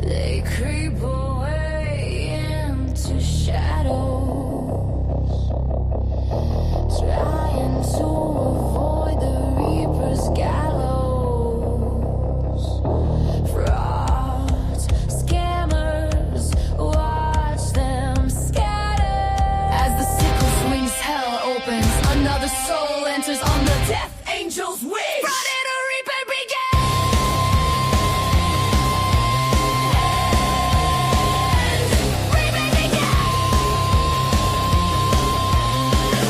They creep away into shadows, trying to avoid the reaper's gallows. Frauds, scammers, watch them scatter. As the sickle swings, hell opens, another soul enters on the death angel's wings. Friday the reaper begins. Reaper begins.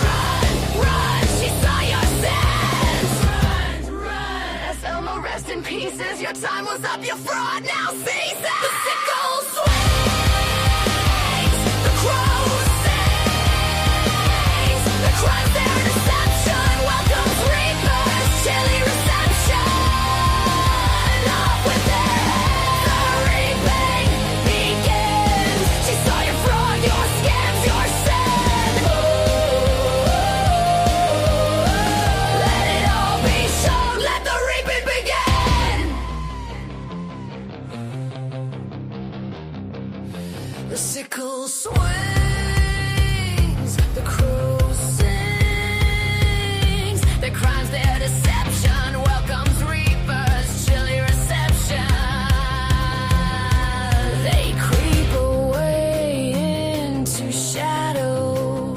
Run, run, she saw your sins. Run, run, as Elmo rest in pieces. Your time was up, your fraud now ceases. The sickle swings, the crow sings, the crime's their deception. Welcomes reapers, chilly reception. Off with their heads, the reaping begins. She saw your fraud, your scams, your sin. Let it all be shown, let the reaping begin. The sickle swings, the crow sings, the crime's their deception, welcomes reapers, chilly reception. They creep away into shadows,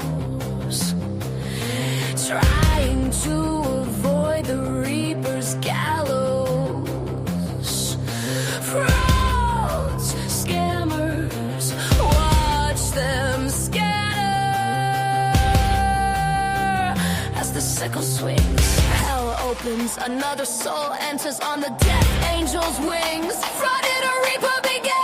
trying to avoid the reaper's gallows. Frauds, scammers, watch them scatter. As the sickle swings, hell opens, another soul enters on the death angel's wings. Friday the reaper begins.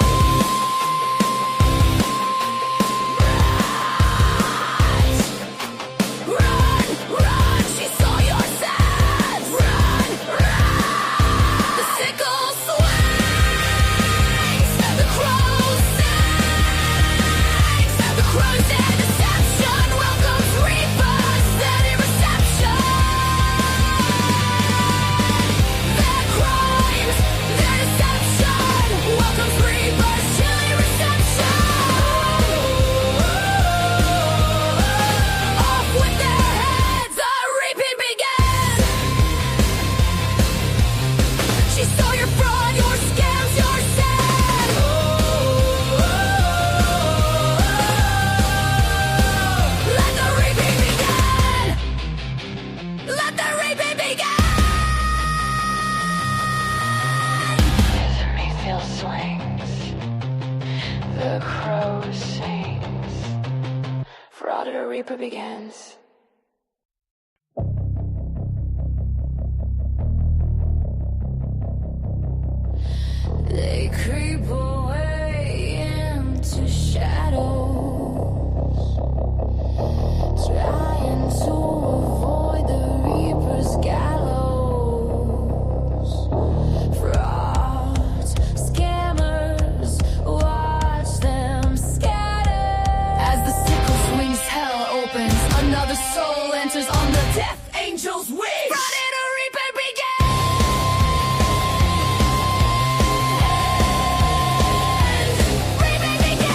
Run, run, she saw your sins. Run, run, the sickle swings, the crow sings, the crow's their deception, welcomes reapers, steady reception. Their crimes, their deception, welcomes reapers, chilly reception. Off with their heads, the reaping begins. She saw your fraud, your scams, your sin. Let the reaping begin. Let the reaping begin. The Mayfield swings, the crow sings. Fraud at a reaper begins. They creep away into shadows, trying to avoid the reaper's gallows. Frauds, scammers, watch them scatter. As the sickle swings, hell opens, another soul enters on the death angel's wings. Friday the reaper begins. Reaper begins.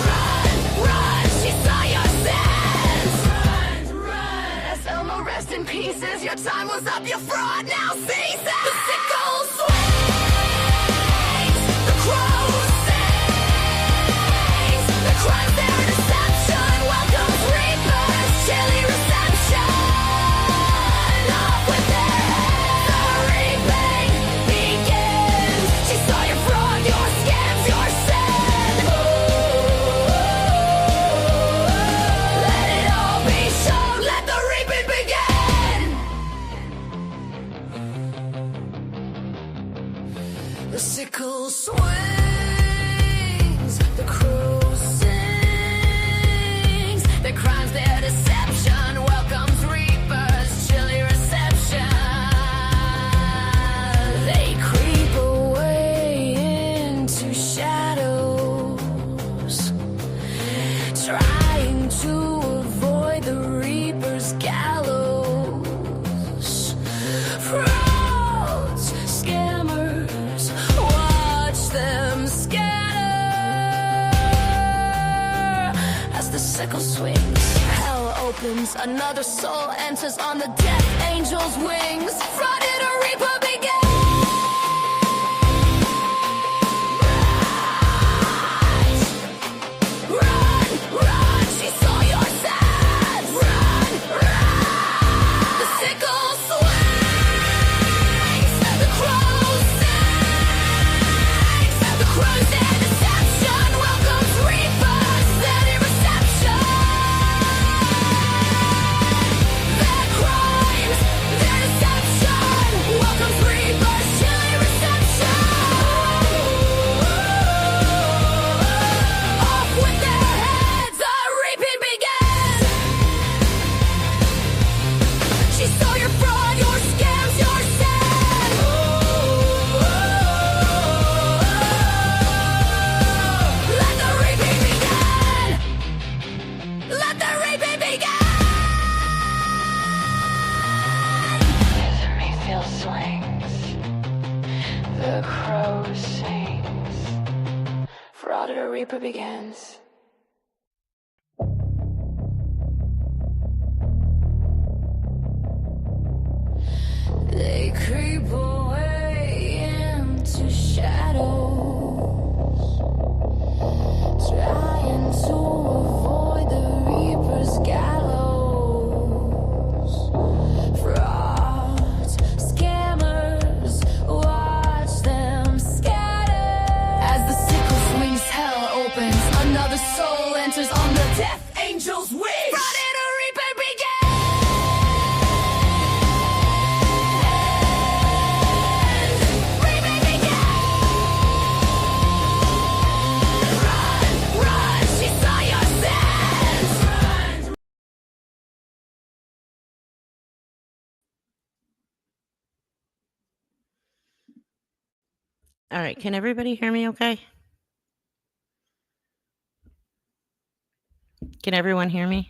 Run, run, she saw your sins. Run, run, as Elmo rest in pieces. Your time was up, your fraud now ceases. The sickle swings, the crow sings, the crime's their deception, welcomes reapers, chilly reception. Off with their heads, the reaping begins. She saw your fraud, your scams, your sin. Let it all be shown, let the reaping begin. The sickle swings, the crow sings, the crime's their deception, welcomes reapers, chilly reception. They creep away into shadows, trying to avoid the reaper's gallows. Frauds, scammers, the sickle swings. Hell opens, another soul enters on the death angel's wings. Flooded a reaper begins. Run, run, she saw your sins. Run, run. The sickle swings. The crow sings. The crow's dead deception welcomes reapers. Steady reception. Their crimes, their deception welcomes reapers. Chilly reception. Off with their heads, the reaping begins. She saw your fraud, your scams, your sin. Let the reaping begin. Let the reaping begin. The Mayfield swings. The crow sings. Fraud at a reaper begins. They creep away into shadows, trying to avoid the reaper's gallows. Frauds, scammers, watch them scatter. As the sickle swings, hell opens, another soul enters on the death angel's wings. Fraud at a reaper begins. Reaping begins. Run, run, she saw your sins. Run. All right, can everybody hear me okay? Can everyone hear me?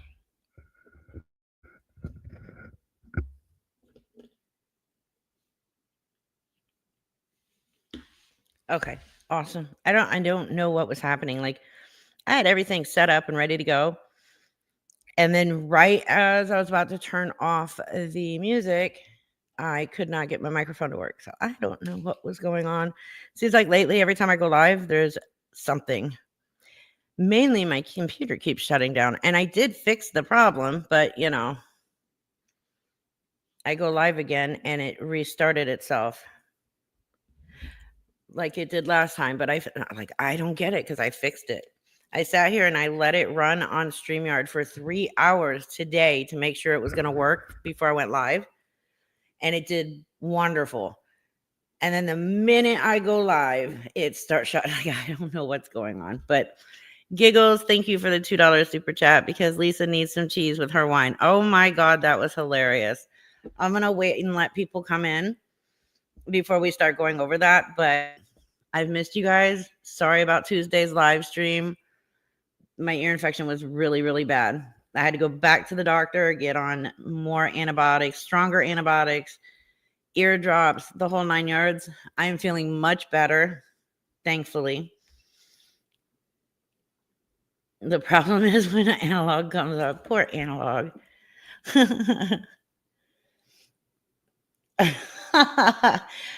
Okay, awesome. I don't know what was happening. Like I had everything set up and ready to go. And then right as I was about to turn off the music, I could not get my microphone to work. So I don't know what was going on. Seems like lately every time I go live, there's something. Mainly my computer keeps shutting down. And I did fix the problem, but you know, I go live again and it restarted itself like it did last time. But I don't get it because I fixed it. I sat here and I let it run on StreamYard for 3 hours today to make sure it was going to work before I went live. And it did wonderful. And then the minute I go live, it starts shutting. I don't know what's going on. But Giggles, thank you for the $2 super chat because Lisa needs some cheese with her wine. Oh my God, that was hilarious. I'm going to wait and let people come in before we start going over that. But I've missed you guys. Sorry about Tuesday's live stream. My ear infection was really, really bad. I had to go back to the doctor, get on more antibiotics, stronger antibiotics, ear drops, the whole 9 yards. I am feeling much better, thankfully. The problem is when an analog comes up. Poor analog.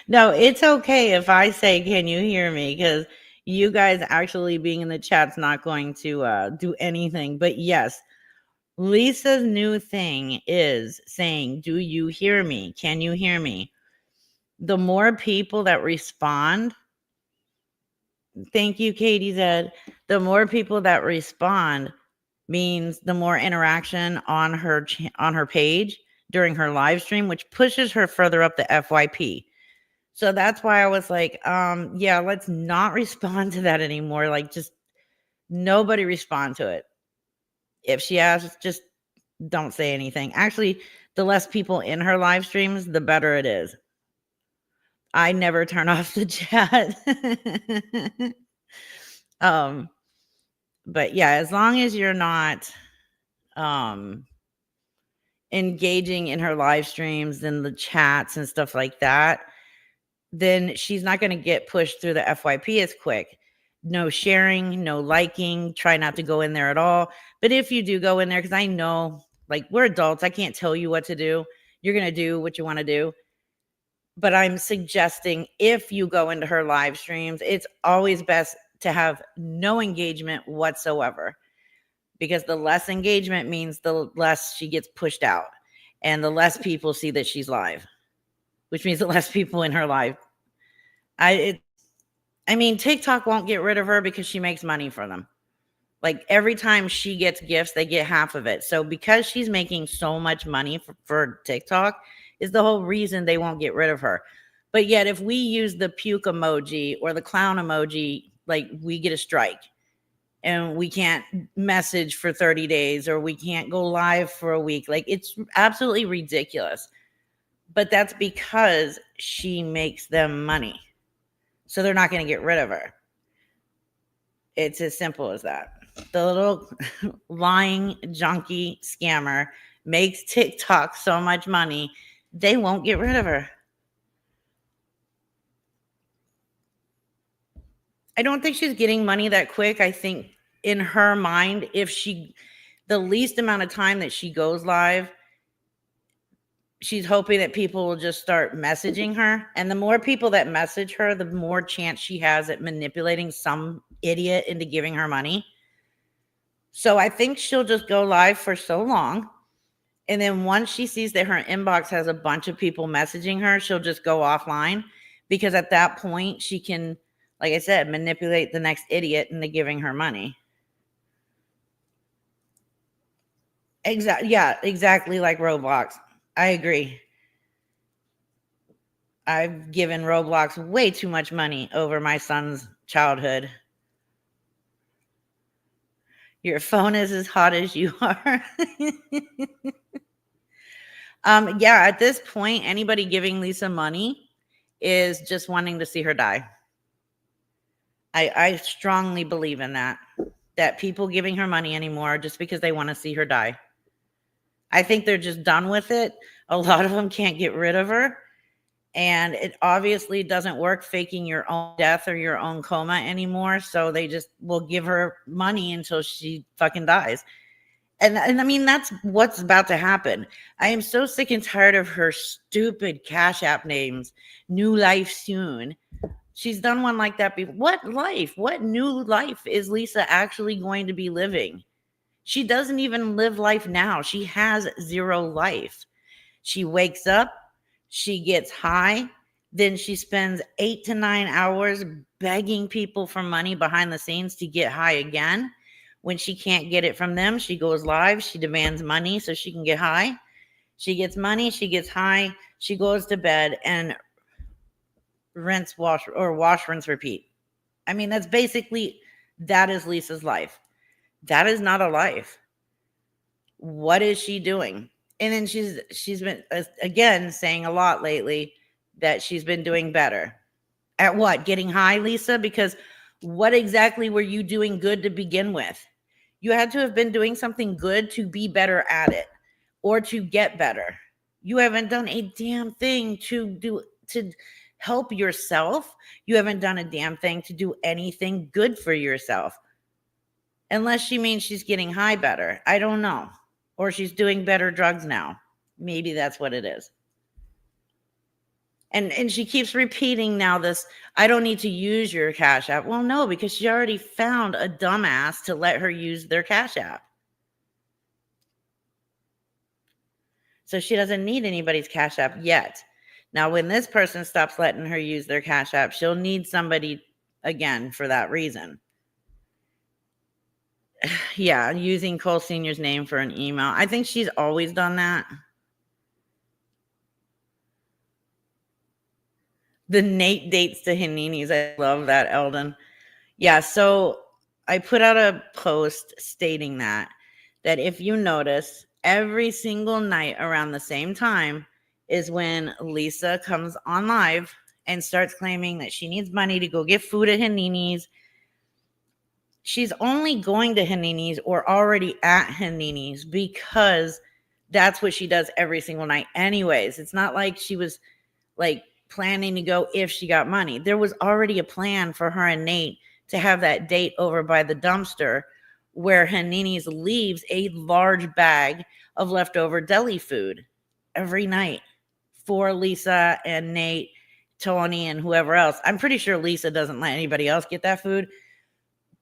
No, it's okay if I say, can you hear me? Because you guys actually being in the chat's not going to do anything. But yes, Lisa's new thing is saying, do you hear me? Can you hear me? The more people that respond, thank you, Katie Zed. The more people that respond means the more interaction on her page during her live stream, which pushes her further up the FYP. So that's why I was like, yeah, let's not respond to that anymore. Like, just nobody respond to it. If she asks, just don't say anything. Actually, the less people in her live streams, the better it is. I never turn off the chat. But yeah, as long as you're not engaging in her live streams and the chats and stuff like that, then she's not going to get pushed through the FYP as quick. no sharing, no liking, try not to go in there at all. But if you do go in there, because I know, like, we're adults, I can't tell you what to do. You're going to do what you want to do. But I'm suggesting if you go into her live streams, it's always best to have no engagement whatsoever, because the less engagement means the less she gets pushed out and the less people see that she's live, which means the less people in her live. I mean, TikTok won't get rid of her because she makes money for them. Like, every time she gets gifts, they get half of it. So because she's making so much money for TikTok is the whole reason they won't get rid of her. But yet, if we use the puke emoji or the clown emoji, like, we get a strike and we can't message for 30 days or we can't go live for a week. Like, it's absolutely ridiculous. But that's because she makes them money. So they're not going to get rid of her. It's as simple as that. The little lying junkie scammer makes TikTok so much money, they won't get rid of her. I don't think she's getting money that quick. I think in her mind, the least amount of time that she goes live, she's hoping that people will just start messaging her. And the more people that message her, the more chance she has at manipulating some idiot into giving her money. So I think she'll just go live for so long. And then once she sees that her inbox has a bunch of people messaging her, she'll just go offline, because at that point she can, like I said, manipulate the next idiot into giving her money. Yeah, exactly like Roblox. I agree. I've given Roblox way too much money over my son's childhood. Your phone is as hot as you are. Yeah, at this point, anybody giving Lisa money is just wanting to see her die. I strongly believe in that people giving her money anymore just because they want to see her die. I think they're just done with it. A lot of them can't get rid of her. And it obviously doesn't work faking your own death or your own coma anymore. So they just will give her money until she fucking dies. And I mean, that's what's about to happen. I am so sick and tired of her stupid Cash App names. New life soon. She's done one like that before. What life? What new life is Lisa actually going to be living? She doesn't even live life now. She has zero life. She wakes up, she gets high, then she spends 8 to 9 hours begging people for money behind the scenes to get high again. When she can't get it from them, she goes live, she demands money so she can get high. She gets money, she gets high, she goes to bed and wash, rinse, repeat. I mean, that is Lisa's life. That is not a life. What is she doing? And then she's been, again, saying a lot lately that she's been doing better. At what? Getting high, Lisa? Because what exactly were you doing good to begin with? You had to have been doing something good to be better at it or to get better. You haven't done a damn thing to help yourself. You haven't done a damn thing to do anything good for yourself. Unless she means she's getting high better. I don't know. Or she's doing better drugs now. Maybe that's what it is. And she keeps repeating now this, I don't need to use your Cash App. Well, no, because she already found a dumbass to let her use their Cash App. So she doesn't need anybody's Cash App yet. Now, when this person stops letting her use their Cash App, she'll need somebody again for that reason. Yeah, using Cole Sr.'s name for an email. I think she's always done that. The Nate dates to Hanini's. I love that, Eldon. Yeah, so I put out a post stating that if you notice, every single night around the same time is when Lisa comes on live and starts claiming that she needs money to go get food at Hanini's. She's only going to Hanini's or already at Hanini's because that's what she does every single night anyways. It's not like she was like planning to go if she got money. There was already a plan for her and Nate to have that date over by the dumpster where Hanini's leaves a large bag of leftover deli food every night for Lisa and Nate, Tony, and whoever else. I'm pretty sure Lisa doesn't let anybody else get that food,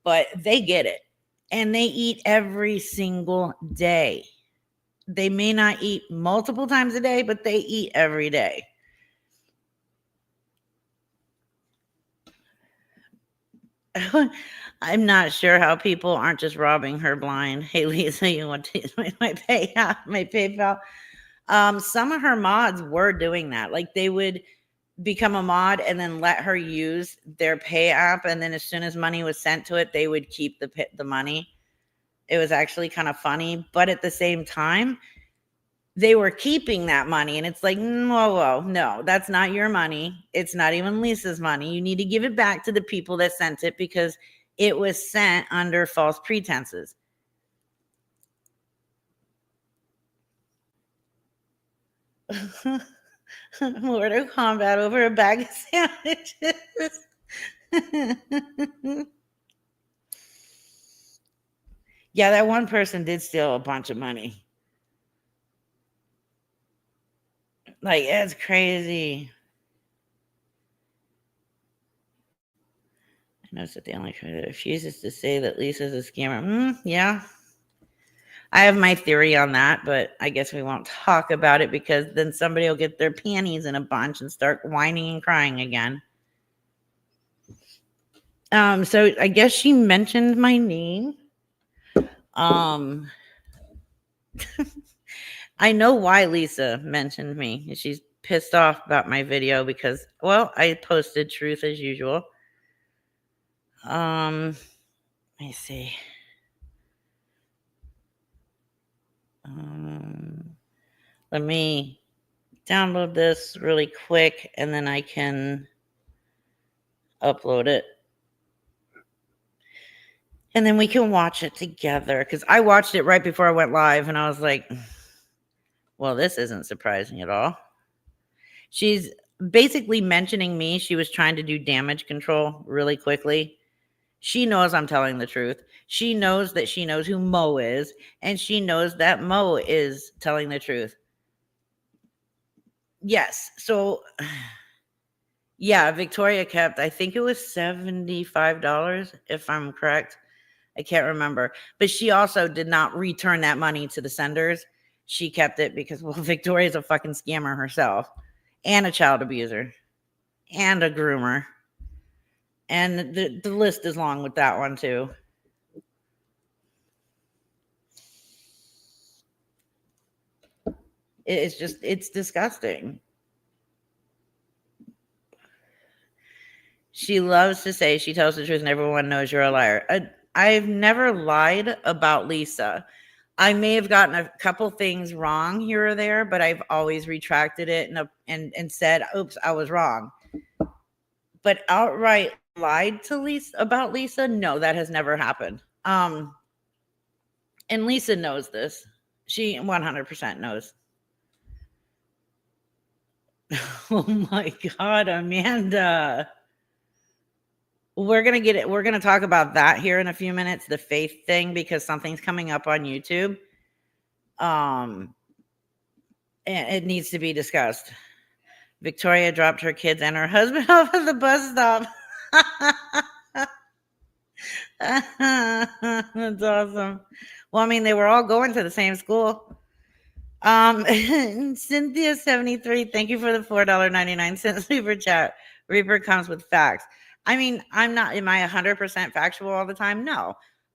but they get it. And they eat every single day. They may not eat multiple times a day, but they eat every day. I'm not sure how people aren't just robbing her blind. Hey, Lisa, you want to use my PayPal? Some of her mods were doing that. Like they would become a mod and then let her use their pay app, and then as soon as money was sent to it, they would keep the money. It was actually kind of funny, but at the same time, they were keeping that money, and it's like, whoa, no, that's not your money. It's not even Lisa's money. You need to give it back to the people that sent it because it was sent under false pretenses. Mortal Kombat over a bag of sandwiches. Yeah, that one person did steal a bunch of money. Like, it's crazy. I noticed that the only guy that refuses to say that Lisa's a scammer. Yeah. I have my theory on that, but I guess we won't talk about it because then somebody will get their panties in a bunch and start whining and crying again. So I guess she mentioned my name. I know why Lisa mentioned me. She's pissed off about my video because, well, I posted truth as usual. Let me see. Let me download this really quick and then I can upload it. And then we can watch it together because I watched it right before I went live and I was like, well, this isn't surprising at all. She's basically mentioning me. She was trying to do damage control really quickly. She knows I'm telling the truth. She knows that she knows who Mo is, and she knows that Mo is telling the truth. Yes. So, yeah, Victoria kept, I think it was $75, if I'm correct. I can't remember. But she also did not return that money to the senders. She kept it because, well, Victoria's a fucking scammer herself and a child abuser and a groomer. And the list is long with that one, too. It's disgusting. She loves to say she tells the truth and everyone knows you're a liar. I've never lied about Lisa. I may have gotten a couple things wrong here or there, but I've always retracted it and said, oops, I was wrong. But outright lied to Lisa about Lisa, no, that has never happened. And Lisa knows this. She 100% knows. Oh my God, Amanda. We're going to get it. We're going to talk about that here in a few minutes, the faith thing, because something's coming up on YouTube. And it needs to be discussed. Victoria dropped her kids and her husband off at the bus stop. That's awesome. Well, I mean, they were all going to the same school. Cynthia 73, thank you for the $4.99 super chat. Reaper comes with facts. I mean, am I 100% factual all the time? No.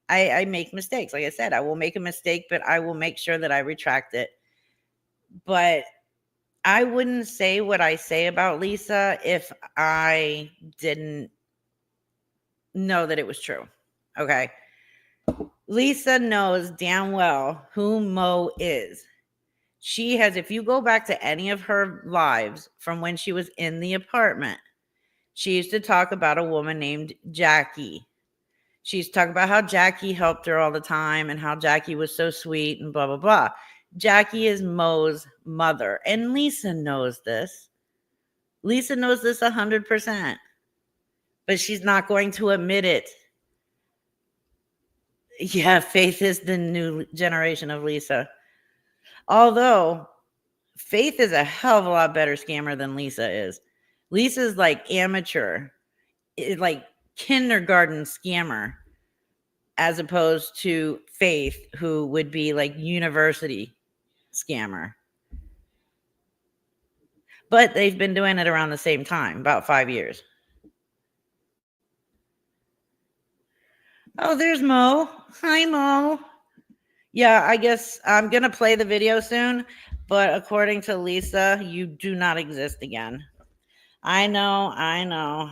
I make mistakes. Like I said, I will make a mistake, but I will make sure that I retract it. But I wouldn't say what I say about Lisa if I didn't know that it was true. Okay. Lisa knows damn well who Mo is. She has, if you go back to any of her lives from when she was in the apartment, she used to talk about a woman named Jackie. She used to talk about how Jackie helped her all the time and how Jackie was so sweet and blah, blah, blah. Jackie is Mo's mother. And Lisa knows this. Lisa knows this 100%. But she's not going to admit it. Yeah, Faith is the new generation of Lisa. Although Faith is a hell of a lot better scammer than Lisa is. Lisa's like amateur, like kindergarten scammer, as opposed to Faith, who would be like university scammer. But they've been doing it around the same time, about 5 years. Oh, there's Mo. Hi, Mo. Yeah, I guess I'm going to play the video soon, but according to Lisa, you do not exist again. I know, I know.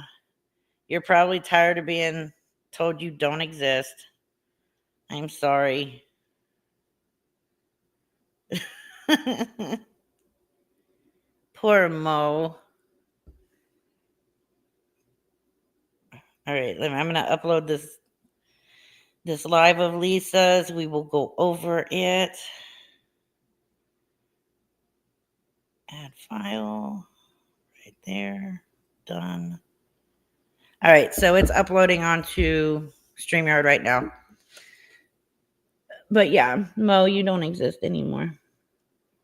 You're probably tired of being told you don't exist. I'm sorry. Poor Mo. All right, I'm going to upload this live of Lisa's. We will go over it. Add file. Right there. Done. All right, so it's uploading onto StreamYard right now. But yeah, Mo, you don't exist anymore.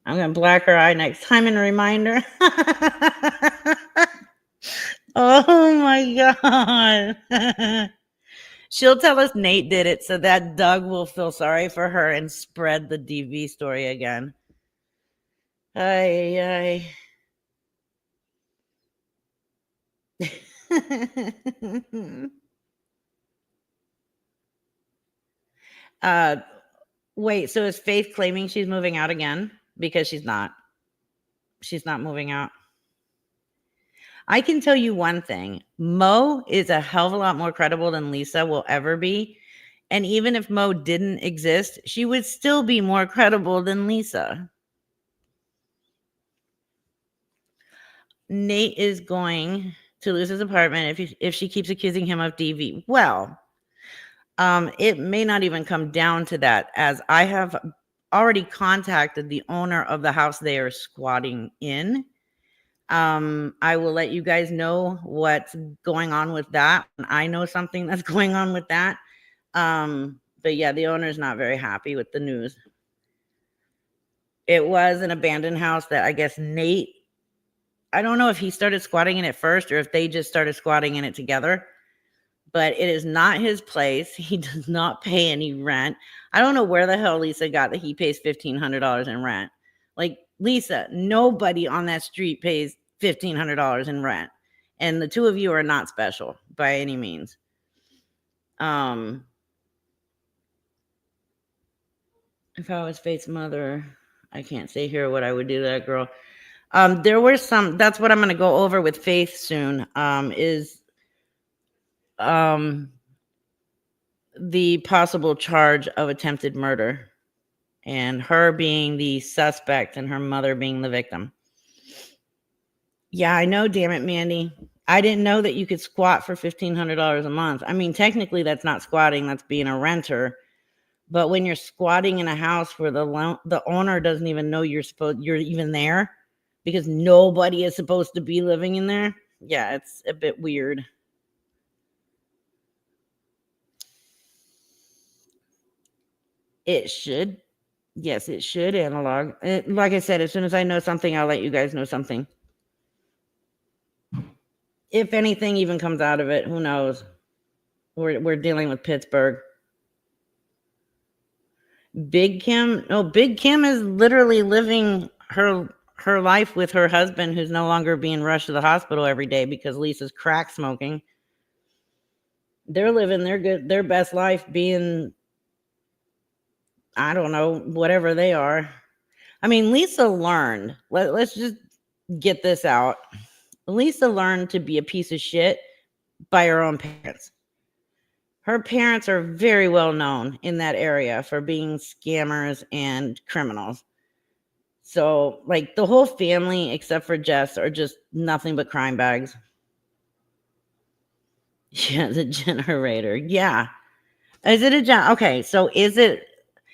I'm going to black her eye next time and remind her. Oh my God. She'll tell us Nate did it so that Doug will feel sorry for her and spread the DV story again. Ay, ay. Wait, so is Faith claiming she's moving out again? Because she's not. She's not moving out. I can tell you one thing. Mo is a hell of a lot more credible than Lisa will ever be. And even if Mo didn't exist, she would still be more credible than Lisa. Nate is going to lose his apartment if she keeps accusing him of DV. Well, it may not even come down to that, as I have already contacted the owner of the house they are squatting in. I will let you guys know what's going on with that. I know something that's going on with that. But yeah, the owner's not very happy with the news. It was an abandoned house that I guess Nate, I don't know if he started squatting in it first or if they just started squatting in it together, but it is not his place. He does not pay any rent. I don't know where the hell Lisa got that he pays $1,500 in rent. Like, Lisa, nobody on that street pays $1,500 in rent. And the two of you are not special by any means. If I was Faith's mother, I can't say here what I would do to that girl. There were some, that's what I'm going to go over with Faith soon, is the possible charge of attempted murder and her being the suspect and her mother being the victim. Yeah, I know, damn it, Mandy. I didn't know that you could squat for $1,500 a month. I mean, technically that's not squatting, that's being a renter. But when you're squatting in a house where the owner doesn't even know you're even there, because nobody is supposed to be living in there, yeah, it's a bit weird. It should. Yes, it should analog. Like I said, as soon as I know something, I'll let you guys know something. If anything even comes out of it, who knows? We're dealing with Pittsburgh. Big Kim is literally living her life with her husband, who's no longer being rushed to the hospital every day because Lisa's crack smoking. They're living their best life being, I don't know, whatever they are. I mean, Lisa learned. Let's just get this out. Lisa learned to be a piece of shit by her own parents. Her parents are very well known in that area for being scammers and criminals. So, like, the whole family, except for Jess, are just nothing but crime bags. Yeah, the generator. Yeah. Is it okay, so is it,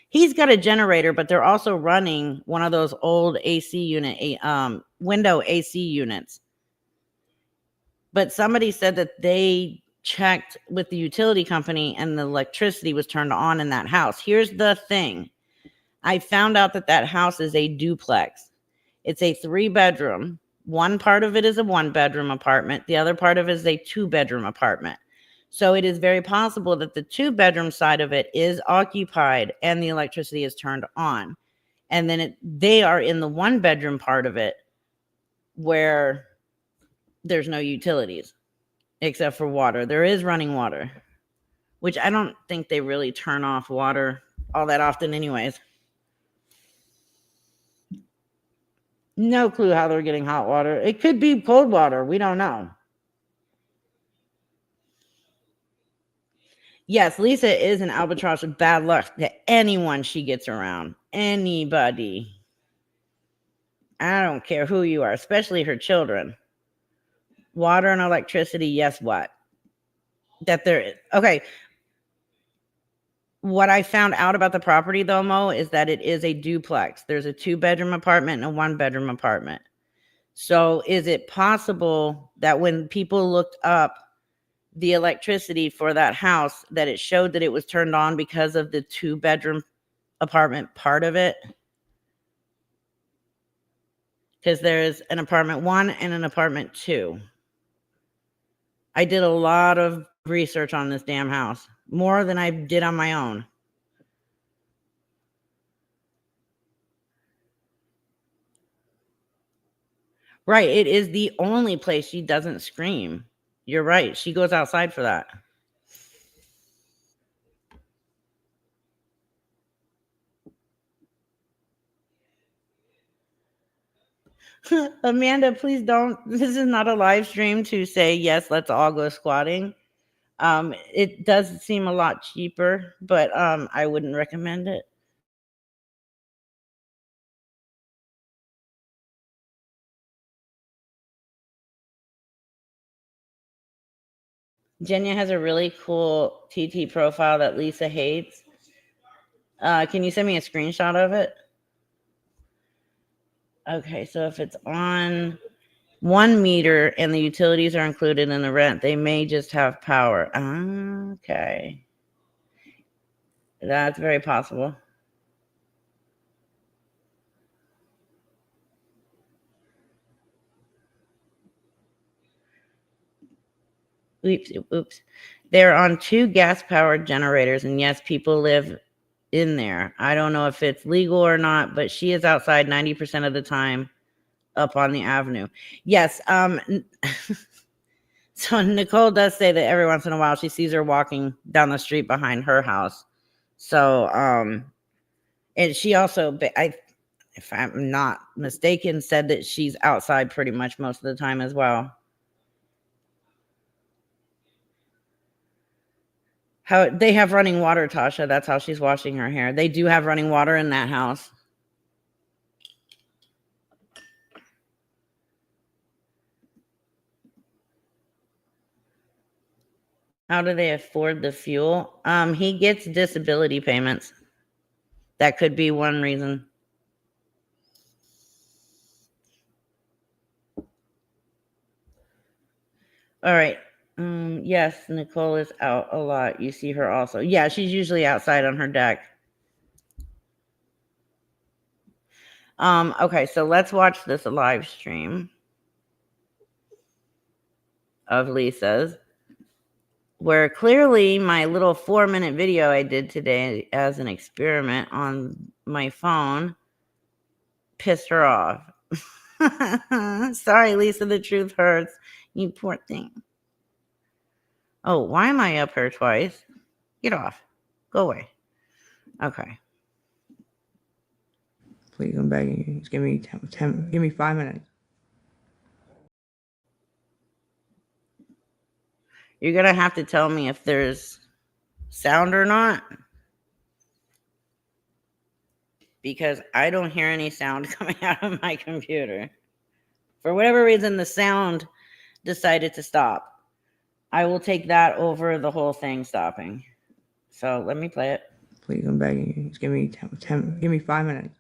he's got a generator, but they're also running one of those old AC unit, window AC units. But somebody said that they checked with the utility company and the electricity was turned on in that house. Here's the thing. I found out that house is a duplex. It's a 3-bedroom. One part of it is a 1-bedroom apartment. The other part of it is a 2-bedroom apartment. So it is very possible that the 2-bedroom side of it is occupied and the electricity is turned on. And then they are in the 1-bedroom part of it where there's no utilities except for water. There is running water, which I don't think they really turn off water all that often anyways. No clue how they're getting hot water. It could be cold water. We don't know. Yes, Lisa is an albatross with bad luck to anyone she gets around. Anybody. I don't care who you are, especially her children. Water and electricity, yes, what? That there. Okay. What I found out about the property, though, Mo, is that it is a duplex. There's a 2-bedroom apartment and a 1-bedroom apartment. So is it possible that when people looked up the electricity for that house, that it showed that it was turned on because of the 2-bedroom apartment part of it? Because there's an apartment 1 and an apartment 2. I did a lot of research on this damn house, more than I did on my own. Right, it is the only place she doesn't scream. You're right, she goes outside for that. Amanda, please don't. This is not a live stream to say, yes, let's all go squatting. It does seem a lot cheaper, but I wouldn't recommend it. Jenya has a really cool TT profile that Lisa hates. Can you send me a screenshot of it? Okay, so if it's on 1 meter and the utilities are included in the rent, they may just have power. Okay. That's very possible. Oops. They're on 2 gas-powered generators, and yes, people live in there. I don't know if it's legal or not, but she is outside 90% of the time up on the avenue. Yes. So Nicole does say that every once in a while she sees her walking down the street behind her house. So, and she also, if I'm not mistaken, said that she's outside pretty much most of the time as well. How they have running water, Tasha. That's how she's washing her hair. They do have running water in that house. How do they afford the fuel? He gets disability payments. That could be one reason. All right. Yes, Nicole is out a lot. You see her also. Yeah, she's usually outside on her deck. Okay, so let's watch this live stream of Lisa's, where clearly my little 4-minute video I did today as an experiment on my phone pissed her off. Sorry, Lisa, the truth hurts. You poor thing. Oh, why am I up here twice? Get off. Go away. Okay. Please, I'm begging you. Just give me 10 give me 5 minutes. You're going to have to tell me if there's sound or not, because I don't hear any sound coming out of my computer. For whatever reason, the sound decided to stop. I will take that over the whole thing stopping. So let me play it. Please, I'm begging you. Just give me give me 5 minutes.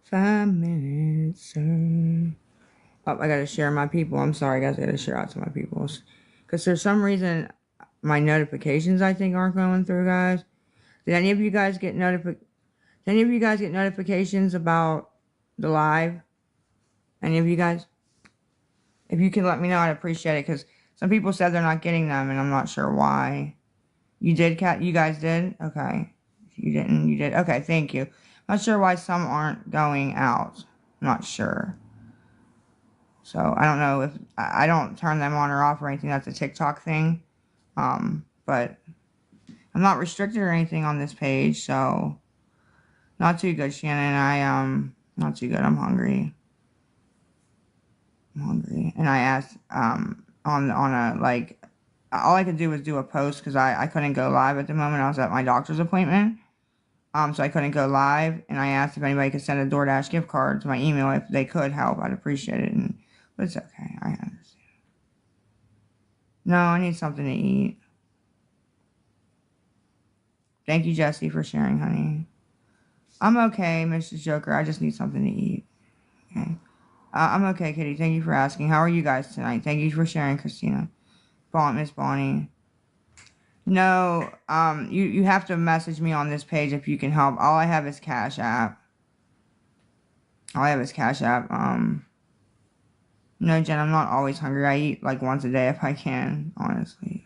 5 minutes, sir. Oh, I gotta share my people. I'm sorry, guys. I gotta share out to my people. Because for some reason, my notifications I think aren't going through, guys. Did any of you guys get notifications about the live? Any of you guys? If you can let me know, I'd appreciate it. Because some people said they're not getting them, and I'm not sure why. You did, Kat? You guys did? Okay. If you didn't, you did. Okay, thank you. Not sure why some aren't going out. I'm not sure. So I don't know if I don't turn them on or off or anything. That's a TikTok thing. But I'm not restricted or anything on this page, so not too good, Shannon. Not too good. I'm hungry. And I asked on a like all I could do was do a post because I couldn't go live at the moment. I was at my doctor's appointment. So I couldn't go live, and I asked if anybody could send a DoorDash gift card to my email. If they could help, I'd appreciate it. But it's okay. I understand. No, I need something to eat. Thank you, Jesse, for sharing, honey. I'm okay, Mrs. Joker. I just need something to eat. Okay. I'm okay, Kitty. Thank you for asking. How are you guys tonight? Thank you for sharing, Christina. Miss Bonnie. No, you have to message me on this page if you can help. All I have is Cash App. No, Jen, I'm not always hungry. I eat like once a day if I can, honestly.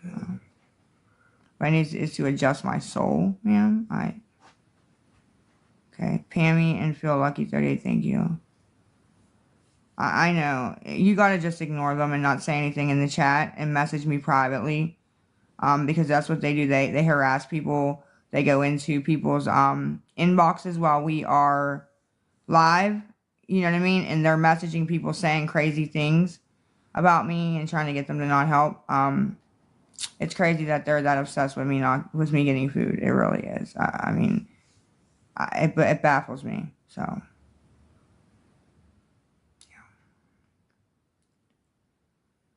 But I need is to adjust my soul, ma'am. Okay. Pammy and Feel Lucky 38, thank you. I know. You gotta just ignore them and not say anything in the chat and message me privately. Because that's what they do. They harass people. They go into people's inboxes while we are live. You know what I mean? And they're messaging people saying crazy things about me and trying to get them to not help. It's crazy that they're that obsessed with me getting food. It really is. I mean, it baffles me. So.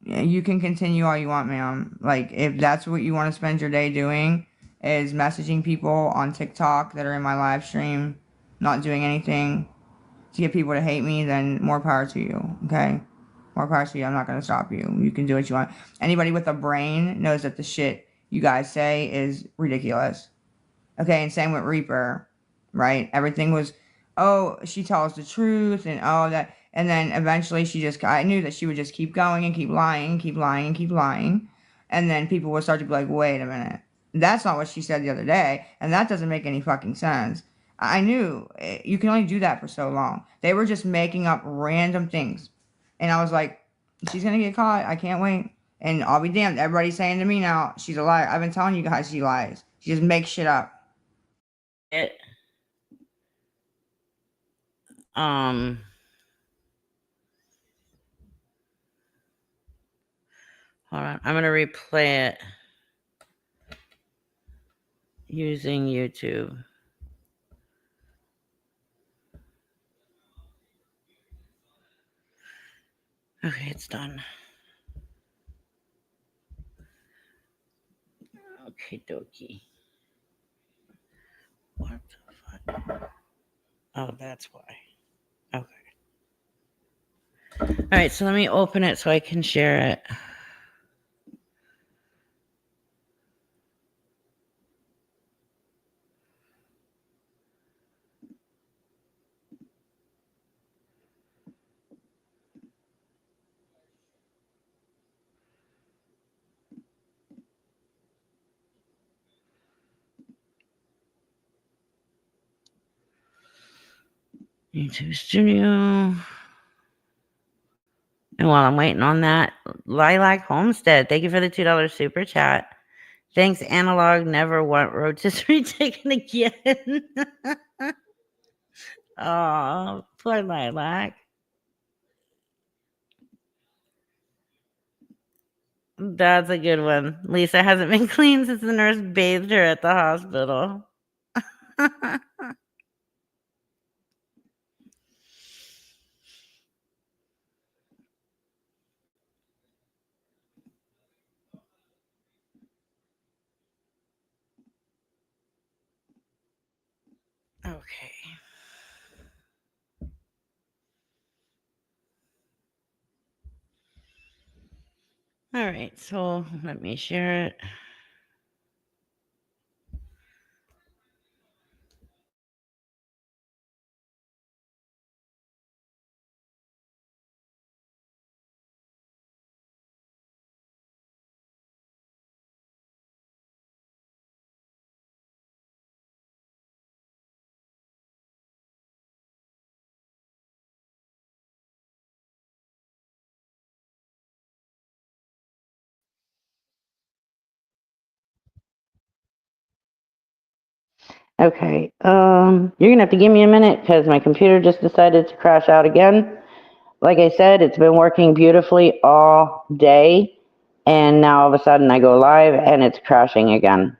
Yeah, you can continue all you want, ma'am. Like, if that's what you want to spend your day doing, is messaging people on TikTok that are in my live stream, not doing anything to get people to hate me, then more power to you, okay? More power to you. I'm not going to stop you. You can do what you want. Anybody with a brain knows that the shit you guys say is ridiculous. Okay, and same with Reaper, right? Everything was, oh, she tells the truth and oh, that. And then eventually I knew that she would just keep going and keep lying, keep lying, and keep lying. And then people would start to be like, wait a minute. That's not what she said the other day. And that doesn't make any fucking sense. I knew you can only do that for so long. They were just making up random things. And I was like, she's going to get caught. I can't wait. And I'll be damned. Everybody's saying to me now, she's a liar. I've been telling you guys she lies. She just makes shit up. It. Hold on. I'm gonna replay it using YouTube. Okay, it's done. Okay, dokie. What the fuck? Oh, that's why. Okay. All right, so let me open it so I can share it. YouTube Studio. And while I'm waiting on that, Lilac Homestead, thank you for the $2 super chat. Thanks, Analog. Never want rotisserie chicken again. Oh, poor Lilac. That's a good one. Lisa hasn't been clean since the nurse bathed her at the hospital. Okay. All right, so let me share it. Okay, you're gonna have to give me a minute because my computer just decided to crash out again. Like I said, it's been working beautifully all day, and now all of a sudden I go live and it's crashing again.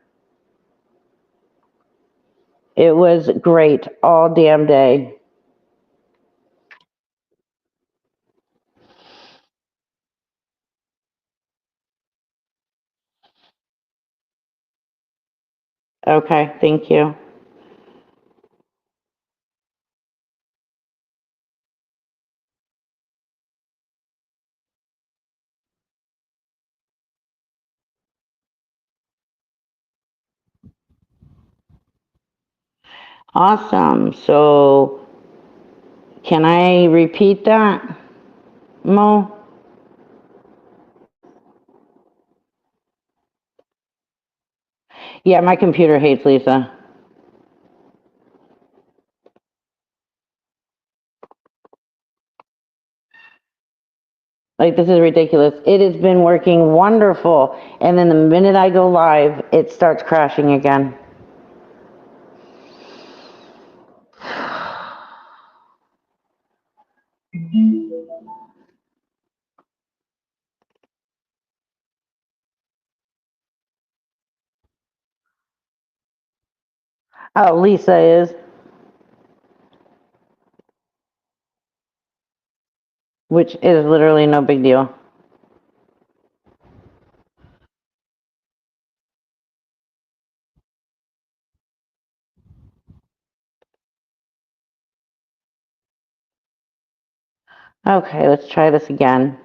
It was great all damn day. Okay, thank you. Awesome. So, can I repeat that, Mo? Yeah, my computer hates Lisa. Like, this is ridiculous. It has been working wonderful. And then the minute I go live, it starts crashing again. Oh, Lisa is, which is literally no big deal. Okay, let's try this again.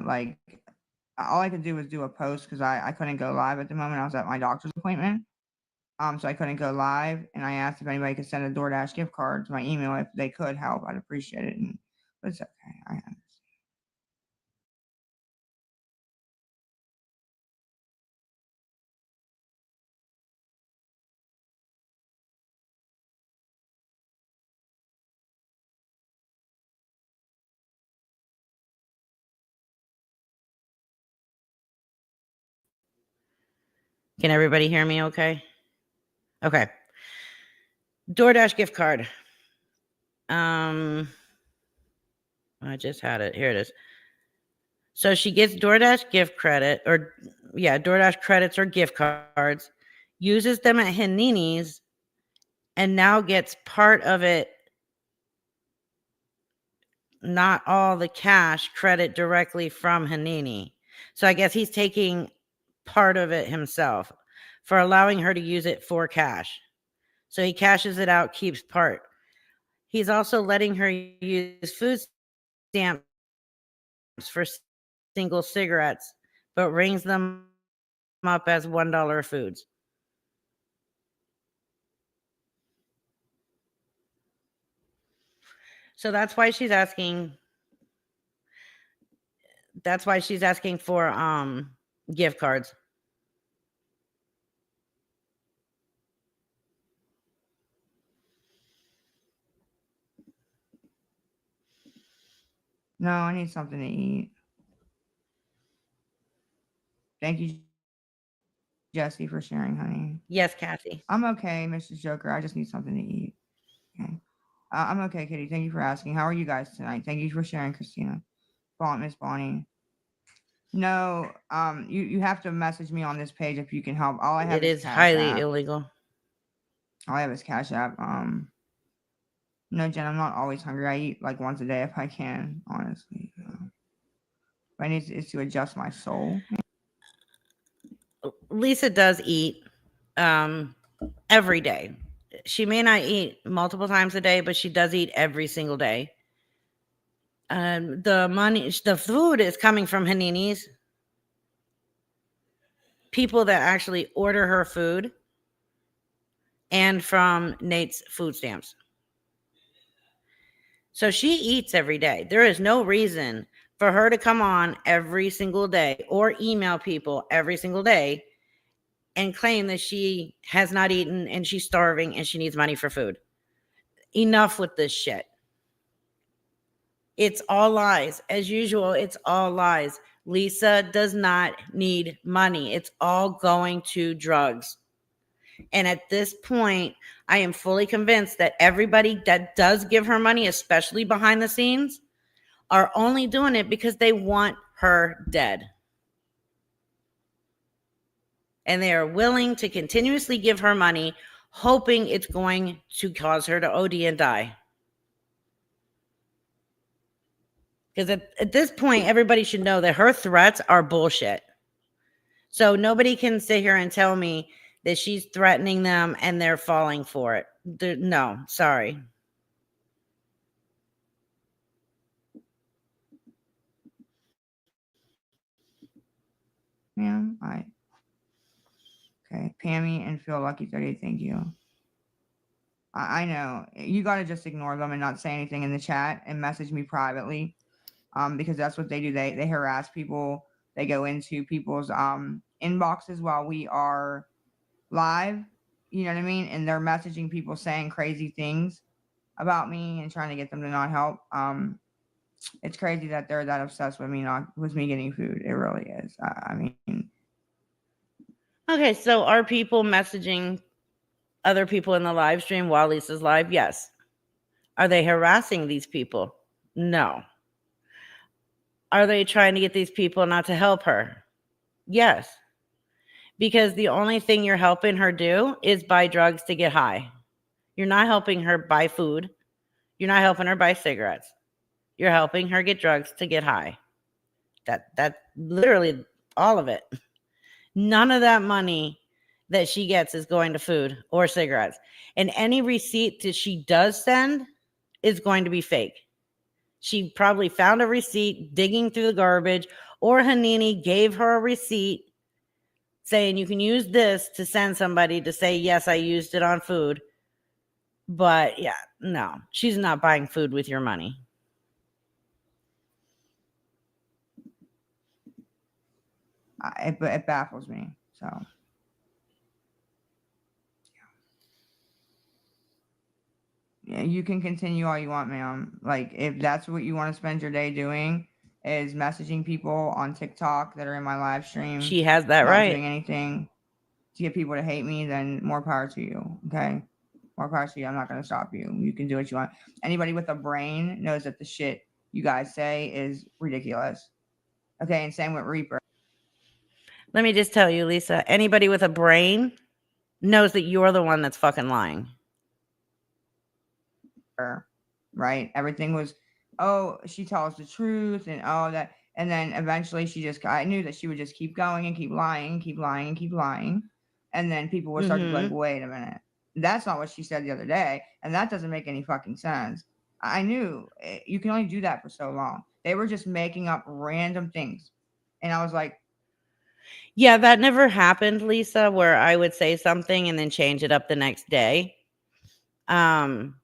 Like, all I could do was do a post because I couldn't go live at the moment. I was at my doctor's appointment. So I couldn't go live, and I asked if anybody could send a DoorDash gift card to my email if they could help. I'd appreciate it, but it's okay. I understand. Can everybody hear me okay? Okay. DoorDash gift card. Um, I just had it. Here it is. So she gets DoorDash gift credit, or yeah, DoorDash credits or gift cards, uses them at Hanini's, and now gets part of it, not all the cash, credit directly from Hanini. So I guess he's taking part of it himself for allowing her to use it for cash. So he cashes it out, keeps part. He's also letting her use food stamps for single cigarettes, but rings them up as $1 foods. So that's why she's asking. That's why she's asking for gift cards. No, I need something to eat. Thank you, Jesse, for sharing, honey. Yes, Kathy. I'm okay, Mrs. Joker. I just need something to eat. Okay. I'm okay, Kitty. Thank you for asking. How are you guys tonight? Thank you for sharing, Christina. Miss Bonnie. No, you have to message me on this page if you can help. All I have It is is Cash highly App. illegal. All I have is Cash App. No, Jen, I'm not always hungry. I eat like once a day if I can, honestly. But I need is to adjust my soul. Lisa does eat every day. She may not eat multiple times a day, but she does eat every single day. The food is coming from Hanini's, people that actually order her food, and from Nate's food stamps. So she eats every day. There is no reason for her to come on every single day or email people every single day and claim that she has not eaten and she's starving and she needs money for food. Enough with this shit. It's all lies. As usual, it's all lies. Lisa does not need money. It's all going to drugs. And at this point, I am fully convinced that everybody that does give her money, especially behind the scenes, are only doing it because they want her dead. And they are willing to continuously give her money, hoping it's going to cause her to OD and die. Because at this point, everybody should know that her threats are bullshit. So nobody can sit here and tell me that she's threatening them and they're falling for it. No, sorry. Ma'am, okay. Pammy and Feel Lucky 30, thank you. I know. You gotta just ignore them and not say anything in the chat and message me privately. Because that's what they do. They harass people. They go into people's inboxes while we are live. You know what I mean? And they're messaging people saying crazy things about me and trying to get them to not help. It's crazy that they're that obsessed with me getting food. It really is. I mean, Okay, so are people messaging other people in the live stream while Lisa's live? Yes. Are they harassing these people? No. Are they trying to get these people not to help her? Yes. Because the only thing you're helping her do is buy drugs to get high. You're not helping her buy food. You're not helping her buy cigarettes. You're helping her get drugs to get high. That's literally all of it. None of that money that she gets is going to food or cigarettes. And any receipt that she does send is going to be fake. She probably found a receipt digging through the garbage, or Hanini gave her a receipt saying you can use this to send somebody to say, yes, I used it on food. But yeah, no, she's not buying food with your money. it baffles me. So yeah, you can continue all you want, ma'am. Like if that's what you want to spend your day doing, is messaging people on TikTok that are in my live stream. She has that not right. doing anything to get people to hate me, then more power to you. Okay. More power to you. I'm not going to stop you. You can do what you want. Anybody with a brain knows that the shit you guys say is ridiculous. Okay. And same with Reaper. Let me just tell you, Lisa, anybody with a brain knows that you're the one that's fucking lying. Right. Everything was, oh, she tells the truth and oh, that. And then eventually I knew that she would just keep going and keep lying, keep lying and keep lying. And then people would start to be like, wait a minute. That's not what she said the other day. And that doesn't make any fucking sense. I knew you can only do that for so long. They were just making up random things. And I was like, yeah, that never happened, Lisa, where I would say something and then change it up the next day. And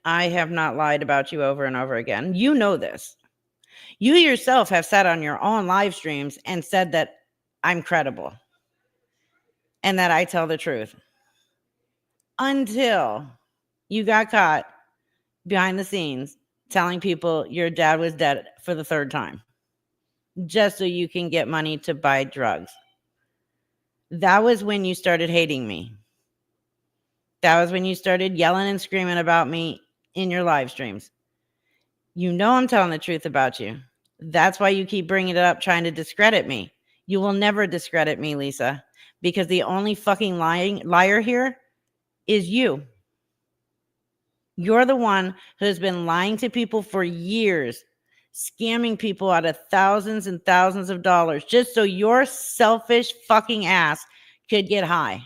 I have not lied about you over and over again. You know this. You yourself have sat on your own live streams and said that I'm credible and that I tell the truth. Until you got caught behind the scenes telling people your dad was dead for the third time just so you can get money to buy drugs. That was when you started hating me. That was when you started yelling and screaming about me in your live streams. You know I'm telling the truth about you. That's why you keep bringing it up, trying to discredit me. You will never discredit me, Lisa, because the only fucking liar here is you. You're the one who's been lying to people for years, scamming people out of thousands and thousands of dollars just so your selfish fucking ass could get high.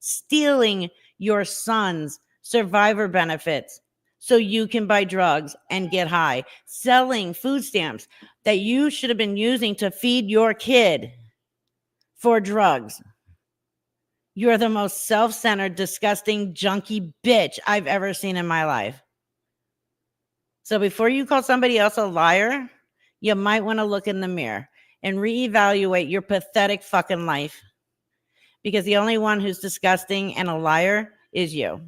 Stealing your son's survivor benefits so you can buy drugs and get high. Selling food stamps that you should have been using to feed your kid for drugs. You're the most self-centered, disgusting, junky bitch I've ever seen in my life. So before you call somebody else a liar, you might want to look in the mirror and reevaluate your pathetic fucking life. Because the only one who's disgusting and a liar is you.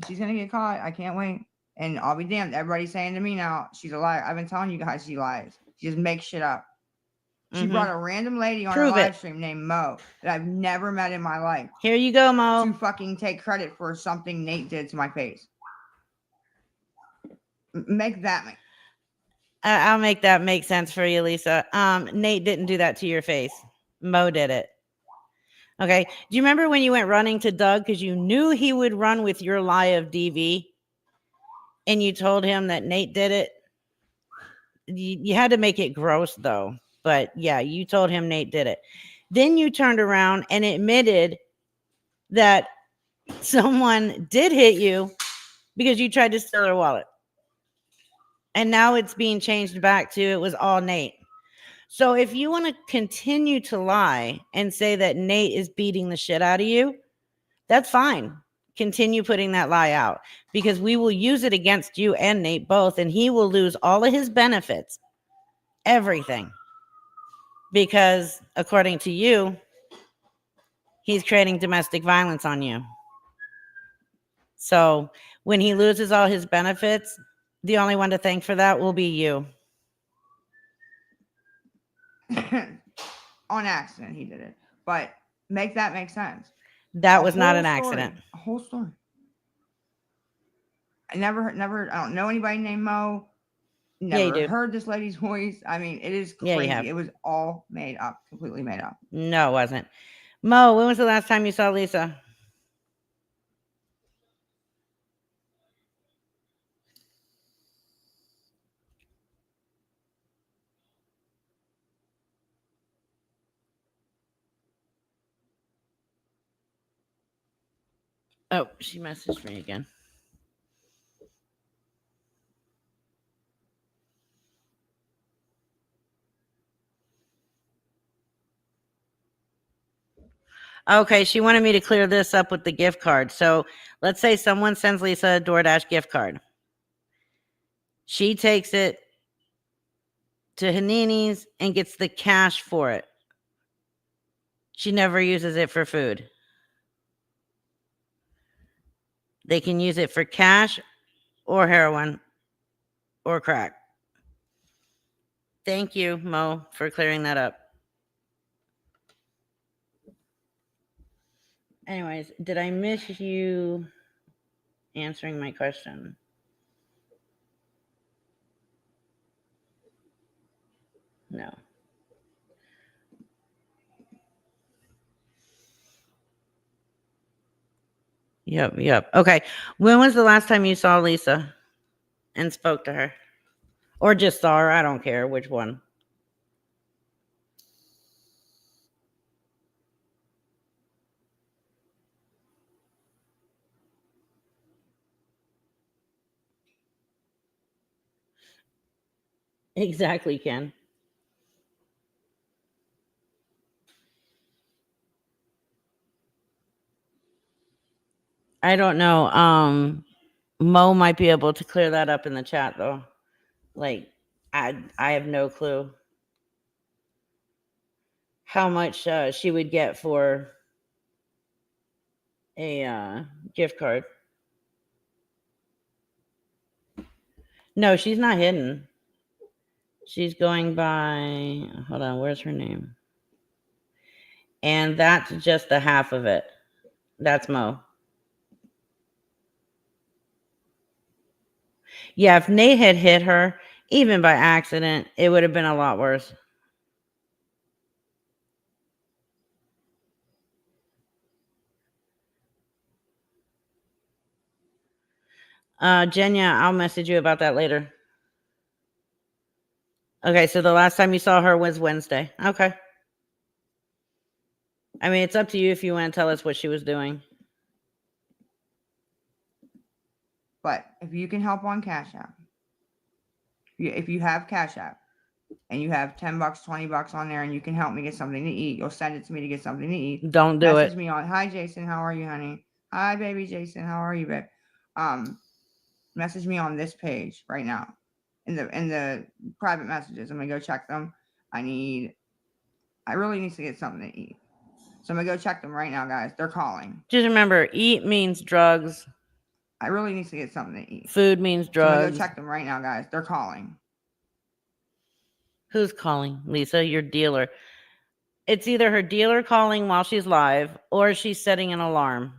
She's gonna get caught. I can't wait. And I'll be damned. Everybody's saying to me now, she's a liar. I've been telling you guys she lies. She just makes shit up. She brought a random lady on her live stream named Mo that I've never met in my life. Here you go, Mo. To fucking take credit for something Nate did to my face. Make that make. I'll make that make sense for you, Lisa. Nate didn't do that to your face. Mo did it. Okay. Do you remember when you went running to Doug because you knew he would run with your lie of DV? And you told him that Nate did it? You had to make it gross, though. But yeah, you told him Nate did it. Then you turned around and admitted that someone did hit you because you tried to steal their wallet. And now it's being changed back to it was all Nate. So if you want to continue to lie and say that Nate is beating the shit out of you, that's fine. Continue putting that lie out because we will use it against you and Nate both, and he will lose all of his benefits, everything. Because according to you, he's creating domestic violence on you. So when he loses all his benefits, the only one to thank for that will be you. On accident, he did it. But make that make sense. That was not an accident. A whole story. I never, I don't know anybody named Mo. Never heard this lady's voice. I mean, it is crazy. Yeah, you have. It was all made up, completely made up. No, it wasn't. Mo, when was the last time you saw Lisa? Oh, she messaged me again. Okay, she wanted me to clear this up with the gift card. So let's say someone sends Lisa a DoorDash gift card. She takes it to Hanini's and gets the cash for it. She never uses it for food. They can use it for cash or heroin or crack. Thank you, Mo, for clearing that up. Anyways, did I miss you answering my question? No. Yep. Okay. When was the last time you saw Lisa and spoke to her? Or just saw her? I don't care which one. Exactly, Ken. I don't know. Mo might be able to clear that up in the chat, though. Like, I have no clue how much she would get for a gift card. No, she's not hidden. She's going by, hold on, where's her name? And that's just the half of it. That's Mo. Yeah, if Nate had hit her, even by accident, it would have been a lot worse. Jenya, I'll message you about that later. Okay, so the last time you saw her was Wednesday. Okay. I mean, it's up to you if you want to tell us what she was doing. But if you can help on Cash App, if you have Cash App and you have $10, $20 on there and you can help me get something to eat, you'll send it to me to get something to eat. Don't do Message it. me on, hi Jason, how are you, honey? Hi baby Jason, how are you, babe? Message me on this page right now. In the private messages. I'm gonna go check them. I really need to get something to eat. So I'm gonna go check them right now, guys. They're calling. Just remember, eat means drugs. I really need to get something to eat. Food means So I'm gonna drugs. go check them right now, guys. They're calling. Who's calling? Lisa, your dealer. It's either her dealer calling while she's live or she's setting an alarm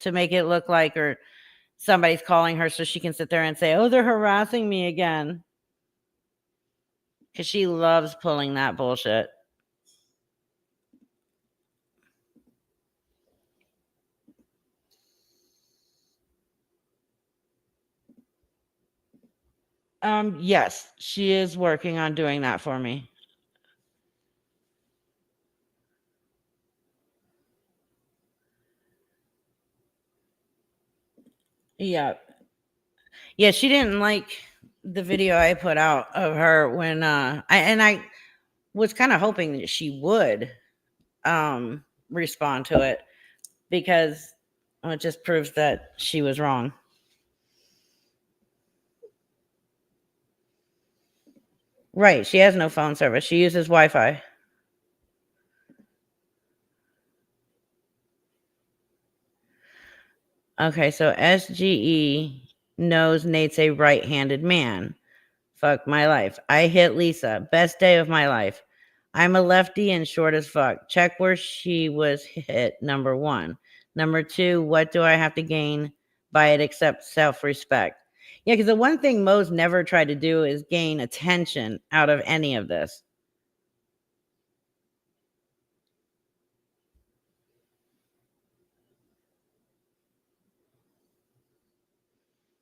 to make it look like somebody's calling her so she can sit there and say, oh, they're harassing me again. Because she loves pulling that bullshit. Yes, she is working on doing that for me. Yeah. Yeah, she didn't like the video I put out of her when I was kind of hoping that she would respond to it because it just proves that she was wrong. Right, she has no phone service. She uses Wi-Fi. Okay, so SGE knows Nate's a right-handed man. Fuck my life. I hit Lisa. Best day of my life. I'm a lefty and short as fuck. Check where she was hit, number one. Number two, what do I have to gain by it except self-respect? Yeah, because the one thing Mo's never tried to do is gain attention out of any of this.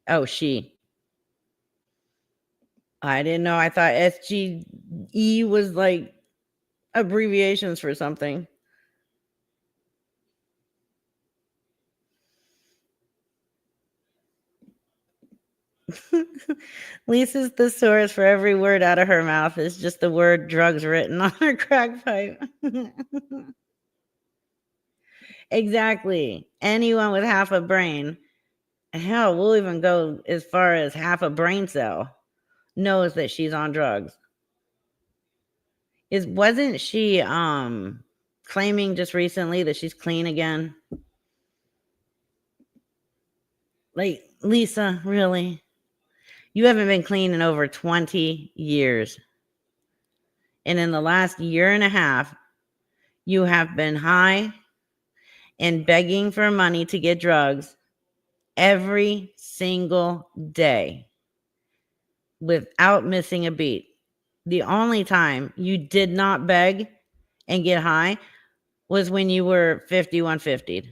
Oh, she. I didn't know. I thought SGE was like abbreviations for something. Lisa's thesaurus for every word out of her mouth is just the word drugs written on her crack pipe. Exactly. Anyone with half a brain, hell, we'll even go as far as half a brain cell, knows that she's on drugs. Wasn't she claiming just recently that she's clean again? Like, Lisa, really? You haven't been clean in over 20 years. And in the last year and a half, you have been high and begging for money to get drugs every single day without missing a beat. The only time you did not beg and get high was when you were 5150'd.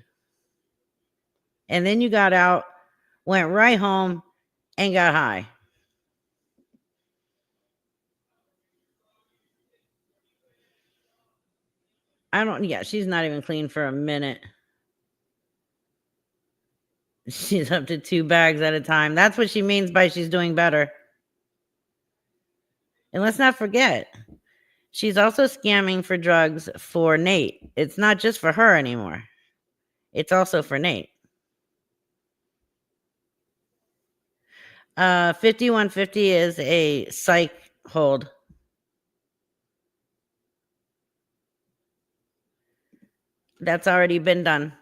And then you got out, went right home, and got high. She's not even clean for a minute. She's up to 2 bags at a time. That's what she means by she's doing better. And let's not forget, she's also scamming for drugs for Nate. It's not just for her anymore. It's also for Nate. 5150 is a psych hold. That's already been done.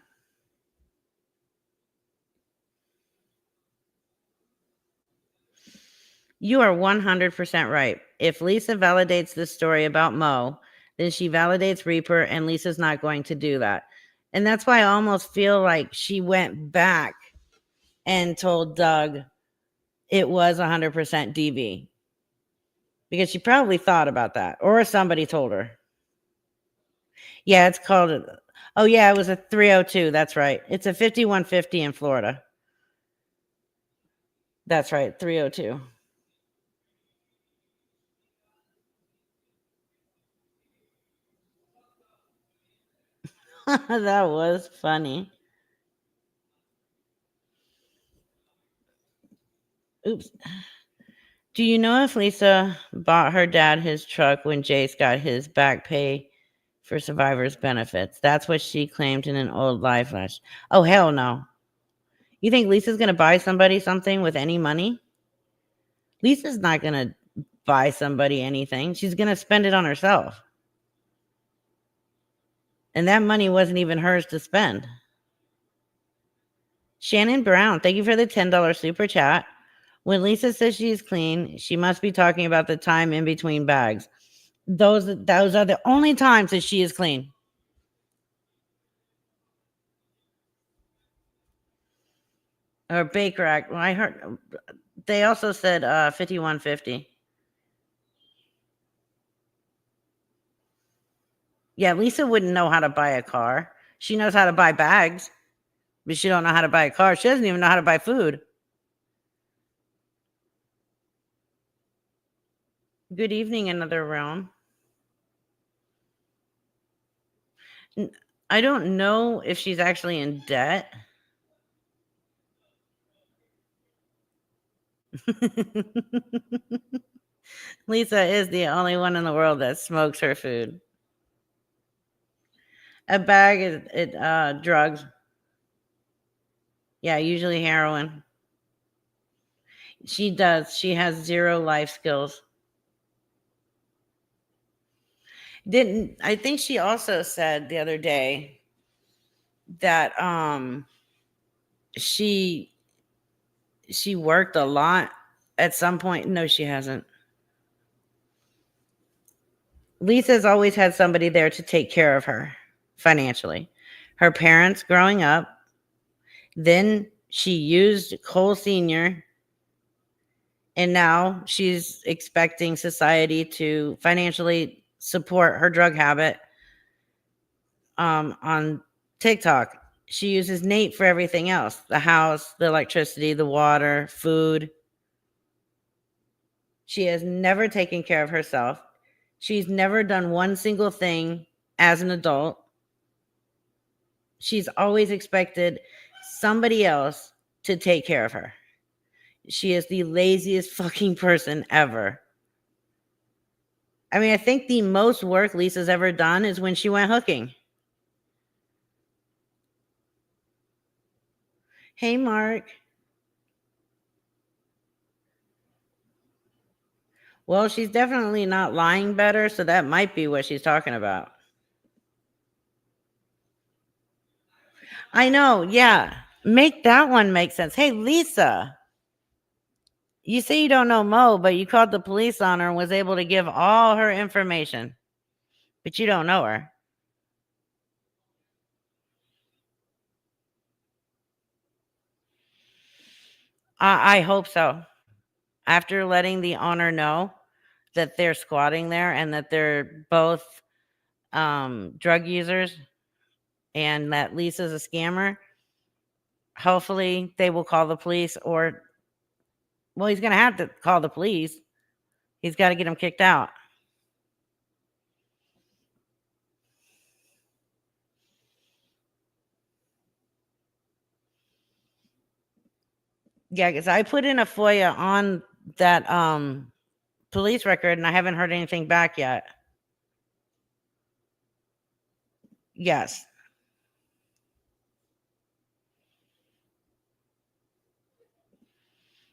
You are 100% right. If Lisa validates this story about Mo, then she validates Reaper, and Lisa's not going to do that. And that's why I almost feel like she went back and told Doug it was 100% DV, because she probably thought about that, or somebody told her. Yeah, it's called. Oh, yeah, it was a 302. That's right. It's a 5150 in Florida. That's right, 302. That was funny. Oops. Do you know if Lisa bought her dad his truck when Jace got his back pay for survivors benefits? That's what she claimed in an old live flash. Oh, hell no. You think Lisa's going to buy somebody something with any money? Lisa's not going to buy somebody anything. She's going to spend it on herself. And that money wasn't even hers to spend. Shannon Brown, thank you for the $10 super chat. When Lisa says she's clean, she must be talking about the time in between bags. Those are the only times that she is clean. Or Baker Act. Well, I heard they also said 5150. Yeah, Lisa wouldn't know how to buy a car. She knows how to buy bags, but she don't know how to buy a car. She doesn't even know how to buy food. Good evening, another realm. I don't know if she's actually in debt. Lisa is the only one in the world that smokes her food. A bag is drugs. Yeah, usually heroin. She does. She has 0 life skills. Didn't I think she also said the other day that she worked a lot at some point. No, she hasn't. Lisa's always had somebody there to take care of her financially. Her parents growing up, then she used Cole Sr., and now she's expecting society to financially support her drug habit on TikTok. She uses Nate for everything else: the house, the electricity, the water, food. She has never taken care of herself. She's never done one single thing as an adult. She's always expected somebody else to take care of her. She is the laziest fucking person ever. I mean, I think the most work Lisa's ever done is when she went hooking. Hey, Mark. Well, she's definitely not lying better, so that might be what she's talking about. I know, yeah. Make that one make sense. Hey, Lisa, you say you don't know Mo, but you called the police on her and was able to give all her information, but you don't know her. I hope so. After letting the owner know that they're squatting there and that they're both drug users and that Lisa's a scammer, hopefully they will call the police, or, well, he's going to have to call the police. He's got to get him kicked out. Yeah, because I put in a FOIA on that police record and I haven't heard anything back yet. Yes.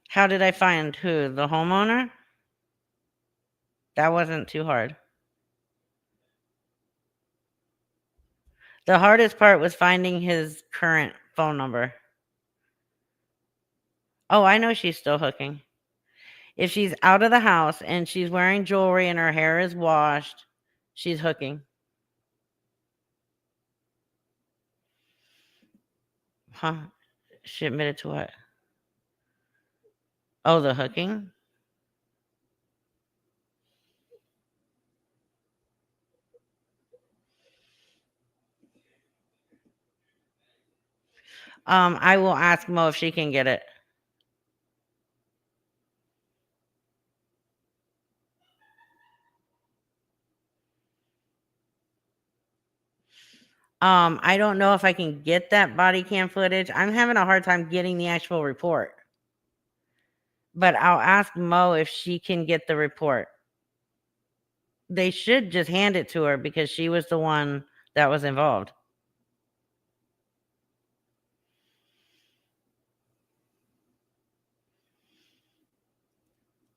How did I find who? The homeowner? That wasn't too hard. The hardest part was finding his current phone number. Oh, I know she's still hooking. If she's out of the house and she's wearing jewelry and her hair is washed, she's hooking. Huh? She admitted to what? Oh, the hooking? I will ask Mo if she can get it. I don't know if I can get that body cam footage. I'm having a hard time getting the actual report. But I'll ask Mo if she can get the report. They should just hand it to her because she was the one that was involved.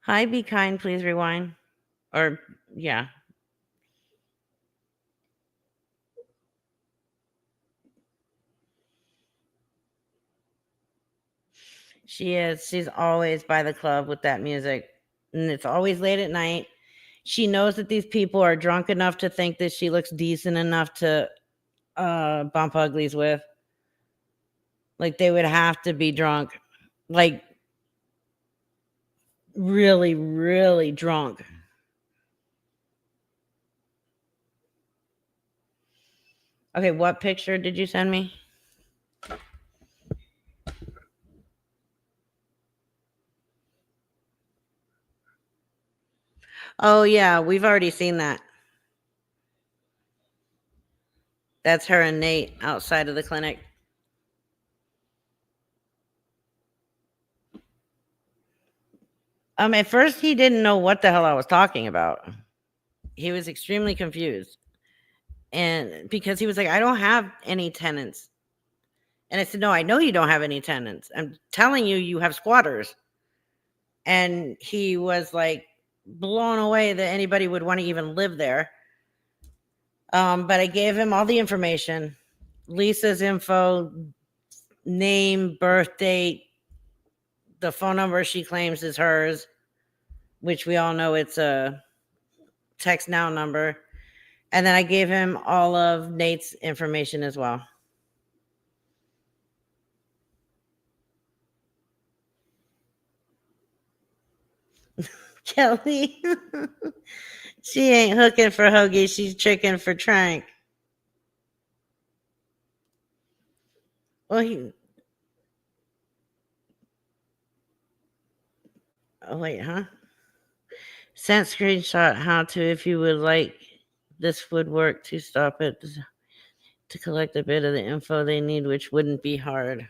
Hi, be kind, please rewind. Or, yeah. She is. She's always by the club with that music. And it's always late at night. She knows that these people are drunk enough to think that she looks decent enough to bump uglies with. Like they would have to be drunk. Like really, really drunk. Okay, what picture did you send me? Oh yeah, we've already seen that. That's her and Nate outside of the clinic. At first he didn't know what the hell I was talking about. He was extremely confused. And because he was like, I don't have any tenants. And I said, no, I know you don't have any tenants. I'm telling you, you have squatters. And he was like blown away that anybody would want to even live there. But I gave him all the information, Lisa's info, name, birth date, the phone number she claims is hers, which we all know it's a text now number. And then I gave him all of Nate's information as well. Kelly, she ain't hooking for Hoagie. She's tricking for Trank. Well, oh wait, huh? Sent screenshot how to if you would like. This would work to stop it to collect a bit of the info they need, which wouldn't be hard.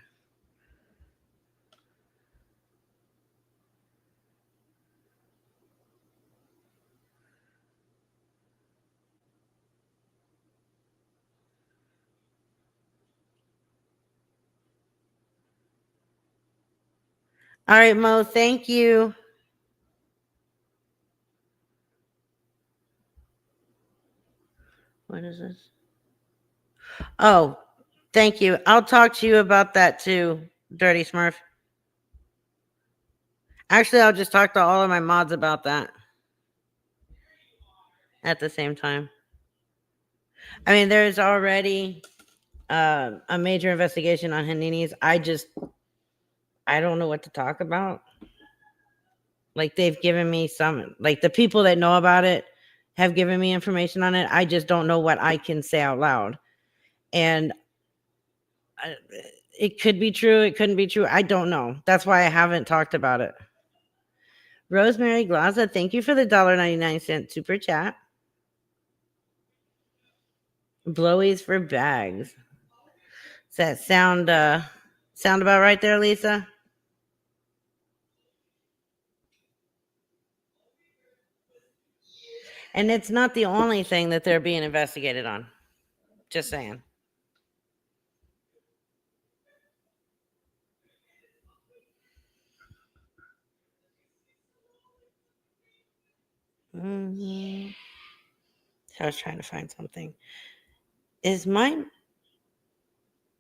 All right, Mo, thank you. What is this? Oh, thank you. I'll talk to you about that too, Dirty Smurf. Actually, I'll just talk to all of my mods about that at the same time. I mean, there's already a major investigation on Hanini's. I don't know what to talk about. Like they've given me some, like the people that know about it have given me information on it. I just don't know what I can say out loud. And it could be true. It couldn't be true. I don't know. That's why I haven't talked about it. Rosemary Glaza, thank you for the $1.99 super chat. Blowies for bags. Does that sound about right there, Lisa? And it's not the only thing that they're being investigated on. Just saying. Mm-hmm. I was trying to find something. Is my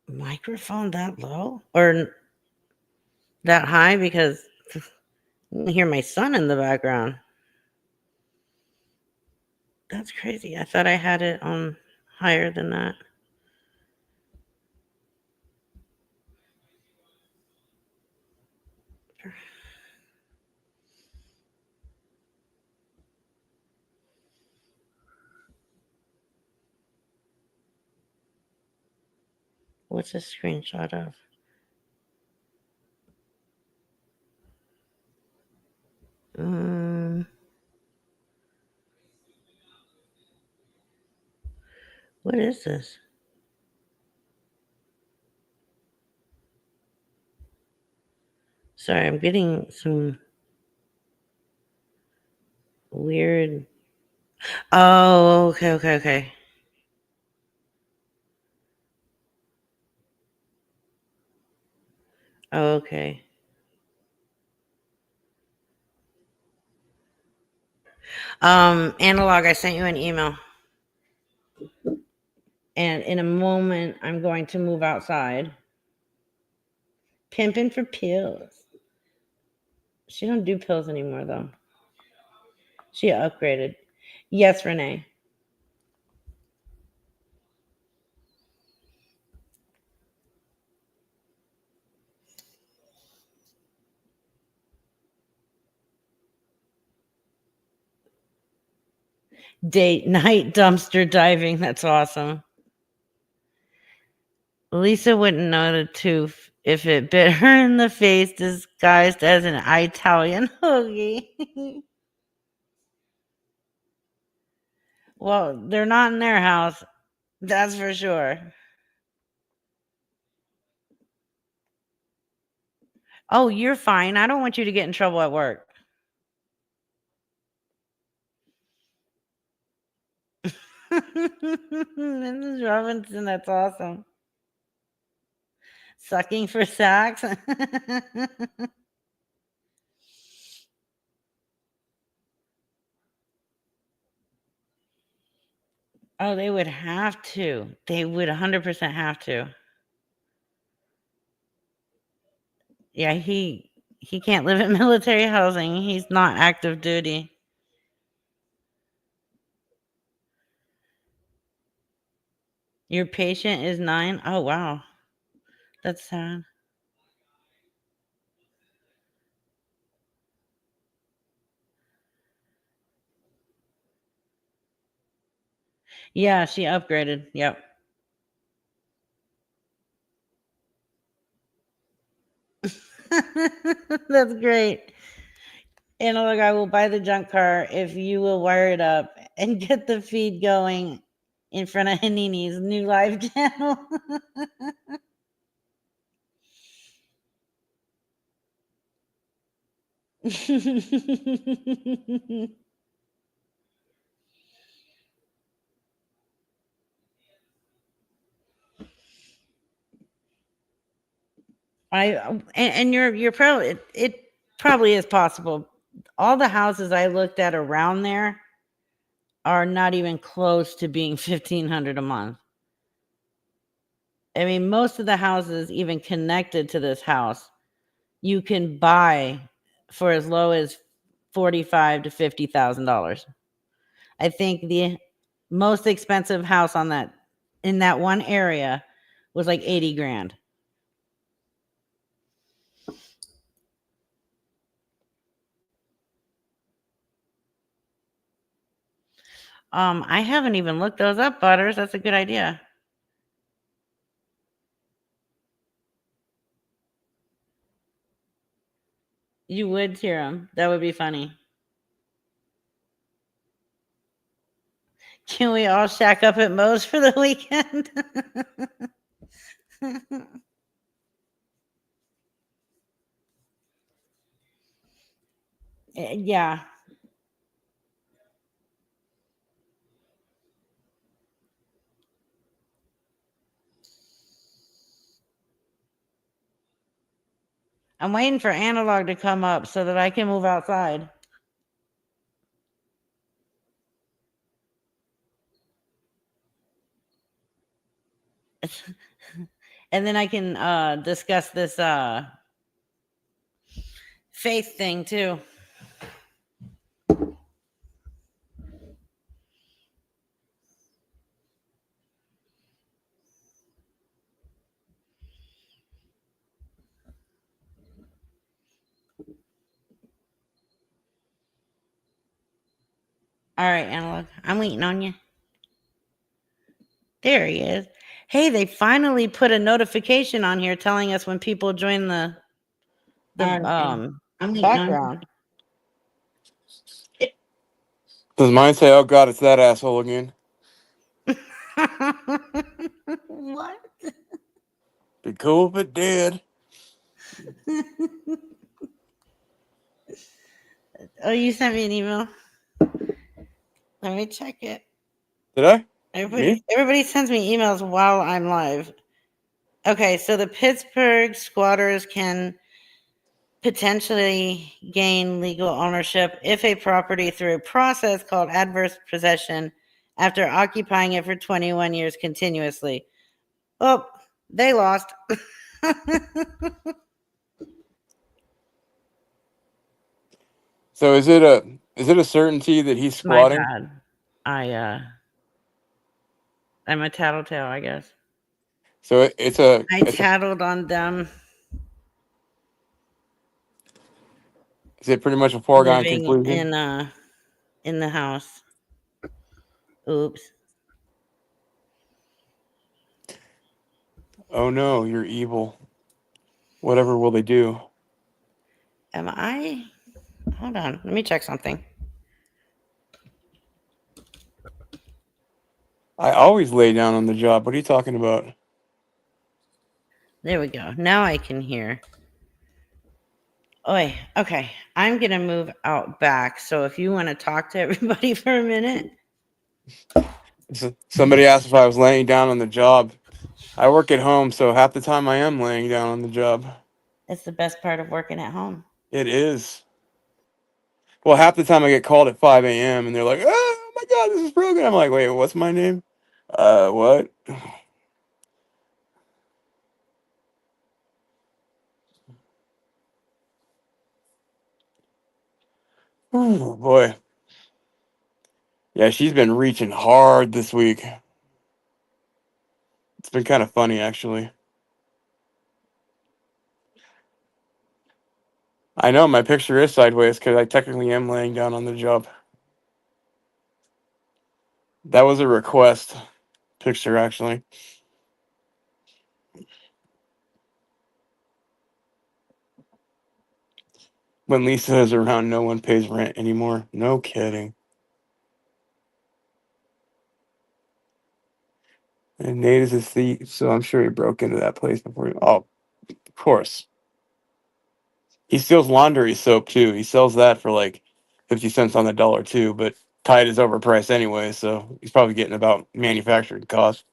microphone that low or that high? Because You can hear my son in the background. That's crazy. I thought I had it on higher than that. What's a screenshot of? What is this? Sorry, I'm getting some weird. Oh, okay. Okay. Analog, I sent you an email. And in a moment, I'm going to move outside. Pimping for pills. She don't do pills anymore, though. She upgraded. Yes, Renee. Date night dumpster diving. That's awesome. Lisa wouldn't know the tooth if it bit her in the face disguised as an Italian hoagie. Well, they're not in their house. That's for sure. Oh, you're fine. I don't want you to get in trouble at work. Mrs. Robinson, that's awesome. Sucking for sacks. Oh, they would have to. They would 100% have to. Yeah, he can't live in military housing. He's not active duty. Your patient is 9? Oh, wow. That's sad. Yeah, she upgraded. Yep. That's great. And look, I will buy the junk car if you will wire it up and get the feed going in front of Hanini's new live channel. And you're probably it probably is possible. All the houses I looked at around there are not even close to being 1,500 a month. I mean, most of the houses even connected to this house, you can buy for as low as $45,000 to $50,000. I think the most expensive house in that one area was like 80 grand. I haven't even looked those up, Butters. That's a good idea. You would hear them. That would be funny. Can we all shack up at Moe's for the weekend? Yeah. I'm waiting for Analog to come up so that I can move outside. And then I can discuss this faith thing too. All right, Analog. I'm waiting on you. There he is. Hey, they finally put a notification on here telling us when people join the background. Does mine say, "Oh God, it's that asshole again"? What? Be cool if it did. Oh, you sent me an email. Let me check it. Did I? Everybody sends me emails while I'm live. Okay, so the Pittsburgh squatters can potentially gain legal ownership if a property through a process called adverse possession after occupying it for 21 years continuously. Oh, they lost. So is it a certainty that he's My squatting? bad. I'm a tattletale, I guess. So it's a I tattled on them is it pretty much a foregone living conclusion? in the house. Oops. Oh no, you're evil. Whatever will they do? Am I? Hold on. Let me check something. I always lay down on the job. What are you talking about? There we go. Now I can hear. Oi, okay. I'm gonna move out back. So if you want to talk to everybody for a minute. Somebody asked if I was laying down on the job. I work at home, so half the time I am laying down on the job. It's the best part of working at home. It is. Well, half the time I get called at 5 a.m. and they're like, "Oh my God, this is Brogan." I'm like, "Wait, what's my name? What?" Oh boy. Yeah, she's been reaching hard this week. It's been kind of funny, actually. I know my picture is sideways because I technically am laying down on the job. That was a request picture, actually. When Lisa is around, no one pays rent anymore. No kidding. And Nate is a thief, so I'm sure he broke into that place before. Oh, of course. He steals laundry soap too. He sells that for like 50 cents on the dollar too, but Tide is overpriced anyway, so he's probably getting about manufacturing cost.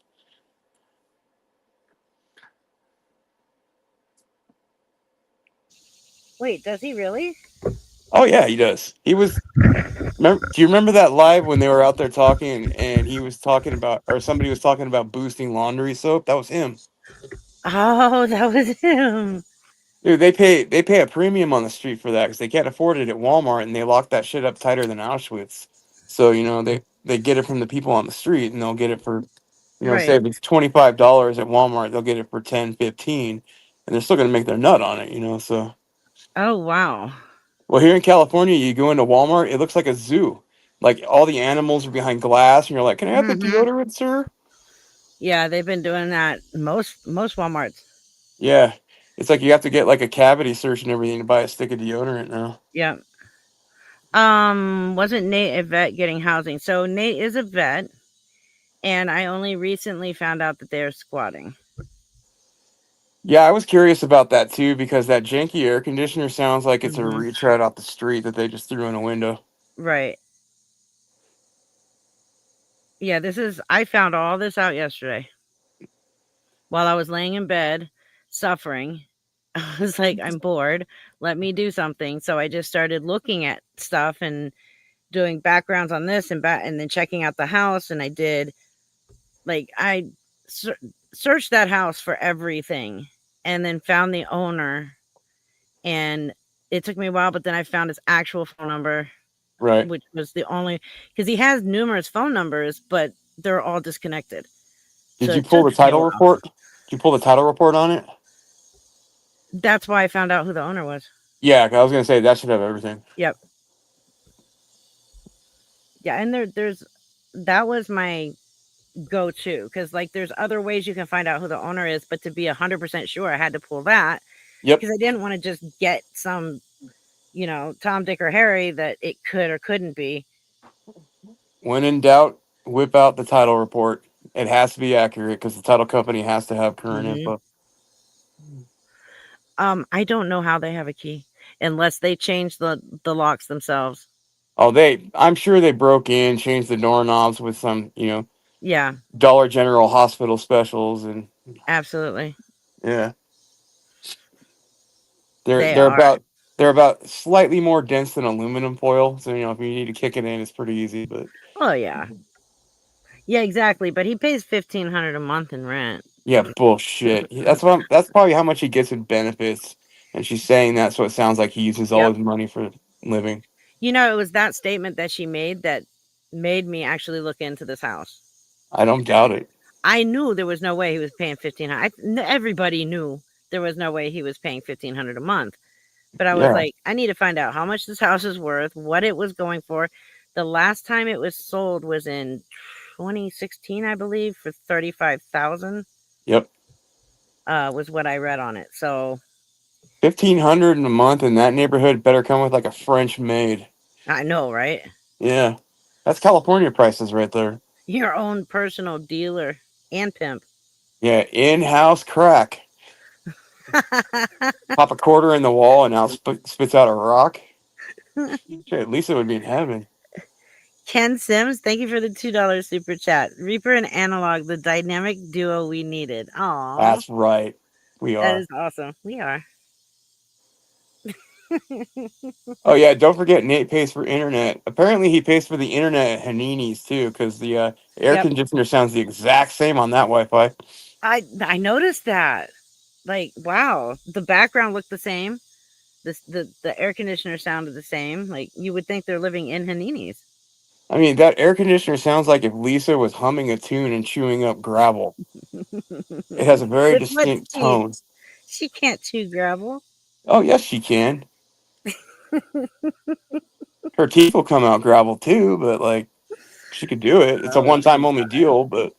Wait, does he really? Oh yeah, he does. He was. Do you remember that live when they were out there talking and he was talking about, or somebody was talking about boosting laundry soap? That was him. Oh, that was him. Dude, they pay a premium on the street for that because they can't afford it at Walmart, and they lock that shit up tighter than Auschwitz. So they get it from the people on the street, and they'll get it for, say Right. if it's $25 at Walmart, they'll get it for 10, 15, and they're still gonna make their nut on it. So Oh, wow. well, here in California, you go into Walmart, it looks like a zoo. Like all the animals are behind glass, and you're like, "Can I have the Mm-hmm. deodorant, sir?" Yeah, they've been doing that most Walmarts. Yeah, it's like you have to get like a cavity search and everything to buy a stick of deodorant now. Yeah. Wasn't Nate a vet getting housing? So Nate is a vet, and I only recently found out that they're squatting. Yeah, I was curious about that too because that janky air conditioner sounds like it's a Mm-hmm. retread off the street that they just threw in a window. Right. Yeah, I found all this out yesterday while I was laying in bed suffering. I was like, I'm bored. Let me do something. So I just started looking at stuff and doing backgrounds on this and then checking out the house. And I did I searched that house for everything and then found the owner. And it took me a while, but then I found his actual phone number, Right. which was the only because he has numerous phone numbers, but they're all disconnected. Did So you it pull took the me a title while. report? Did you pull the title report on it? That's why I found out who the owner was. Yeah, I was gonna say that should have everything. Yep. Yeah, and there's that was my go-to because like there's other ways you can find out who the owner is, but to be 100% sure, I had to pull that Yep. because I didn't want to just get some, Tom, Dick, or Harry that it could or couldn't be. When in doubt, whip out the title report. It has to be accurate because the title company has to have current hmm info. I don't know how they have a key unless they change the locks themselves. Oh, I'm sure they broke in, changed the doorknobs with some, Yeah, Dollar General hospital specials, and absolutely. yeah, they're They they're are. about they're about slightly more dense than aluminum foil. So if you need to kick it in, it's pretty easy. But Oh yeah. Yeah, exactly. But he pays 1,500 a month in rent. yeah, bullshit. That's probably how much he gets in benefits. And she's saying that, so it sounds like he uses all Yep. his money for living. It was that statement that she made that made me actually look into this house. I don't doubt it. I knew there was no way he was paying 1,500. Everybody knew there was no way he was paying 1,500 a month. But I was Yeah. like, I need to find out how much this house is worth, what it was going for. The last time it was sold was in 2016, I believe, for 35,000. Yep. Was what I read on it. So 1,500 in a month in that neighborhood better come with like a French maid. I know, right? Yeah. That's California prices right there. Your own personal dealer and pimp. Yeah, in-house crack. Pop a quarter in the wall and out spits out a rock. Shit, at least it would be in heaven. Ken Sims, thank you for the $2 super chat. Reaper and Analog, the dynamic duo we needed. Aw, That's right. We that are. is awesome. We are. Oh yeah, don't forget Nate pays for internet. Apparently he pays for the internet at Hanini's too, because the air Yep. conditioner sounds the exact same on that Wi-Fi. I noticed that. Like, wow, the background looked the same. The air conditioner sounded the same. Like you would think they're living in Hanini's. I mean, that air conditioner sounds like if Lisa was humming a tune and chewing up gravel. It has a very With what distinct teeth? tone. She can't chew gravel. Oh yes, she can. Her teeth will come out gravel too, but like she could do it. It's a Oh one-time my only deal, but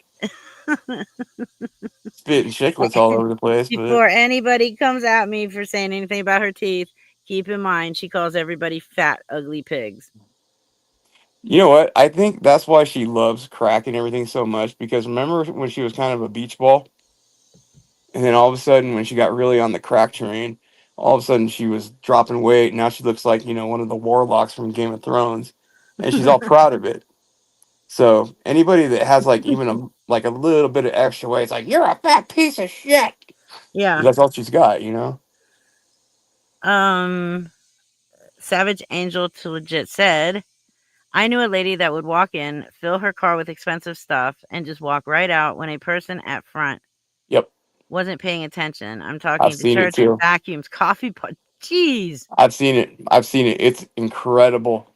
spit and chiclets all over the place. But Before anybody comes at me for saying anything about her teeth, keep in mind she calls everybody fat, ugly pigs. you know what? I think that's why she loves crack and everything so much. Because remember when she was kind of a beach ball, and then all of a sudden when she got really on the crack train, all of a sudden she was dropping weight. Now she looks like one of the warlocks from Game of Thrones, and she's all proud of it. So anybody that has like even a little bit of extra weight, it's like you're a fat piece of shit. Yeah. That's all she's got. Savage Angel to legit said, I knew a lady that would walk in, fill her car with expensive stuff, and just walk right out when a person at front Yep, wasn't paying attention. I'm I've talking seen it detergent, too. vacuums, coffee pot. Jeez. I've seen it. I've seen it. It's incredible.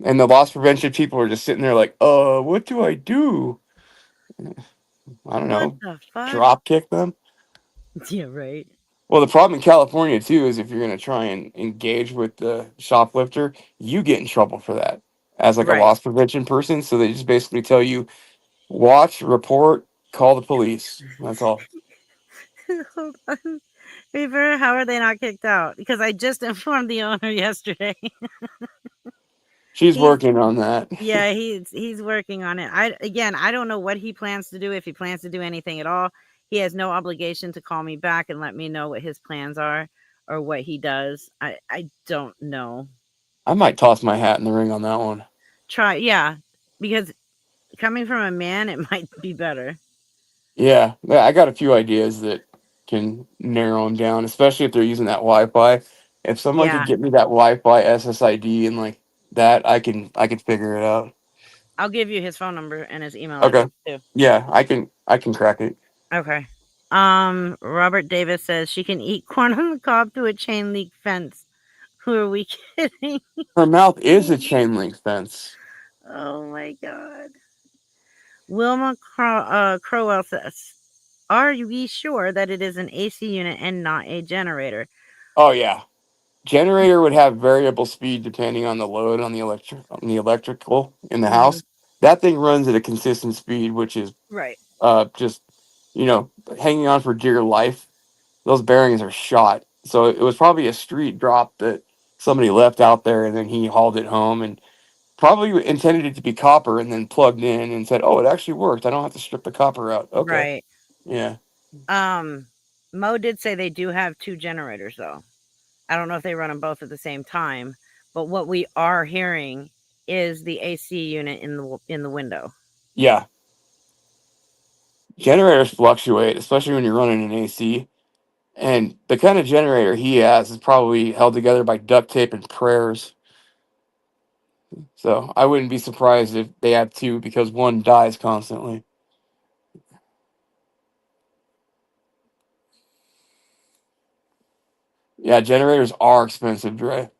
And the loss prevention people are just sitting there like, what do I do? I don't What know. the fuck? Drop kick them? Yeah, right. Well, the problem in California too is if you're going to try and engage with the shoplifter, you get in trouble for that as like a Right. loss prevention person. So they just basically tell you, watch, report, call the police. That's all. Hold on. Reaper, how are they not kicked out? Because I just informed the owner yesterday. She's He's working on that. Yeah, he's working on it. I don't know what he plans to do, if he plans to do anything at all. He has no obligation to call me back and let me know what his plans are or what he does. I don't know. I might toss my hat in the ring on that one. Yeah, because coming from a man, it might be better. Yeah, I got a few ideas that can narrow them down, especially if they're using that Wi-Fi. If someone could Yeah, get me that Wi-Fi SSID and like that, I can figure it out. I'll give you his phone number and his email Okay. address too. Yeah, I can crack it. Okay. Robert Davis says she can eat corn on the cob through a chain link fence. Who are we kidding? Her mouth is a chain link fence. Oh my God. Wilma Crowell says, "Are we sure that it is an AC unit and not a generator?" Oh yeah. Generator would have variable speed depending on the load on the electrical in the Hmm. house. That thing runs at a consistent speed, which is Right. just hanging on for dear life. Those bearings are shot. So it was probably a street drop that somebody left out there and then he hauled it home and probably intended it to be copper and then plugged in and said, "Oh, it actually worked. I don't have to strip the copper out." Okay. Right. Yeah. Um, Mo did say they do have two generators though. I don't know if they run them both at the same time, but what we are hearing is the AC unit in the window. Yeah. Generators fluctuate, especially when you're running an AC. And the kind of generator he has is probably held together by duct tape and prayers. So I wouldn't be surprised if they have two because one dies constantly. Yeah, generators are expensive, Dre.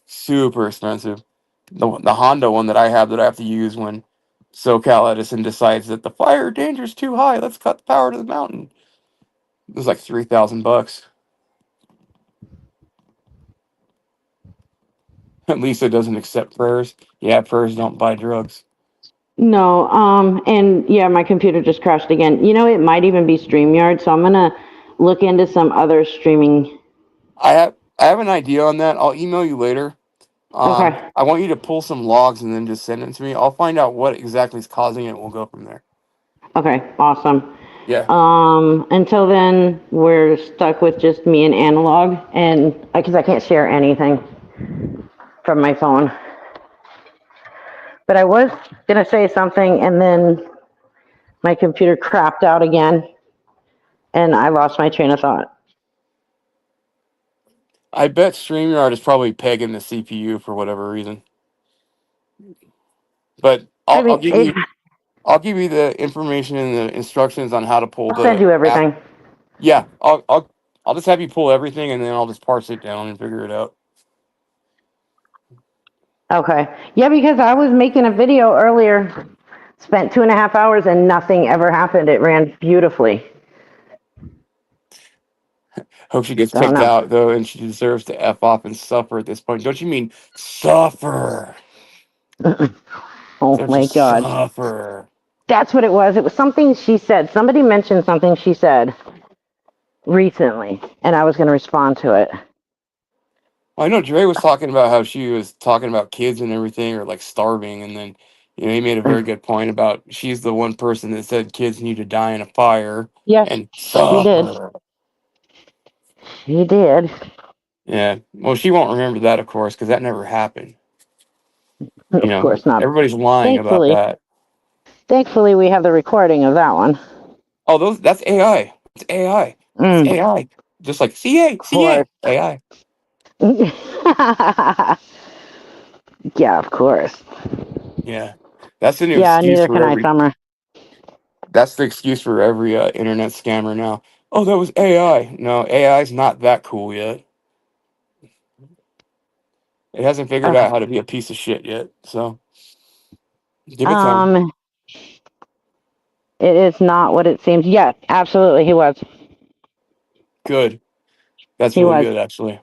Super expensive. The Honda one that I have that I have to use when SoCal Edison decides that the fire danger is too high, let's cut the power to the mountain. It was like $3,000. At least it doesn't accept prayers. Yeah, prayers don't buy drugs. No, and yeah, my computer just crashed again. It might even be StreamYard, so I'm gonna look into some other streaming. I have an idea on that. I'll email you later. Okay. I want you to pull some logs and then just send it to me. I'll find out what exactly is causing it. We'll go from there. Okay, awesome. Yeah. Until then, we're stuck with just me and analog, and because I can't share anything from my phone. But I was gonna say something, and then my computer crapped out again, and I lost my train of thought. I bet StreamYard is probably pegging the CPU for whatever reason. But I I'll mean, give you the information and the instructions on how to pull I'll send the you app. everything. Yeah, I'll just have you pull everything and then I'll just parse it down and figure it out. Okay. Yeah, because I was making a video earlier, spent 2.5 hours, and nothing ever happened. It ran beautifully. Hope she gets So kicked no. out though, and she deserves to f off and suffer at this point. Don't you mean suffer? Oh Deserves to my God. suffer. That's what it was. It was something she said. Somebody mentioned something she said recently, and I was going to respond to it. Well, I know Dre was talking about how she was talking about kids and everything, or like starving, and then he made a very good point about she's the one person that said kids need to die in a fire Yes, and she did. suffer. She did. Yeah, well, she won't remember that, of course, because that never happened. Of course not. Everybody's lying about Thankfully, that. thankfully, we have the recording of that one. Oh, that's AI. It's AI. It's Mm, AI. Just like CA, of CA, course. AI. Yeah, of course. Yeah, that's the new Yeah, excuse neither for can I, every. Summer. That's the excuse for every internet scammer now. Oh, that was AI. No, AI is not that cool yet. It hasn't figured out Ugh. how to be a piece of shit yet. So give it time. Um, it is not what it seems. Yeah, absolutely, he was. Good. That's He really was. good, actually.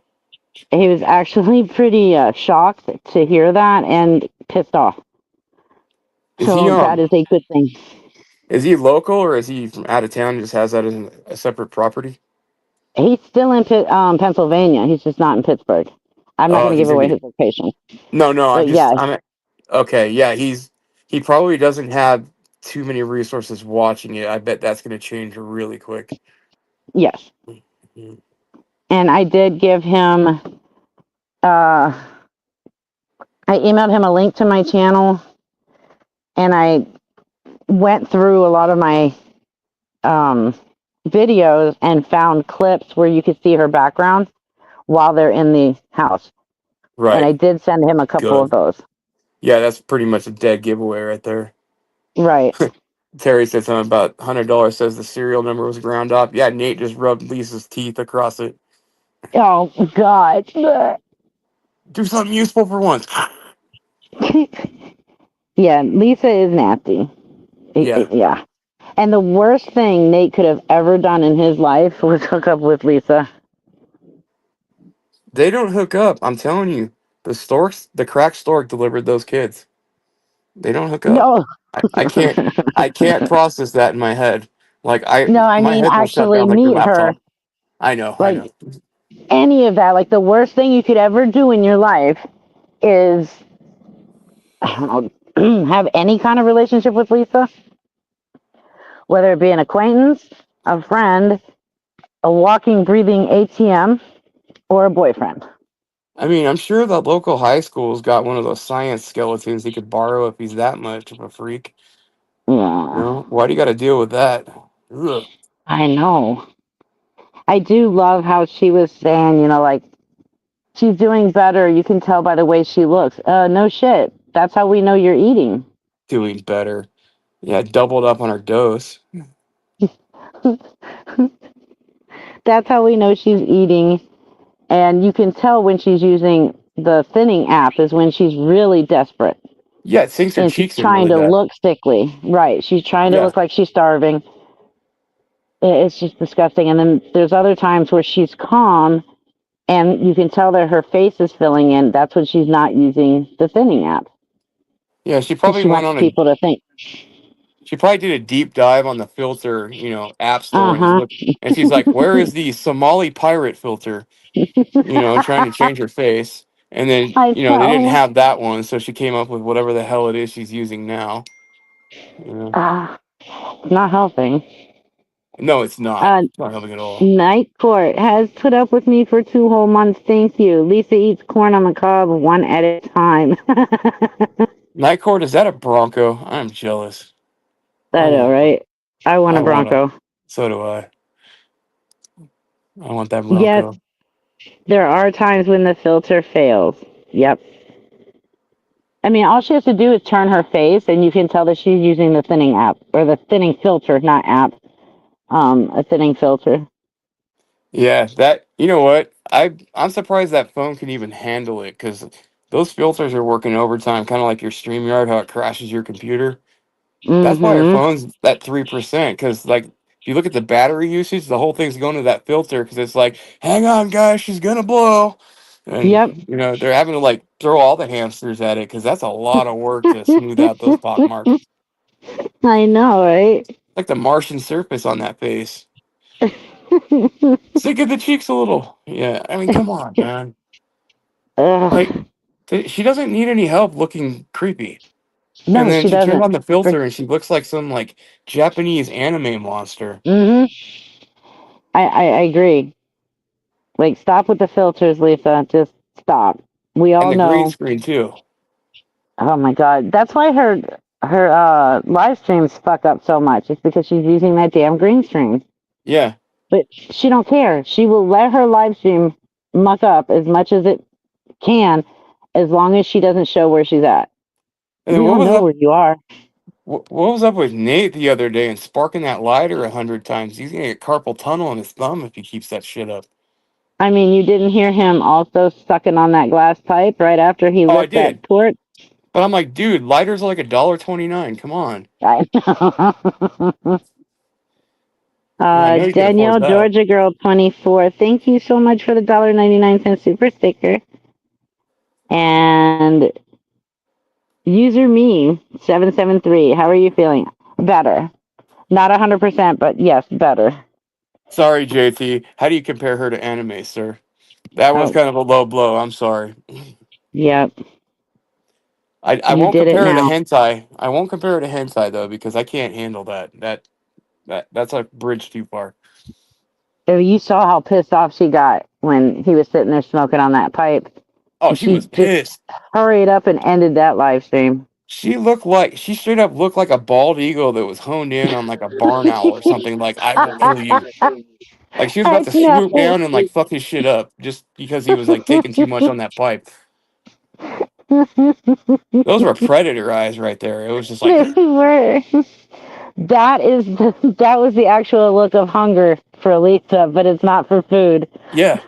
He was actually pretty shocked to hear that and pissed off. Is he So that is a good thing. is he local or is he from out of town and just has that as a separate property? He's still in Pennsylvania. He's just not in Pittsburgh. I'm not Oh, going to he's give in away the his location. no. But yeah, I'm okay. Yeah, he probably doesn't have too many resources watching it. I bet that's going to change really quick. yes. Mhm. And I did give him, I emailed him a link to my channel, and I went through a lot of my um, videos and found clips where you could see her background while they're in the house. And Right. I did send him a couple of Good. those. Yeah, that's pretty much a dead giveaway right there. Right. Terry said something about $100 says the serial number was ground up. Yeah, Nate just rubbed Lisa's teeth across it. Oh God. Do something useful for once. Yeah, Lisa is nasty. Yeah. Yeah. And the worst thing Nate could have ever done in his life was hook up with Lisa. They don't hook up. I'm telling you. The crack stork delivered those kids. They don't hook up. No. I can't process that in my head. Like No, I my mean head will shut actually down like your meet her. laptop. I Like know. any of that. Like the worst thing you could ever do in your life is I don't know, have any kind of relationship with Lisa, whether it be an acquaintance, a friend, a walking, breathing ATM, or a boyfriend. I mean, I'm sure the local high school's got one of those science skeletons he could borrow if he's that much of a freak. You Yeah, know, why do you got to deal with that? Ugh. I know. I do love how she was saying, like, she's doing better. You can tell by the way she looks. No shit. That's how we know you're eating. Doing better. Yeah, doubled up on her dose. That's how we know she's eating. And you can tell when she's using the thinning app is when she's really desperate Yeah, it sinks her and she's cheeks in trying really to bad. look sickly. Right. She's trying to Yeah. look like she's starving. It's just disgusting. And then there's other times where she's calm and you can tell that her face is filling in. That's when she's not using the thinning app Yeah, she because probably she went wants on a people to think, she probably did a deep dive on the filter, app uh store and huh. look and she's like, "Where is the Somali pirate filter?" Trying to change her face. And then, I they didn't know. have that one, so she came up with whatever the hell it is she's using now. Uh, not helping. No, it's not. Uh, It's not helping at all. Night Court has put up with me for 2 whole months. Thank you. Lisa eats corn on the cob one at a time. Night Court, is that a Bronco? I'm jealous. I I know, want one. right? I want I a want a. Bronco. So do I. I want that Yes, Bronco. there are times when the filter fails. Yep. I mean, all she has to do is turn her face, and you can tell that she's using the thinning app or the thinning filter, not app. A thinning filter. Yeah, you know what? I'm surprised that phone can even handle it because those filters are working overtime, kind of like your StreamYard, how it crashes your computer. That's why our Mm-hmm. phone's at 3%. Because like, if you look at the battery usage, the whole thing's going to that filter. Because it's like, hang on, guys, she's gonna blow, and Yep. they're having to like throw all the hamsters at it because that's a lot of work to smooth out those pock marks. I know, right? Like the Martian surface on that face. Sink of the cheeks a little. Yeah, I mean, come on, man. Like, Ugh. she doesn't need any help looking creepy. And No, then she she turned doesn't. on the filter and she looks like some like Japanese anime monster. Mm-hmm. I agree. Like, stop with the filters, Lisa. Just stop. We And all the green know. screen too. Oh my God, that's why her live streams fuck up so much. It's because she's using that damn green screen. Yeah. But she don't care. she will let her live stream muck up as much as it can, as long as she doesn't show where she's at. And then We what all was know up? where you are. What was up with Nate the other day and sparking that lighter 100 times? He's gonna get carpal tunnel in his thumb if he keeps that shit up. I mean, you didn't hear him also sucking on that glass pipe right after he Oh, I lit that did, torch. but I'm like, dude, lighters are like $1.29. Come on. I know. Yeah, I know you can afford Danielle, that. Georgia Girl 24. Thank you so much for the $1.99 super sticker. And user me 773. How are you feeling? Better. Not 100%, but yes, better. Sorry, JT. How do you compare her to anime, sir? That was Oh, kind of a low blow. I'm sorry. yep. I You won't did it compare her to now. hentai. I won't compare her to hentai though because I can't handle that. That's a bridge too far. If you saw how pissed off she got when he was sitting there smoking on that pipe, Oh, and she was she just pissed. hurried up and ended that live stream. She straight up looked like a bald eagle that was honed in on like a barn owl or something. Like, I will kill you. Like she was about I to swoop know. down and like fuck his shit up just because he was like taking too much on that pipe. Those were predator eyes right there. It was just like, They were. That was the actual look of hunger for Lisa, but it's not for food. yeah.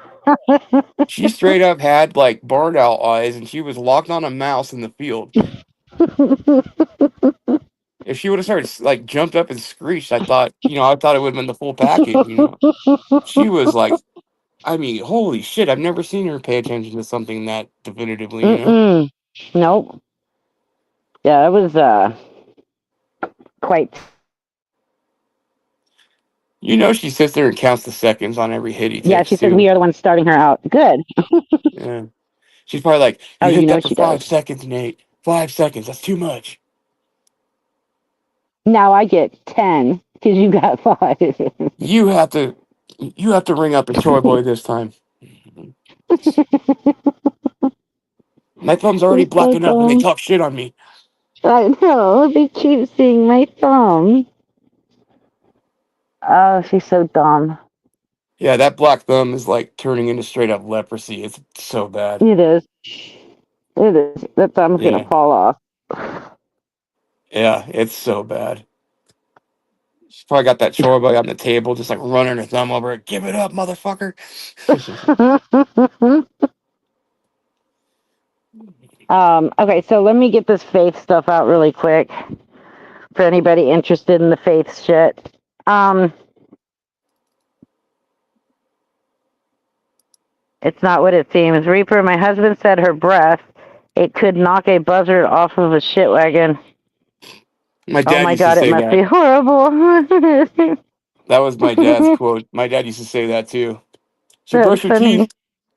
She straight up had like barred out eyes, and she was locked on a mouse in the field. If she would have started like jumped up and screeched, I thought it would have been the full package. She was like, I mean, holy shit! I've never seen her pay attention to something that definitively. Mm-mm. Nope. Yeah, it was quite. She sits there and counts the seconds on every hit he Yeah, takes she said too. we are the ones starting her out. Good. Yeah, she's probably like, Oh, you you hit know that for she does. 5 seconds, Nate. 5 seconds. That's too much. Now I get 10 because you got 5. You have to, you have to ring up the Choi boy this time. My thumb's already She's black so enough, and they dumb. talk shit on me. I know. They keep seeing my thumb. Oh, she's so dumb. Yeah, that black thumb is like turning into straight up leprosy. It's so bad. It is. It is. That thumb's gonna Yeah, fall off. yeah, it's so bad. She's probably got that chore boy on the table, just like running her thumb over it. Give it up, motherfucker. Okay, so let me get this faith stuff out really quick for anybody interested in the faith shit. It's not what it seems. Reaper, my husband said her breath, it could knock a buzzard off of a shit wagon. My Oh dad my used to god, it say must that. be horrible. That was my dad's quote. My dad used to say that too. Did you That's brush your funny. teeth?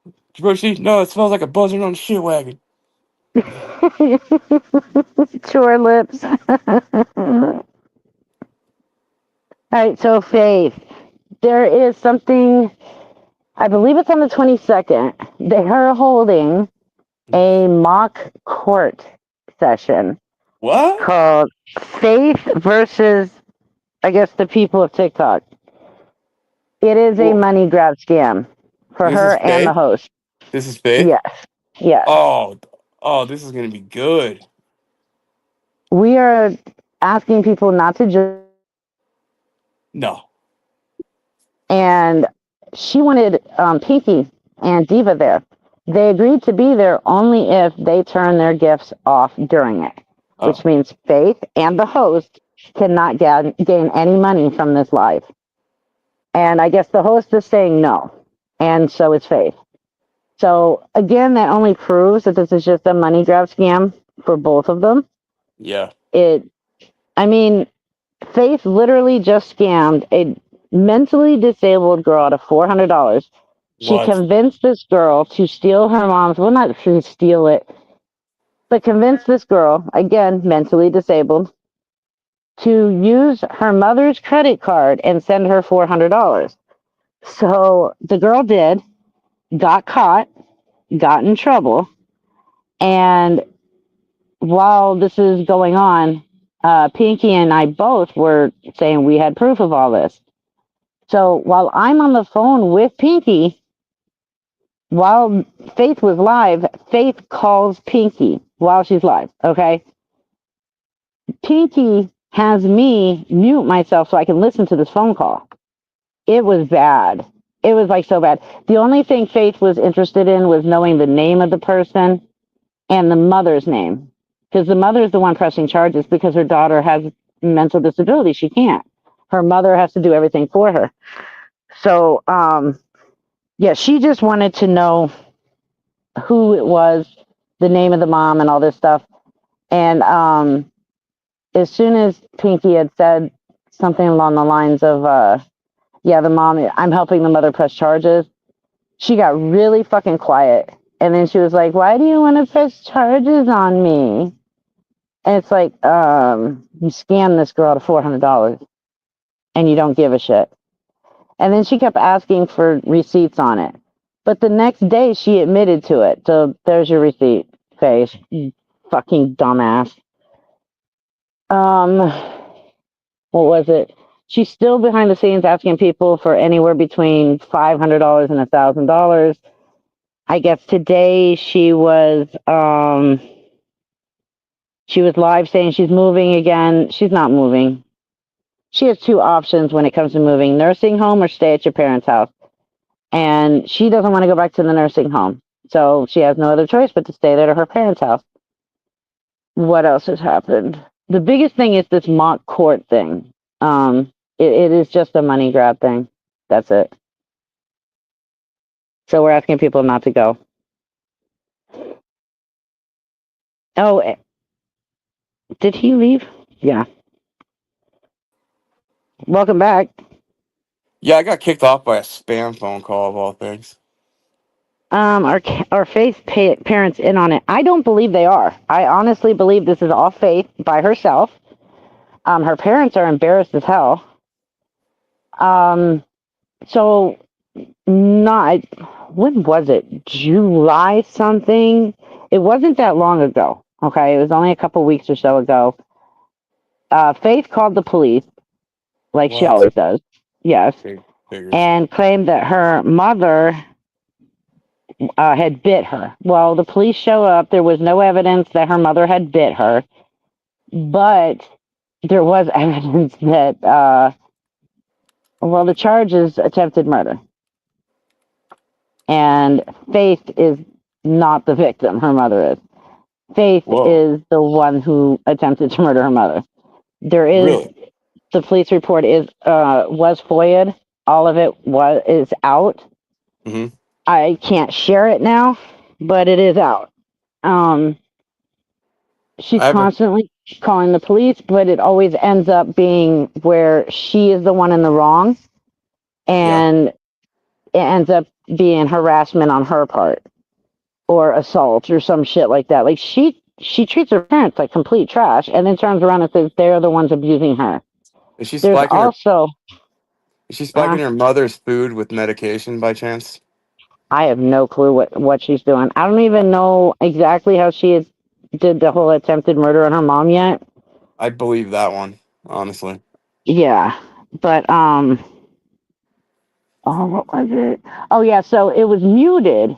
Did you brush your teeth? No, it smells like a buzzard on a shit wagon. Chore lips. All right, so Faith, there is something, I believe it's on the 22nd. They are holding a mock court session What? called Faith versus, I guess, the people of TikTok. It is a Well, money grab scam for this is her and the Faith? host. This is Faith? Yes, yes. Oh, oh, this is gonna be good. We are asking people not to join, No. and she wanted Pinky and Diva there. They agreed to be there only if they turn their gifts off during it, which Oh, means Faith and the host cannot gain any money from this live. And I guess the host is saying no, and so is Faith. So again, that only proves that this is just a money grab scam for both of them. yeah. I mean, Faith literally just scammed a mentally disabled girl out of $400. She What? convinced this girl to steal her mom's, well, not to steal it, but convinced this girl, again, mentally disabled, to use her mother's credit card and send her $400. So the girl did, got caught, got in trouble, and while this is going on, Pinky and I both were saying we had proof of all this. So while I'm on the phone with Pinky, while Faith was live, Faith calls Pinky while she's live. Okay. Pinky has me mute myself so I can listen to this phone call. It was bad. It was like so bad. The only thing Faith was interested in was knowing the name of the person and the mother's name, because the mother is the one pressing charges because her daughter has mental disability. She can't. Her mother has to do everything for her. So, yeah, she just wanted to know who it was, the name of the mom, and all this stuff. And as soon as Pinky had said something along the lines of, yeah, the mom, I'm helping the mother press charges, she got really fucking quiet. And then she was like, why do you want to press charges on me? And it's like, you scammed this girl to $400 and you don't give a shit. And then she kept asking for receipts on it. But the next day she admitted to it. So there's your receipt, Face. You fucking dumbass. What was it? She's still behind the scenes asking people for anywhere between $500 and $1,000. I guess today she was live saying she's moving again. She's not moving. She has two options when it comes to moving: nursing home or stay at your parents' house. and she doesn't want to go back to the nursing home. So she has no other choice but to stay there to her parents' house. What else has happened? The biggest thing is this mock court thing. It is just a money grab thing. That's it. So we're asking people not to go. Oh, did he leave? Yeah. Welcome back. Yeah, I got kicked off by a spam phone call of all things. Our Faith parents in on it. I don't believe they are. I honestly believe this is all Faith by herself. Her parents are embarrassed as hell. So not when was it? July something. It wasn't that long ago. Okay, it was only a couple weeks or so ago. Faith called the police, like she What? always does. Yes, Figures. and claimed that her mother had bit her. Well, the police show up. There was no evidence that her mother had bit her, but there was evidence that, well, the charge is attempted murder. And Faith is not the victim. Her mother is. Faith Whoa. is the one who attempted to murder her mother. There is Really? the police report is was FOIA'd. All of it is out. Hmm. I can't share it now, but it is out. She's I have a constantly calling the police, but it always ends up being where she is the one in the wrong, yeah. and it ends up being harassment on her part or assault or some shit like that. Like she treats her parents like complete trash, and then turns around and says they're the ones abusing her. Is she There's spiking her? also Is she spiking her mother's food with medication by chance? I have no clue what she's doing. I don't even know exactly how did the whole attempted murder on her mom yet. I believe that one, honestly. Yeah, but oh, what was it? Oh yeah, so it was muted,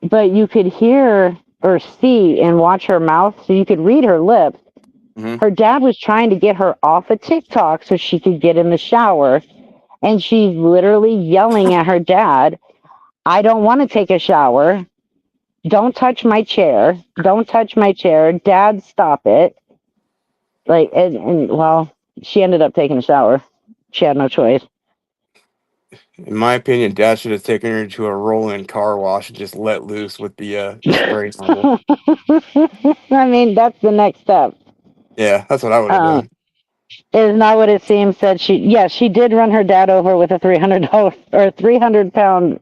but you could hear or see and watch her mouth, so you could read her lips. Hmm. Her dad was trying to get her off of TikTok so she could get in the shower, and she's literally yelling at her dad, "I don't want to take a shower. Don't touch my chair. Don't touch my chair. Dad, stop it." Like, and well, she ended up taking a shower. She had no choice. In my opinion, Dad should have taken her to a roll-in car wash and just let loose with the spray nozzle. I mean, that's the next step. Yeah, that's what I would have Um, done. is not what it seems. Said she did run her dad over with a $300 or 300-pound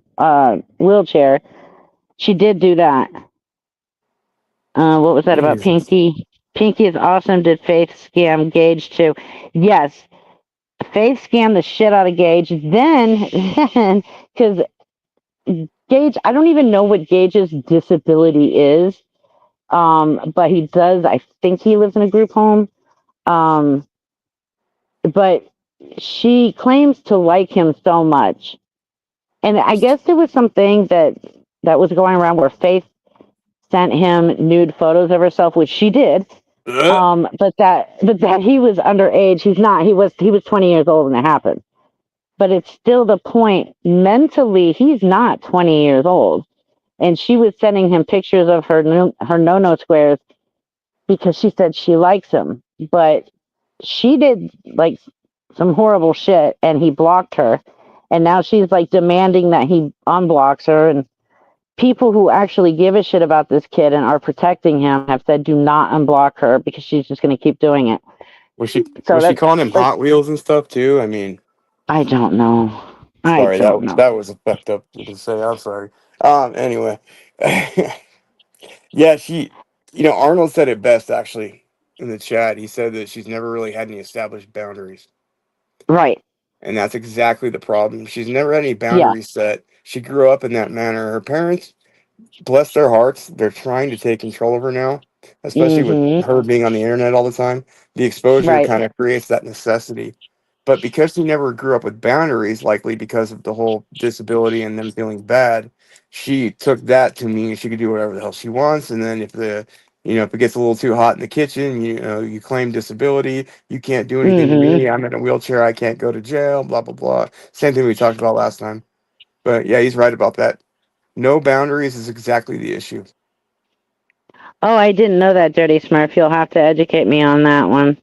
wheelchair. She did do that. What was that about Jesus. Pinky? Pinky is awesome. Did Faith scam Gage too? Yes, Faith scammed the shit out of Gage. Then, because Gage, I don't even know what Gage's disability is. But he does. I think he lives in a group home. Um, but she claims to like him so much, and I guess there was something that was going around where Faith sent him nude photos of herself, which she did. Ugh. But that he was underage. He's not. He was 20 years old when it happened. But it's still the point. Mentally, he's not 20 years old, and she was sending him pictures of her no squares because she said she likes him. But she did like some horrible shit, and he blocked her, and now she's like demanding that he unblocks her. And people who actually give a shit about this kid and are protecting him have said do not unblock her because she's just going to keep doing it. Was she So was she that's calling him like, Hot Wheels and stuff too? I mean, I don't know. I sorry, don't know. that was a fucked up to say. I'm sorry. Anyway. Yeah, Arnold said it best actually in the chat. He said that she's never really had any established boundaries. Right. And that's exactly the problem. She's never had any Yeah. boundaries set. She grew up in that manner. Her parents, bless their hearts, they're trying to take control of her now, especially with Mm-hmm. her being on the internet all the time. The exposure Right. kind of creates that necessity. But because she never grew up with boundaries, likely because of the whole disability and them feeling bad, she took that to mean she could do whatever the hell she wants. And then if it gets a little too hot in the kitchen, you claim disability. You can't do anything to Mm-hmm. me. I'm in a wheelchair. I can't go to jail. Blah blah blah. Same thing we talked about last time. But yeah, he's right about that. No boundaries is exactly the issue. Oh, I didn't know that, Dirty Smurf. You'll have to educate me on that one.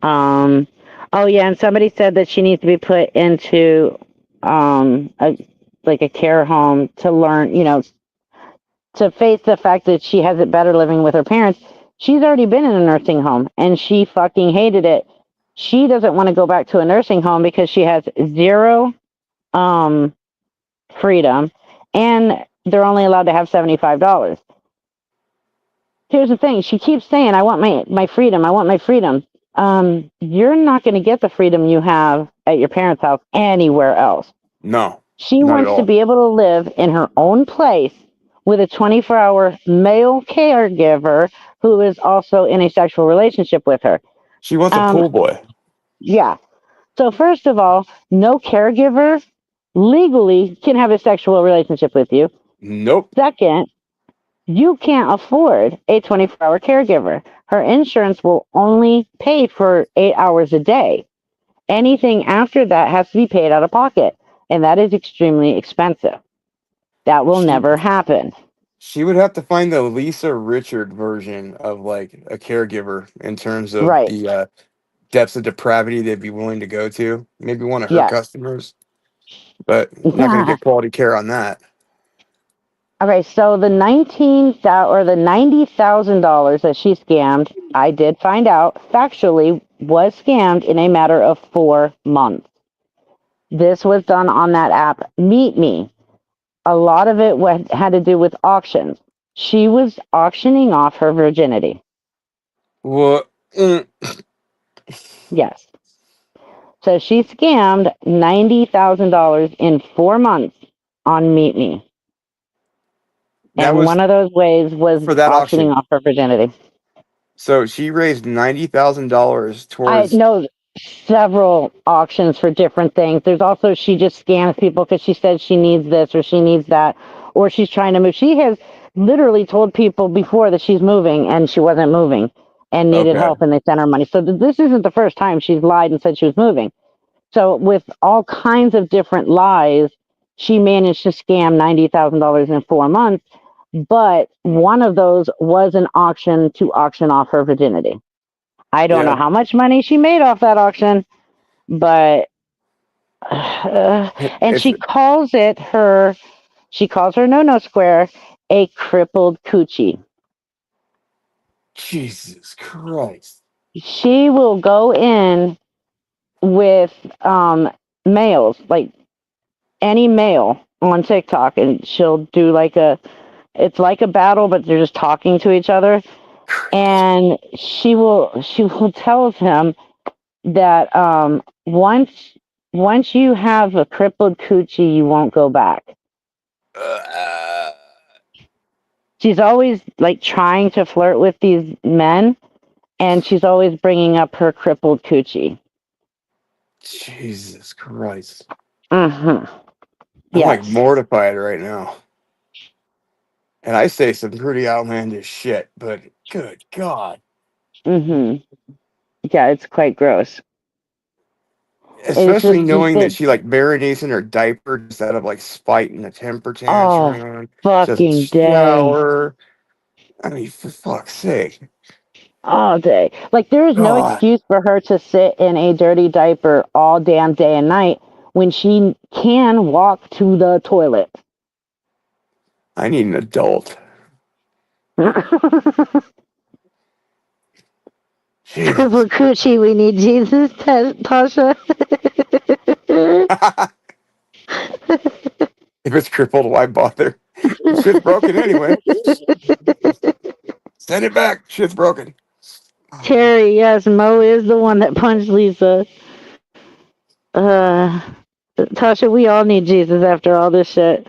Um, oh yeah, and somebody said that she needs to be put into like a care home to learn, to face the fact that she has it better living with her parents. She's already been in a nursing home and she fucking hated it. She doesn't want to go back to a nursing home because she has zero um freedom and they're only allowed to have $75. Here's the thing, she keeps saying, I want my freedom, I want my freedom. You're not going to get the freedom you have at your parents' house anywhere else. No, She not at wants to all. be able to live in her own place with a 24-hour male caregiver who is also in a sexual relationship with her. She wants a Um, pool boy. yeah. So first of all, no caregiver legally can have a sexual relationship with you. Nope. Second, you can't afford a 24-hour caregiver. Her insurance will only pay for 8 hours a day. Anything after that has to be paid out of pocket, and that is extremely expensive. That will She never happen. she would have to find the Lisa Richard version of like a caregiver in terms of Right. the depths of depravity they'd be willing to go to. Maybe one of her Yes. customers, but not going to get quality care on that. Okay, so the $90,000 that she scammed, I did find out factually was scammed in a matter of 4 months. This was done on that app, Meet Me. A lot of it had to do with auctions. She was auctioning off her virginity. What? Yes. So she scammed $90,000 in 4 months on Meet Me. That And was one of those ways was for that auctioning auction. off her virginity. So she raised $90,000 I towards. know several auctions for different things. There's also she just scams people because she says she needs this or she needs that, or she's trying to move. She has literally told people before that she's moving and she wasn't moving and needed Okay. help and they sent her money. So this isn't the first time she's lied and said she was moving. So with all kinds of different lies, she managed to scam $90,000 in 4 months. But one of those was an auction to auction off her virginity. I don't Yeah. know how much money she made off that auction, but and It's she calls her no square a crippled coochie. Jesus Christ. She will go in with males, like any male on TikTok, and she'll do it's like a battle, but they're just talking to each other. And she will tell him that once you have a crippled coochie, you won't go back. Uh, She's always like trying to flirt with these men, and she's always bringing up her crippled coochie. Jesus Christ. Mm-hmm. I'm like Yes. mortified right now. And I say some pretty outlandish shit, but good God. Mm-hmm. Yeah, it's quite gross. It's Especially just knowing that it. she like marinates in her diaper just out of like spite and a temper Oh, tantrum. She doesn't fucking day. shower. I mean, for fuck's sake. All day. Like there is no God, excuse for her to sit in a dirty diaper all damn day and night when she can walk to the toilet. I need an adult. Jesus. Crippled coochie, we need Jesus, Tasha. If it's crippled, why bother? Shit's broken anyway. Send it back. Shit's broken. Terry, yes, Mo is the one that punched Lisa. Uh, Tasha, we all need Jesus after all this shit.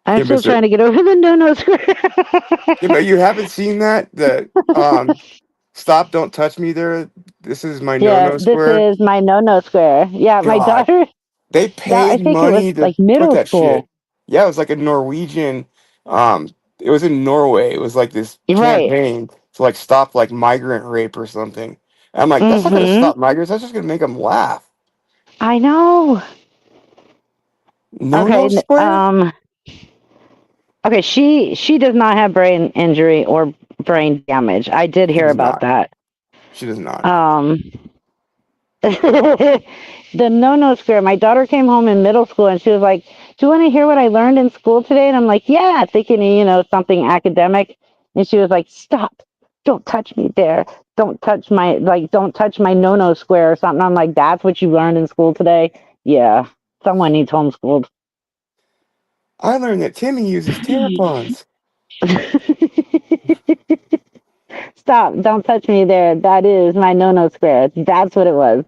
I'm Yeah, still but trying to get over the no yeah, but square. you haven't seen that? The stop, don't touch me there. This is my Yeah, no this square. is my no square. Yeah, my God. daughter. They That I paid think it was money to like put middle that shit. school. Yeah, it was like a Norwegian. It was in Norway. It was like this Right. campaign to like stop like migrant rape or something. And I'm like, that's not gonna Mm-hmm. stop migrants. That's just gonna make them laugh. I know. No, Okay, no square. okay, she does not have brain injury or brain damage. I did She hear does about not. that. She does not. Um, the no square. My daughter came home in middle school and she was like, "Do you want to hear what I learned in school today?" And I'm like, "Yeah," thinking something academic. And she was like, "Stop! Don't touch me there. Don't touch my no square or something." I'm like, "That's what you learned in school today?" Yeah, someone needs homeschooled. I learned that Timmy uses tampons. Stop! Don't touch me there. That is my no square. That's what it was.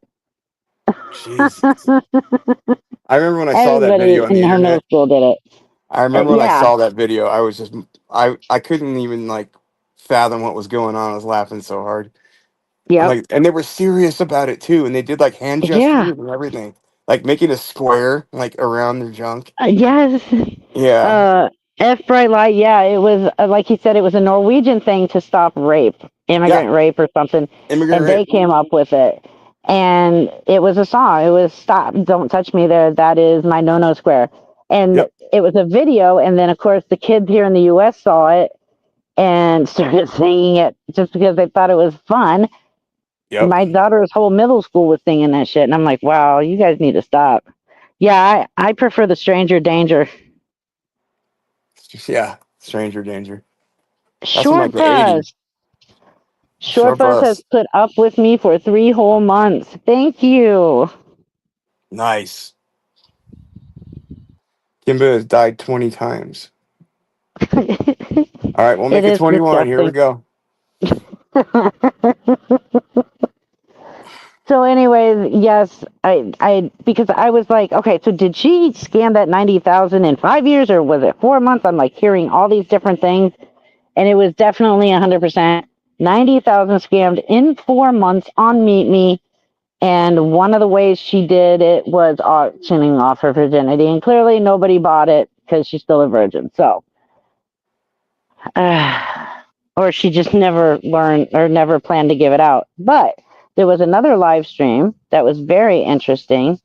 Jesus. I remember when I saw that Everybody video on the in her middle internet. school did it. I remember when I Yeah, saw that video, I was just I couldn't even like fathom what was going on. I was laughing so hard. I'm yep, like, and they were serious about it too, and they did like hand yeah. gestures and everything, like making a square like around their junk. Yes. Yeah. Uh, F Bright Light. Yeah, it was like he said. It was a Norwegian thing to stop rape, Yeah. immigrant rape or something, Immigrant and they rape. came up with it. And it was a song. It was "Stop! Don't touch me there. That is my no square." And Yep. it was a video. And then of course the kids here in the U.S. saw it and started singing it just because they thought it was fun. Yep. My daughter's whole middle school was singing that shit, and I'm like, wow, you guys need to stop. Yeah, I prefer the stranger danger. Yeah. Stranger danger. That's from like Short the '80s. bus. Short Short bus has bus. put up with me for 3 whole months. Thank you. Nice. Kimba has died 20 times. All right, we'll It make it is 21. Here we disgusting. go. So, anyways, yes, because I was like, okay, so did she scam that 90,000 in 5 years or was it 4 months? I'm like hearing all these different things, and it was definitely 100%. 90,000 scammed in 4 months on Meet Me. And one of the ways she did it was auctioning off her virginity. And clearly nobody bought it because she's still a virgin. So, or she just never learned or never planned to give it out. But there was another live stream that was very interesting,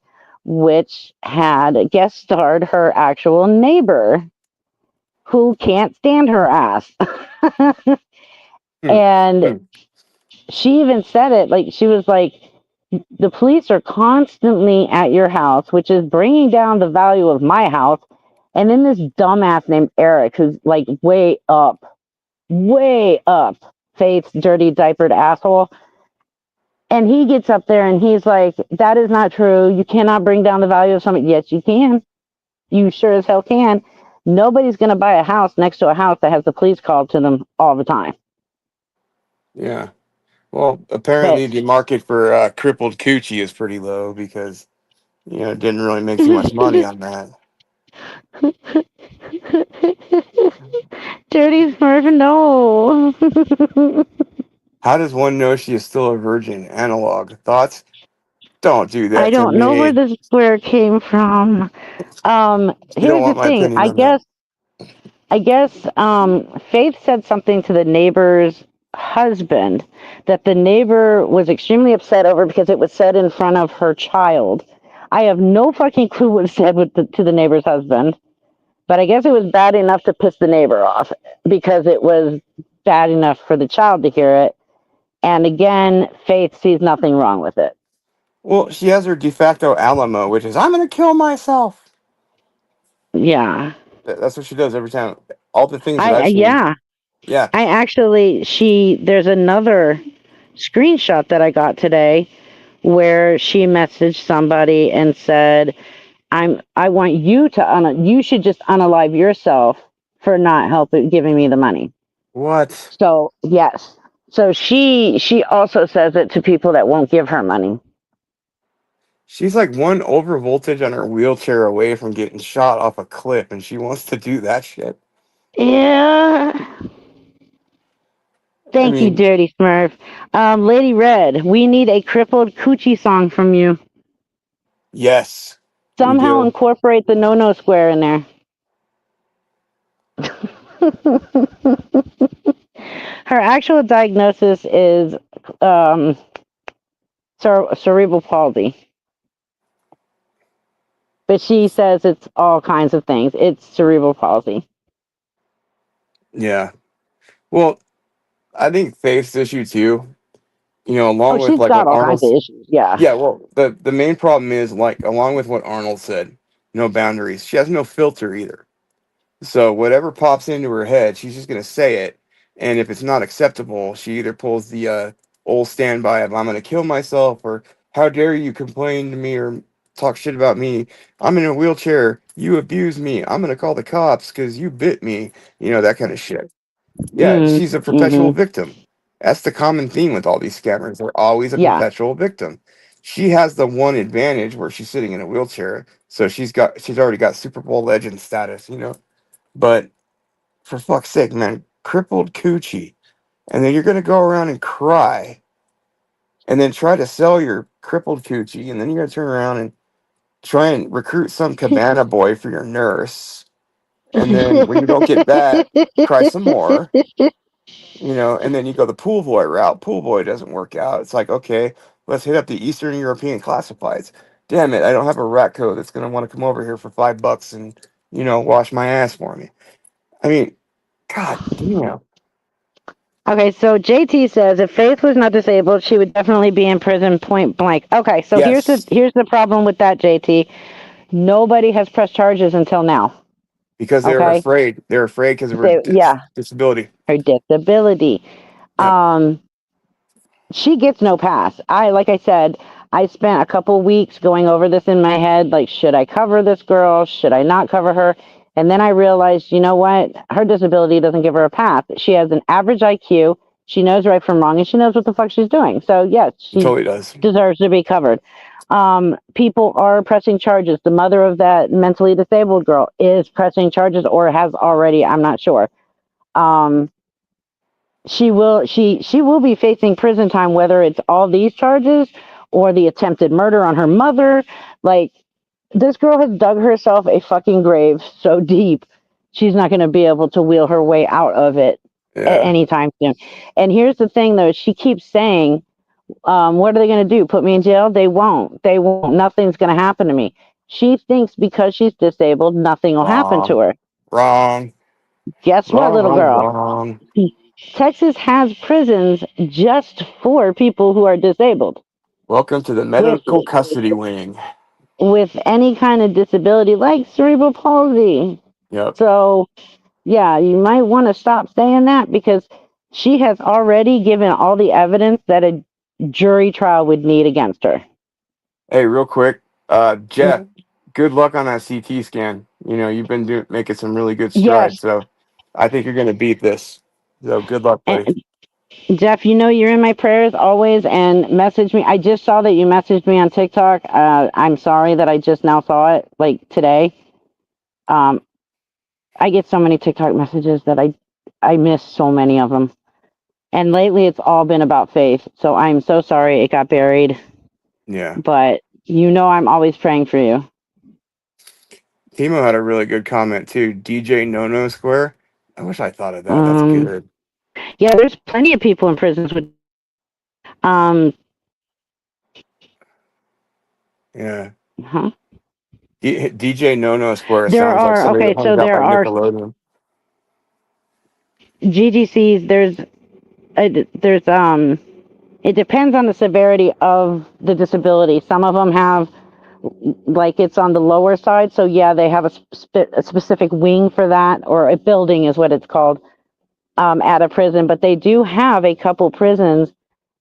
which had guest starred her actual neighbor who can't stand her ass. Hmm. And Hmm. she even said it like she was like, the police are constantly at your house, which is bringing down the value of my house. And then this dumbass named Eric, who's like way up Faith's dirty diapered asshole. And he gets up there and he's like, that is not true. You cannot bring down the value of something. Yes, you can. You sure as hell can. Nobody's going to buy a house next to a house that has the police called to them all the time. Yeah. Well, But apparently the market for crippled coochie is pretty low because it didn't really make too much money on that. Dirty Smurf, no. How does one know she is still a virgin? Analog thoughts? Don't do I that to don't know where me. the square came from. You don't Here's the want my thing. opinion I on that. guess I guess Faith said something to the neighbor's husband that the neighbor was extremely upset over because it was said in front of her child. I have no fucking clue what was said to the neighbor's husband, but I guess it was bad enough to piss the neighbor off because it was bad enough for the child to hear it. And again, Faith sees nothing wrong with it. Well, she has her de facto Alamo, which is I'm gonna kill myself. Yeah. That's what she does every time. All the things that I've seen. Yeah. Yeah. I actually there's another screenshot that I got today where she messaged somebody and said, I want you to you should just unalive yourself for not helping giving me the money. What? So yes. So she also says it to people that won't give her money. She's like one over voltage on her wheelchair away from getting shot off a cliff, and she wants to do that shit. Yeah. I Thank you, mean, Dirty Smurf. Lady Red, we need a crippled coochie song from you. yes, we Somehow do. incorporate the no square in there. Her actual diagnosis is cerebral palsy. But she says it's all kinds of things. It's cerebral palsy. Yeah. Well, I think Faith's issue too. Oh, Along with she's like got what all kinds of Arnold's. issues. Yeah. Yeah. Well, the main problem is like along with what Arnold said, no boundaries. She has no filter either. So whatever pops into her head, she's just gonna say it. And if it's not acceptable, she either pulls the old standby of "I'm gonna kill myself" or "How dare you complain to me or talk shit about me? I'm in a wheelchair. You abuse me. I'm gonna call the cops because you bit me." That kind of shit. Yeah, she's a perpetual Mm-hmm. victim. That's the common theme with all these scammers. They're always a Yeah. perpetual victim. She has the one advantage where she's sitting in a wheelchair, so she's already got Super Bowl legend status. But for fuck's sake, man, crippled coochie. And then you're gonna go around and cry and then try to sell your crippled coochie, and then you're gonna turn around and try and recruit some cabana boy for your nurse. And then when you don't get that, cry some more. And then you go the pool boy route. Pool boy doesn't work out. It's like, okay, let's hit up the Eastern European classifieds. Damn it, I don't have a rat coat that's gonna want to come over here for $5 and wash my ass for me. I mean, god damn. Okay, so JT says if Faith was not disabled, she would definitely be in prison point blank. Okay, so here's Yes, the problem with that, JT. Nobody has pressed charges until now. because they're Okay, afraid. They're afraid because of her yeah, disability. her disability. Yep, She gets no pass. Like I said, I spent a couple weeks going over this in my head. Like, should I cover this girl? Should I not cover her? And then I realized, you know what? Her disability doesn't give her a pass. She has an average IQ. She knows right from wrong, and she knows what the fuck she's doing. So yes, it she totally does. deserves to be covered. People are pressing charges. The mother of that mentally disabled girl is pressing charges, or has already. I'm not sure. She will be facing prison time, whether it's all these charges or the attempted murder on her mother. Like, this girl has dug herself a fucking grave so deep, she's not going to be able to wheel her way out of it at Yeah. any time soon. And here's the thing, though, she keeps saying, what are they going to do, put me in jail? They won't. Nothing's going to happen to me. She thinks because she's disabled, nothing will happen Wrong. to her. Wrong. Guess what, Wrong. little Wrong. girl? Wrong. Texas has prisons just for people who are disabled Welcome to the with medical custody wing. any kind of disability like cerebral palsy. Yep. So, yeah, you might want to stop saying that, because she has already given all the evidence that a jury trial would need against her. Hey, real quick, Jeff, good luck on that CT scan. You've been making some really good strides, Yes, so I think you're gonna beat this. So good luck, buddy. and Jeff, you're in my prayers always, and message me. I just saw that you messaged me on TikTok. I'm sorry that I just now saw it, like today. Um, I get so many TikTok messages that I miss so many of them. And lately it's all been about Faith. So I'm so sorry it got buried, Yeah. but I'm always praying for you. Timo had a really good comment too. DJ No No Square. I wish I thought of that. That's Um, good. yeah, there's plenty of people in prisons with um Yeah. huh? DJ No No Square There sounds like are somebody that okay, so hangs out by there are Nickelodeon. GGCs, there's it depends on the severity of the disability. Some of them have, like, it's on the lower side, so yeah, they have a specific wing for that, or a building is what it's called, at a prison. But they do have a couple prisons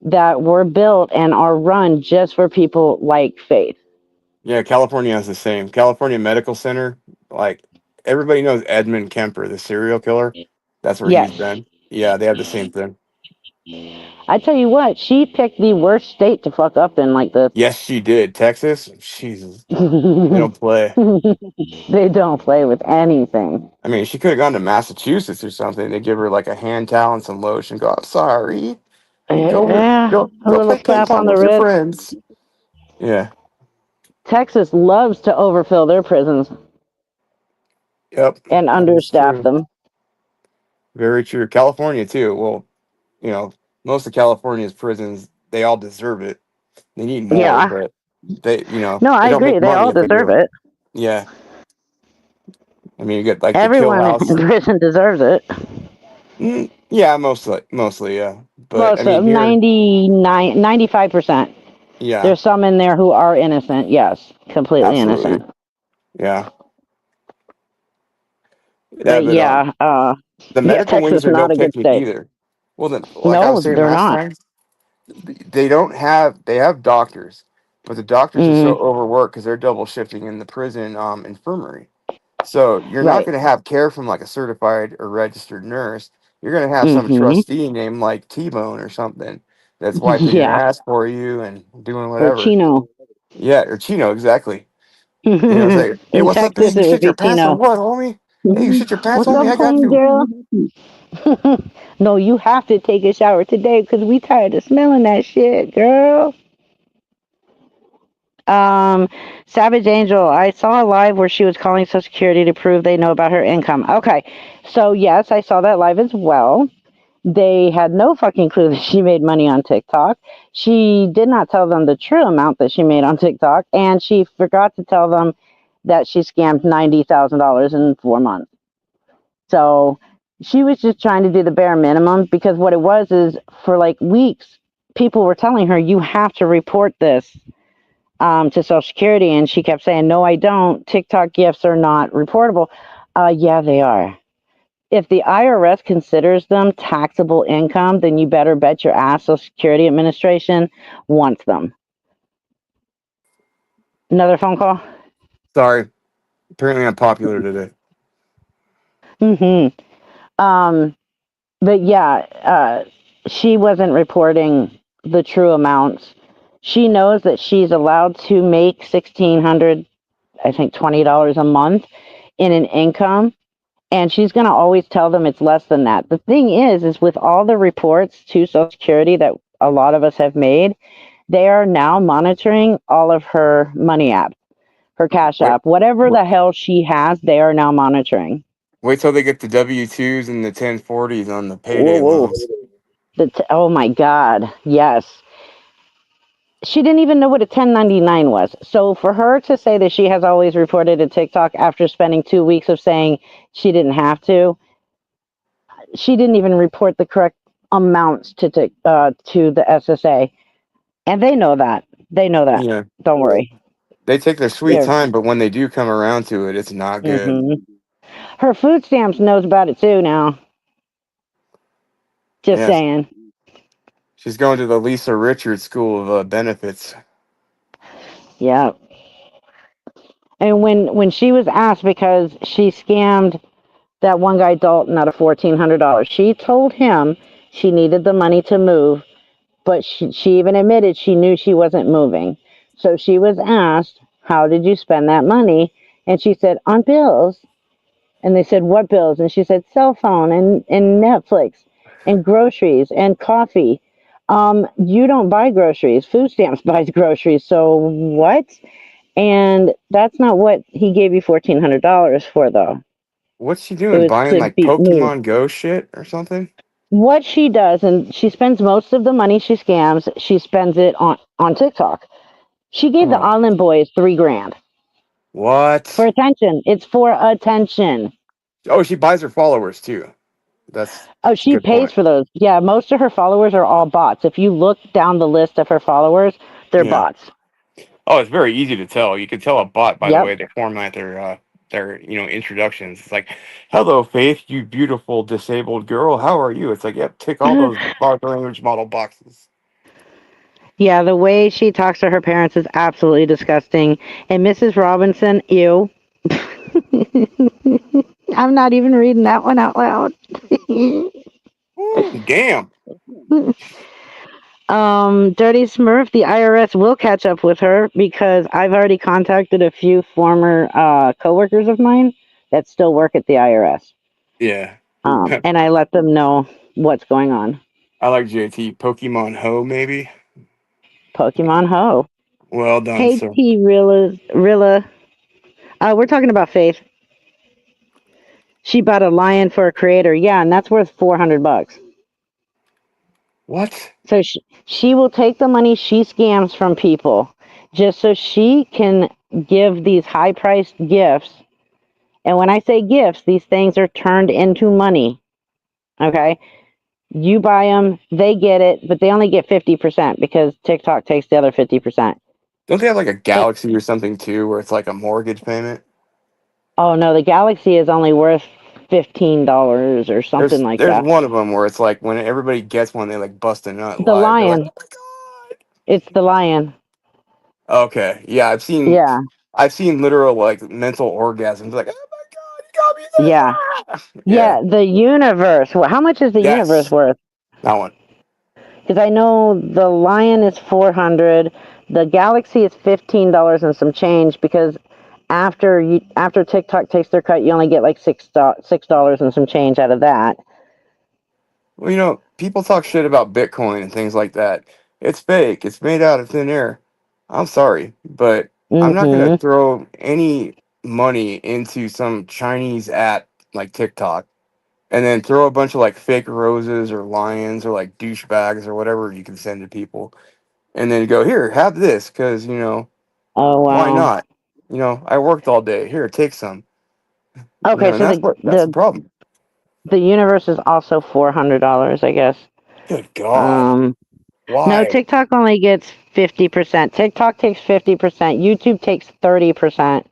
that were built and are run just for people like Faith. Yeah, California has the same. California Medical Center, like everybody knows Edmund Kemper, the serial killer. That's where he's Yes. been. Yeah, they have the same thing. I tell you what, she picked the worst state to fuck up in like this. Yes, she did. Texas, Jesus, they don't play. They don't play with anything. I mean, she could have gone to Massachusetts or something. They give her like a hand towel and some lotion. Go, I'm sorry. Yeah, a Go little play ping slap on pong the with your wrist. friends. Yeah. Texas loves to overfill their prisons Yep. and That is understaff true. them. Very true. California too. Well, you know, most of California's prisons, they all deserve it. They need more, Yeah. but they No, they I don't agree. make They money all if they do deserve it. it. Yeah. I mean, you get like the Kill Everyone in House. prison deserves it. Yeah, mostly, yeah. But I Most mean, of here, 95%. yeah, There's some in there who are innocent. Yes, completely absolutely, innocent. yeah, yeah. But But yeah, the yeah, medical wings Texas are no not a good picnic state. either. Well, then, like I was No, saying they're last not. time, they have doctors, but the doctors are so Mm, overworked because they're double shifting in the prison infirmary. So you're not right. going to have care from like a certified or registered nurse. You're going to have some Mm-hmm. trustee named like T-Bone or something that's wiping your Yeah, ass for you and doing or whatever. Chino. Yeah, or Chino, exactly. You know, it's like, hey, In what's up, man? Texas, You it would shit your be pants or Chino. what, homie? Hey, you shit your pants, What's homie? up, I got you. homegirl? No, you have to take a shower today because we tired of smelling that shit, girl. Um, Savage Angel, I saw a live where she was calling Social Security to prove they know about her income. Okay, so yes, I saw that live as well. They had no fucking clue that she made money on TikTok. She did not tell them the true amount that she made on TikTok, and she forgot to tell them that she scammed $90,000 in 4 months. So she was just trying to do the bare minimum because what it was is for like weeks, people were telling her, you have to report this to Social Security. And she kept saying, no, I don't. TikTok gifts are not reportable. Yeah, they are. If the IRS considers them taxable income, then you better bet your ass Social Security Administration wants them. Another phone call? Sorry. Apparently I'm popular today. Mm-hmm. But yeah, she wasn't reporting the true amounts. She knows that she's allowed to make $1,600, I think $20 a month in an income, and she's going to always tell them it's less than that. The thing is with all the reports to Social Security that a lot of us have made, they are now monitoring all of her money apps, her Cash Wait, App, whatever wait, the hell she has, they are now monitoring. wait till they get the W-2s and the 1040s on the Whoa, payday whoa. loans. Oh my God. Yes. She didn't even know what a 1099 was. So for her to say that she has always reported to TikTok after spending 2 weeks of saying she didn't have to, she didn't even report the correct amounts to the SSA, and they know that. They know that. Yeah. Don't worry. They take their sweet They're, time, but when they do come around to it, it's not good. hmm Her food stamps knows about it too now. Just Yes. saying. She's going to the Lisa Richards School of Benefits. Yeah. And when she was asked because she scammed that one guy Dalton out of $1,400, she told him she needed the money to move, but she even admitted she knew she wasn't moving. So she was asked, how did you spend that money? And she said, on bills. And they said, what bills? And she said, cell phone and Netflix and groceries and coffee. You don't buy groceries. Food stamps buys groceries. So what? And that's not what he gave you $1,400 for, though. What's she It doing? was Buying to like be moved. Pokemon Go shit or something? What she does, and she spends most of the money she scams, she spends it on TikTok. She gave the Oh, Island Boys $3,000 for what? attention. It's for attention. Oh, she buys her followers too. That's Oh, a she good pays point. for those. Yeah, most of her followers are all bots. If you look down the list of her followers, they're Yeah. bots. Oh, it's very easy to tell. You can tell a bot by the Yep. way they format their introductions. It's like, "Hello, Faith, you beautiful disabled girl. How are you?" It's like, "Yep, tick all those large language model boxes." Yeah, the way she talks to her parents is absolutely disgusting. And Mrs. Robinson, ew. I'm not even reading that one out loud. Ooh, damn. Dirty Smurf, the IRS will catch up with her because I've already contacted a few former coworkers of mine that still work at the IRS. Yeah. And I let them know what's going on. I like JT. Pokemon Ho, maybe. Pokemon Ho. Well done, Hey sir. T Rilla. We're talking about Faith. She bought a lion for a creator. Yeah, and that's worth $400. What? So she will take the money she scams from people just so she can give these high priced gifts. And when I say gifts, these things are turned into money. Okay. You buy them, they get it, but they only get 50% because TikTok takes the other 50%. Don't they have like a It, Galaxy or something too, where it's like a mortgage payment? oh no, the Galaxy is only worth $15 or something like There's that. one of them where it's like when everybody gets one, they like bust a nut The live. They're like, Lion. oh my It's the Lion. god. Okay, yeah, Yeah. I've seen literal like mental orgasms. Like, oh my god, you got me this. Yeah. Ah! Yeah. Yeah. The universe. How much is the universe Yes. worth? That one. Because I know the Lion is 400. The Galaxy is $15 and some change because after TikTok takes their cut, you only get like $6 and some change out of that. Well, people talk shit about Bitcoin and things like that. It's fake. It's made out of thin air. I'm sorry, but I'm not gonna Mm-hmm. throw any money into some Chinese app like TikTok and then throw a bunch of like fake roses or lions or like douchebags or whatever you can send to people and then go, here, have this because Oh why wow. not? I worked all day. Here, take some. Okay, And so that's the problem. the universe is also $400, I guess. Good God. Um, no, Why? TikTok only gets 50%. TikTok takes 50%. YouTube takes 30%.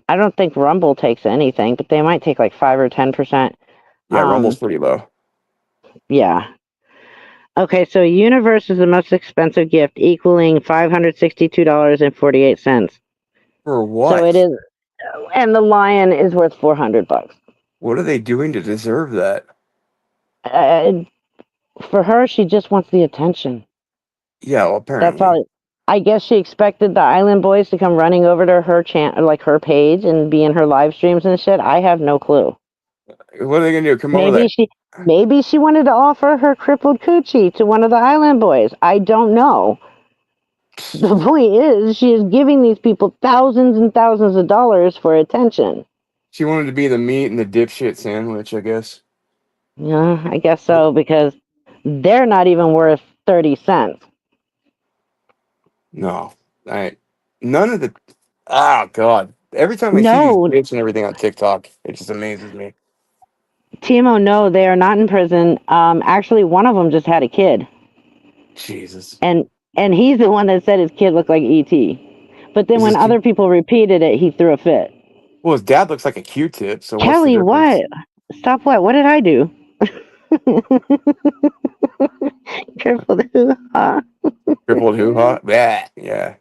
I don't think Rumble takes anything, but they might take like 5 or 10%. Yeah, Rumble's pretty low. Yeah. Okay, so Universe is the most expensive gift, equaling $562.48. For So it what? is, and the Lion is worth $400. What are they doing to deserve that? Uh, for her, she just wants the attention. Yeah, well, That's apparently. all. I guess she expected the Island Boys to come running over to her like her page and be in her live streams and shit. I have no clue. What are they gonna do? Come over Maybe there? she, maybe she wanted to offer her crippled coochie to one of the Island Boys. I don't know. The point is, she is giving these people thousands and thousands of dollars for attention. She wanted to be the meat and the dipshit sandwich, I guess. Yeah, I guess so because they're not even worth 30 cents. No, I none of the. Oh God! Every time I see these No, bits and everything on TikTok, it just amazes me. Timo, no, they are not in prison. Actually, one of them just had a kid, Jesus, and and he's the one that said his kid looked like ET. But then is this when kid? other people repeated it, he threw a fit. Well, his dad looks like a Q-tip. So what's the Kelly, difference? what? Stop! What? What did I do? Careful, huh? Crippled hoo ha. Yeah, yeah.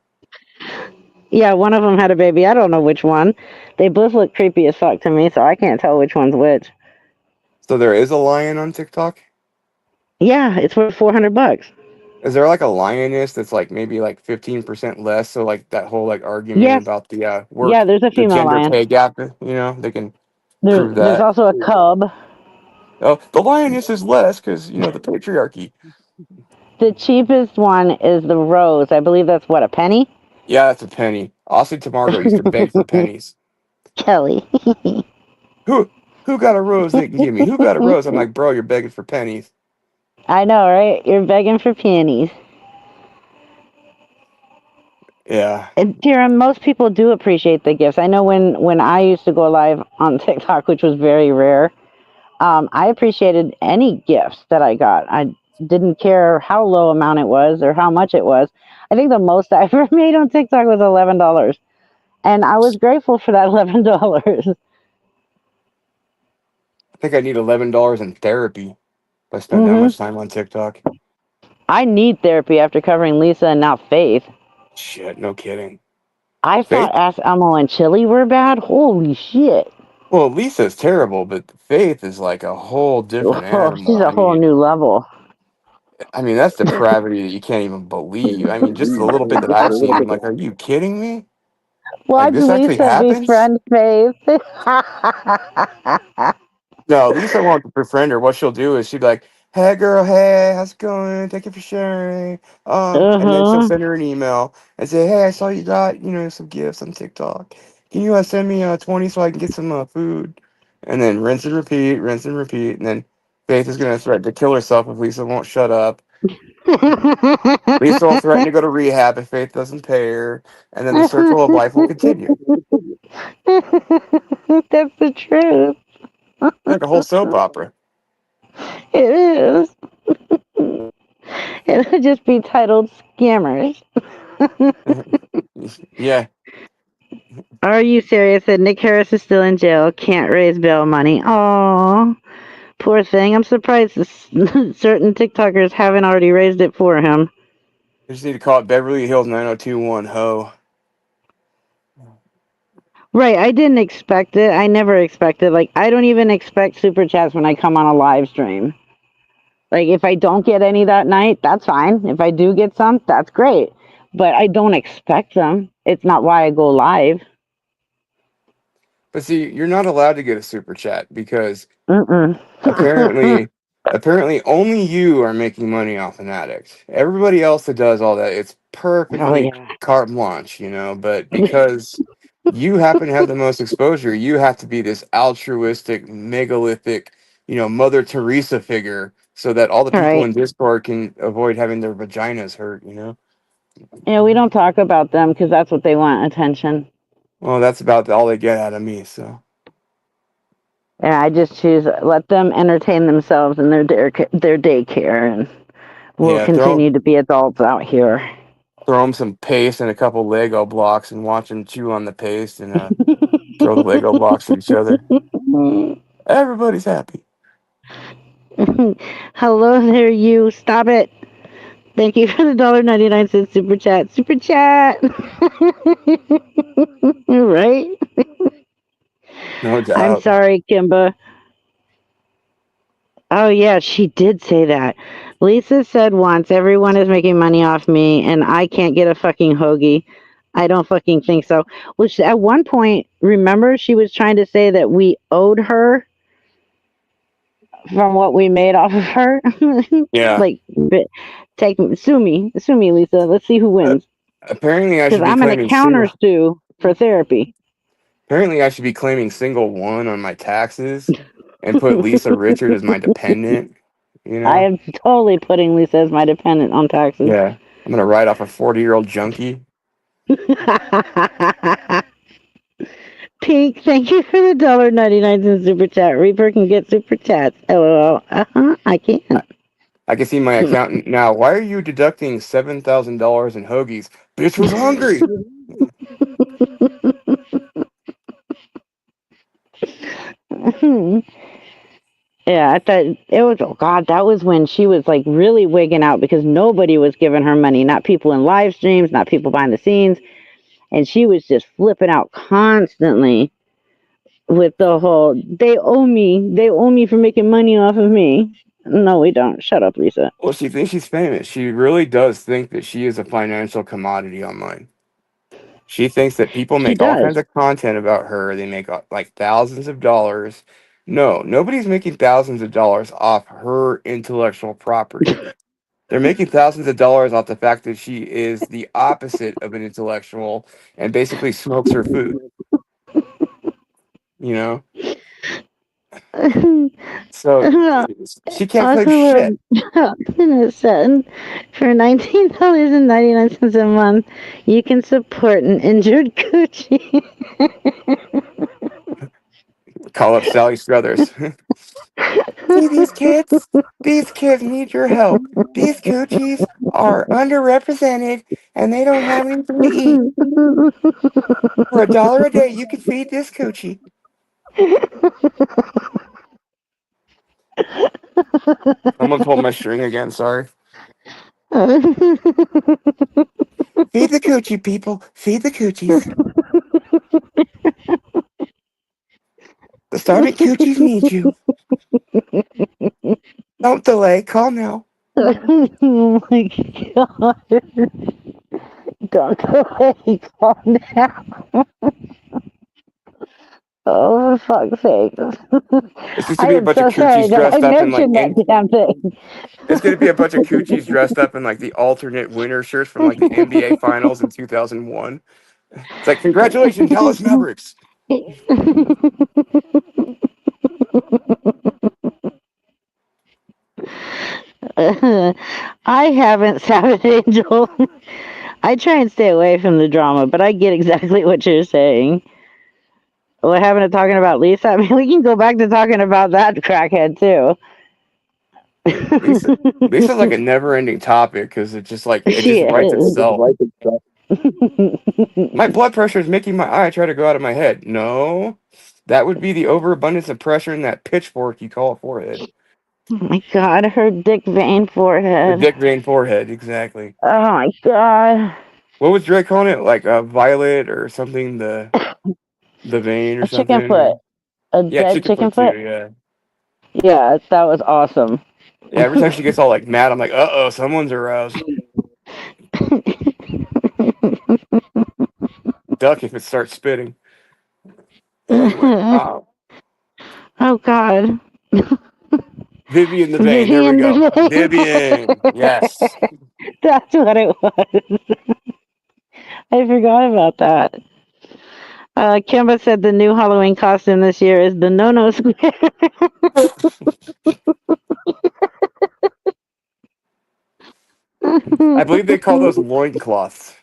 Yeah, one of them had a baby. I don't know which one. They both look creepy as fuck to me, so I can't tell which one's which. So there is a lion on TikTok. Yeah, it's worth $400. Is there like a lioness that's like maybe like 15% less? So like that whole like argument Yes, about the yeah, work, there's a the female gender lion. pay gap, they can prove There's that. also a cub. Oh, the lioness is less because the patriarchy. The cheapest one is the rose. I believe that's what, a penny? Yeah, that's a penny. Austin Tamargo used to beg for pennies. Kelly. Who who got a rose they can give me? Who got a rose? I'm like, bro, you're begging for pennies. I know, right? You're begging for pennies. Yeah. And Tira, most people do appreciate the gifts. I know when I used to go live on TikTok, which was very rare, I appreciated any gifts that I got. I didn't care how low amount it was or how much it was. I think the most I ever made on TikTok was $11, and I was grateful for that $11. I think I need $11 in therapy if I spend that hmm much time on TikTok. I need therapy after covering Lisa and now Faith. Shit, no kidding. I Faith? thought Ask Elmo and Chili were bad. Holy shit! Well, Lisa's terrible, but Faith is like a whole different Oh, she's animal. a whole new level. I mean, that's depravity that you can't even believe. I mean, just the little bit that I've seen, I'm like, are you kidding me? Like, Watch this actually Lisa happens? befriend Faith. No, Lisa won't befriend her. What she'll do is she'll be like, hey, girl, hey, how's it going? Thank you for sharing. And then she'll Uh-huh. send her an email and say, hey, I saw you got, some gifts on TikTok. Can you send me 20 so I can get some food? And then rinse and repeat, rinse and repeat. And then Faith is going to threaten to kill herself if Lisa won't shut up. Lisa will threaten to go to rehab if Faith doesn't pay her, and then the circle of life will continue. That's the truth. Like a whole soap opera. It is. It'll just be titled Scammers. Yeah. Are you serious that Nick Harris is still in jail? Can't raise bail money. Oh, poor thing. I'm surprised certain TikTokers haven't already raised it for him. I just need to call it Beverly Hills 9021 ho. Right, I didn't expect it. I never expected. Like, I don't even expect super chats when I come on a live stream. Like, if I don't get any that night, that's fine. If I do get some, that's great. But I don't expect them. It's not why I go live. But see, you're not allowed to get a super chat because Mm-mm. apparently only you are making money off an addict. Everybody else that does all that, it's Oh, perfectly yeah. carte blanche, you know, but because you happen to have the most exposure, you have to be this altruistic, megalithic, Mother Teresa figure so that all the All people right. in Discord can avoid having their vaginas hurt. Yeah, we don't talk about them because that's what they want, attention. Well, that's about all they get out of me, so. And I just choose let them entertain themselves in their daycare, and we'll Yeah, throw continue to be adults out here. throw them some paste and a couple Lego blocks and watch them chew on the paste and throw the Lego blocks at each other. Everybody's happy. Hello there, you. Stop it. Thank you for the $1.99 super chat. Super chat. Right? No I'm doubt. sorry, Kimba. Oh, yeah, she did say that. Lisa said once, everyone is making money off me, and I can't get a fucking hoagie. I don't fucking think so. Which at one point, remember, she was trying to say that we owed her from what we made off of her. Yeah. Like, sue me, Lisa. Let's see who Uh, wins. apparently, I Because should be I'm gonna claiming counter single. sue for therapy. Apparently, I should be claiming single one on my taxes and put Lisa Richard as my dependent. You I know? am totally putting Lisa as my dependent on taxes. Yeah. I'm gonna write off a 40-year-old junkie. Pink, thank you for the $1.99 super chat. Reaper can get super chats. LOL. I can. I can see my accountant now. Why are you deducting $7,000 in hoagies? Bitch was hungry. Yeah, I thought it was, oh God, that was when she was like really wigging out because nobody was giving her money, not people in live streams, not people behind the scenes. And she was just flipping out constantly with the whole, they owe me for making money off of me. No, we don't. Shut up, Lisa. Well, she thinks she's famous. She really does think that she is a financial commodity online. She thinks that people She make all does. kinds of content about her. They make like thousands of dollars. No, nobody's making thousands of dollars off her intellectual property. They're making thousands of dollars off the fact that she is the opposite of an intellectual and basically smokes her food, you know? So she can't claim Also, shit. in a sentence, for $19.99 a month, you can support an injured coochie. Call up Sally Struthers. See these kids? These kids need your help. These coochies are underrepresented and they don't have anything to eat. For $1 a day, you can feed this coochie. Someone pulled my string again, sorry. Feed the coochie, people. Feed the coochies. The starving coochies need you. Don't delay. Call now. Oh my God. Don't go away. Calm down. Oh, for fuck's sake. It's just to I be a am bunch of so sorry coochies that I dressed up in like mentioned that damn thing. it's gonna be a bunch of coochies dressed up in like the alternate winner shirts from like the NBA Finals in 2001. It's like, congratulations, Dallas Mavericks. I haven't, Savage Angel. I try and stay away from the drama, but I get exactly what you're saying. What happened to talking about Lisa? I mean, we can go back to talking about that crackhead too. Lisa, Lisa's like a never-ending topic because it She just writes is. itself. My blood pressure is making my eye try to go out of my head. No, that would be the overabundance of pressure in that pitchfork you call a forehead. Oh my god, her dick vein The forehead. dick vein forehead, exactly. Oh my god. What was Drake calling it? Like a violet or something? The vein or A chicken something? foot. A Yeah, dead chicken chicken foot too. foot? Yeah, Yeah, that was awesome. yeah. Every time she gets all like mad, I'm like, oh, someone's aroused. Duck if it starts spitting. Anyway, Oh god. Vivian the vein. There we Vivian go. the Vivian. Yes. vein. That's what it was. I forgot about that. Kimba said the new Halloween costume this year is the no-no square. I believe they call those loincloths.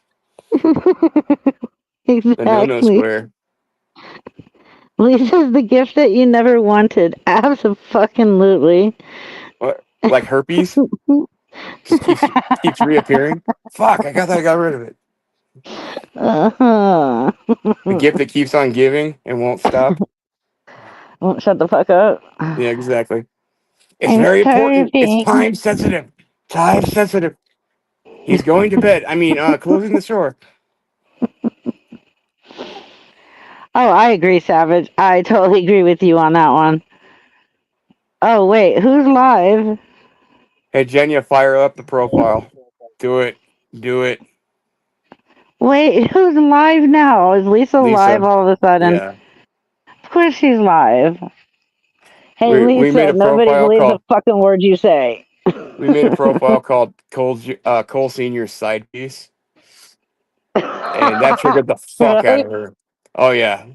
The no-no Exactly. square. Lisa's the gift that you never wanted. Absolutely. What? Like herpes? Just keeps reappearing. Fuck! I got rid of it. Uh-huh. The gift that keeps on giving and won't stop. Won't shut the fuck up. Yeah, exactly. It's I'm very important. It's starving. time sensitive. Time sensitive. He's going to bed. I mean, closing the store. Oh, I agree, Savage. I totally agree with you on that one. Oh, wait, who's live? Hey, Jenya, fire up the profile. Do it. Do it. Wait, who's live now? Is Lisa live Lisa. all of a sudden? Yeah. Of course she's live. Hey, We made Lisa, a nobody profile believes a called fucking word you say. we made a profile called Cole Senior's side piece, and that triggered the fuck out Really? of her. Oh yeah.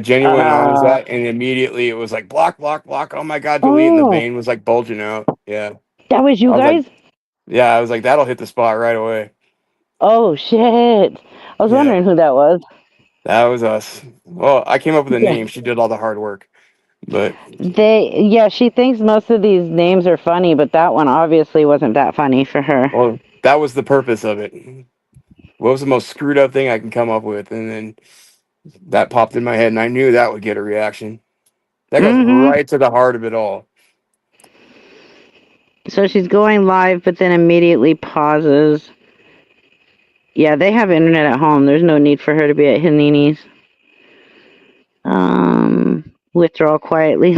Jenny went on as Uh, that, and immediately it was like block, block, block. Oh my god, delete, and the oh, vein was like bulging out. Yeah, that was I you was like, guys? yeah, I was like, that'll hit the spot right away. Oh, shit. I was Yeah, wondering who that was. that was us. Well, I came up with a Yeah. name. She did all the hard work, but Yeah, she thinks most of these names are funny, but that one obviously wasn't that funny for her. well, that was the purpose of it. What was the most screwed up thing I can come up with? And then that popped in my head, and I knew that would get a reaction. That goes Mm-hmm. right to the heart of it all. So she's going live, but then immediately pauses. Yeah, they have internet at home. There's no need for her to be at Hanini's. Withdraw quietly.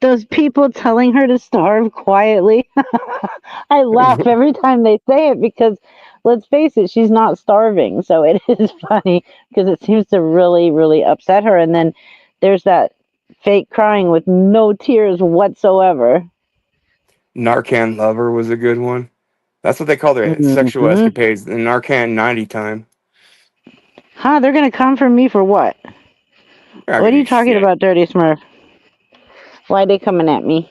Those people telling her to starve quietly. I laugh every time they say it because, let's face it, she's not starving. So it is funny because it seems to really, really upset her. And then there's that fake crying with no tears whatsoever. Narcan lover was a good one. That's what they call their sexual Mm-hmm. escapades. The Narcan 90 time. Huh? They're gonna come for me for what? They're not What gonna are you do talking shit. about, Dirty Smurf? Why are they coming at me?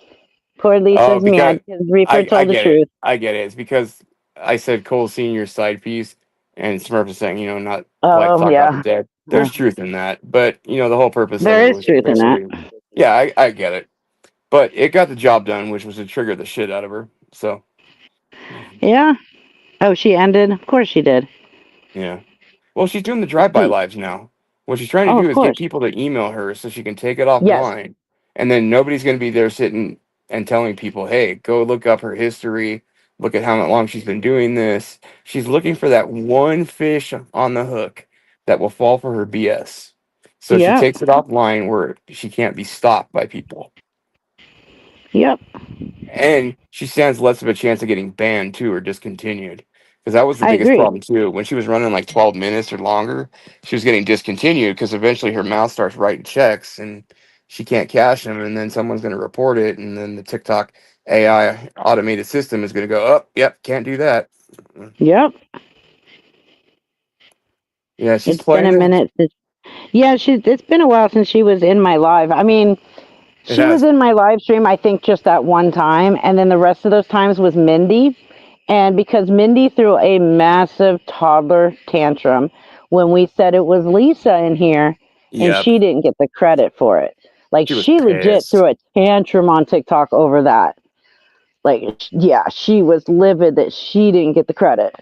Poor Oh, Lisa's because mad because Reaper I told the get it. truth. I get it. It's because I said Cole Senior's side piece, and Smurf is saying, not like Oh talk about the yeah, dead. There's truth in that, but the whole purpose of it there is was truth in that. basically, yeah, I get it. But it got the job done, which was to trigger the shit out of her. So, Yeah. Oh, she ended. Of course she did. yeah. Well, she's doing the drive-by lives now. What she's trying to Oh, do of is get course. people to email her so she can take it Yes. offline, and then nobody's going to be there sitting and telling people, "Hey, go look up her history. Look at how long she's been doing this." She's looking for that one fish on the hook that will fall for her BS. So she Yep. takes it offline where she can't be stopped by people. Yep. And she stands less of a chance of getting banned too or discontinued. Because that was the I biggest agree. problem too. When she was running like 12 minutes or longer, she was getting discontinued because eventually her mouth starts writing checks and she can't cash them. And then someone's going to report it. And then the TikTok AI automated system is going to go, oh, yep, can't do that. Yep. Yeah, she's It's been playing a it. minute. Yeah, it's been a while since she was in my live. I mean, It She was has. in my live stream, I think, just that one time, and then the rest of those times was Mindy. And because Mindy threw a massive toddler tantrum when we said it was Lisa in here, and Yep. she didn't get the credit for it. Like, She was she legit pissed. threw a tantrum on TikTok over that. Like, yeah, she was livid that she didn't get the credit.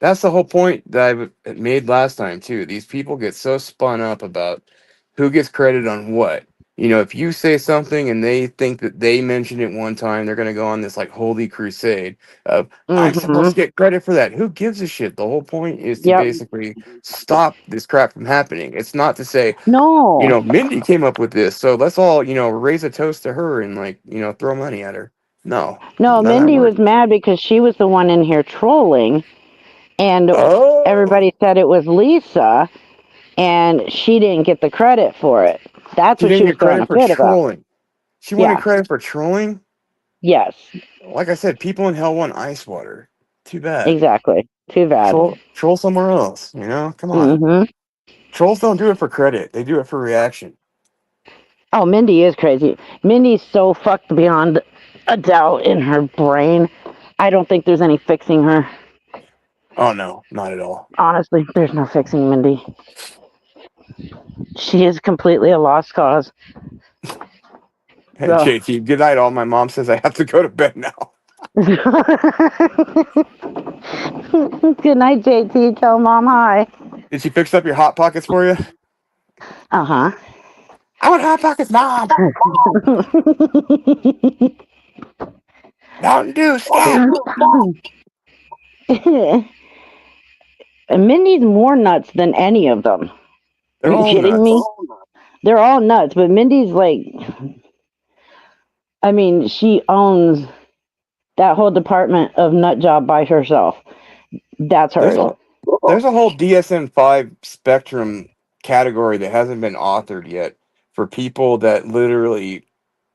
That's the whole point that I made last time too. These people get so spun up about who gets credit on what. You know, if you say something and they think that they mentioned it one time, they're gonna go on this like holy crusade of I'm supposed Mm-hmm. to get credit for that. Who gives a shit? The whole point is to Yep. basically stop this crap from happening. It's not to say, you No. know, Mindy came up with this, so let's all, you know, raise a toast to her and like, you know, throw money at her. No, No, none of that Mindy works. was mad because she was the one in here trolling, and Oh, everybody said it was Lisa, and she didn't get the credit for it. That's she what she didn't was get throwing credit a for fit about. trolling. She wanted Yeah. credit for trolling. Yes. Like I said, people in hell want ice water. Too bad. Exactly. Too bad. Troll somewhere else. You know, come on. Mm-hmm. Trolls don't do it for credit. They do it for reaction. Oh, Mindy is crazy. Mindy's so fucked beyond a doubt in her brain. I don't think there's any fixing her. Oh no, not at all. Honestly, there's no fixing Mindy. She is completely a lost cause. Hey So. JT, good night. All my mom says I have to go to bed now. Good night, JT. Tell mom hi. Did she fix up your hot pockets for you? Uh huh. I want hot pockets, mom. Mountain Dew, scat. Mindy's more nuts than any of them. Are They're you all kidding nuts. me? They're all nuts, but Mindy's like, I mean, she owns that whole department of nut job by herself. That's There's hers. a there's a whole DSM-5 spectrum category that hasn't been authored yet for people that literally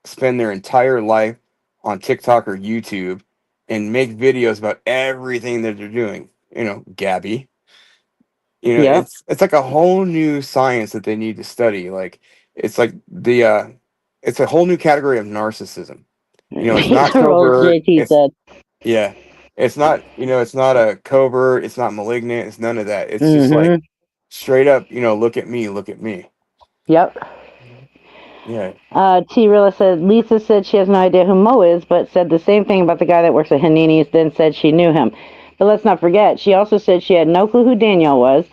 spend their entire life on TikTok or YouTube and make videos about everything that they're doing. You know, Gabby. You know, Yep. it's like a whole new science that they need to study. Like it's like it's a whole new category of narcissism. You know, it's These not are all covert. JT It's said. yeah. It's not, you know, it's not a covert, it's not malignant, it's none of that. It's just like Mm-hmm. straight up, you know, look at me, look at me. Yep. Yeah. T. Rilla said, Lisa said she has no idea who Mo is, but said the same thing about the guy that works at Hanini's, then said she knew him. But let's not forget, she also said she had no clue who Danielle was,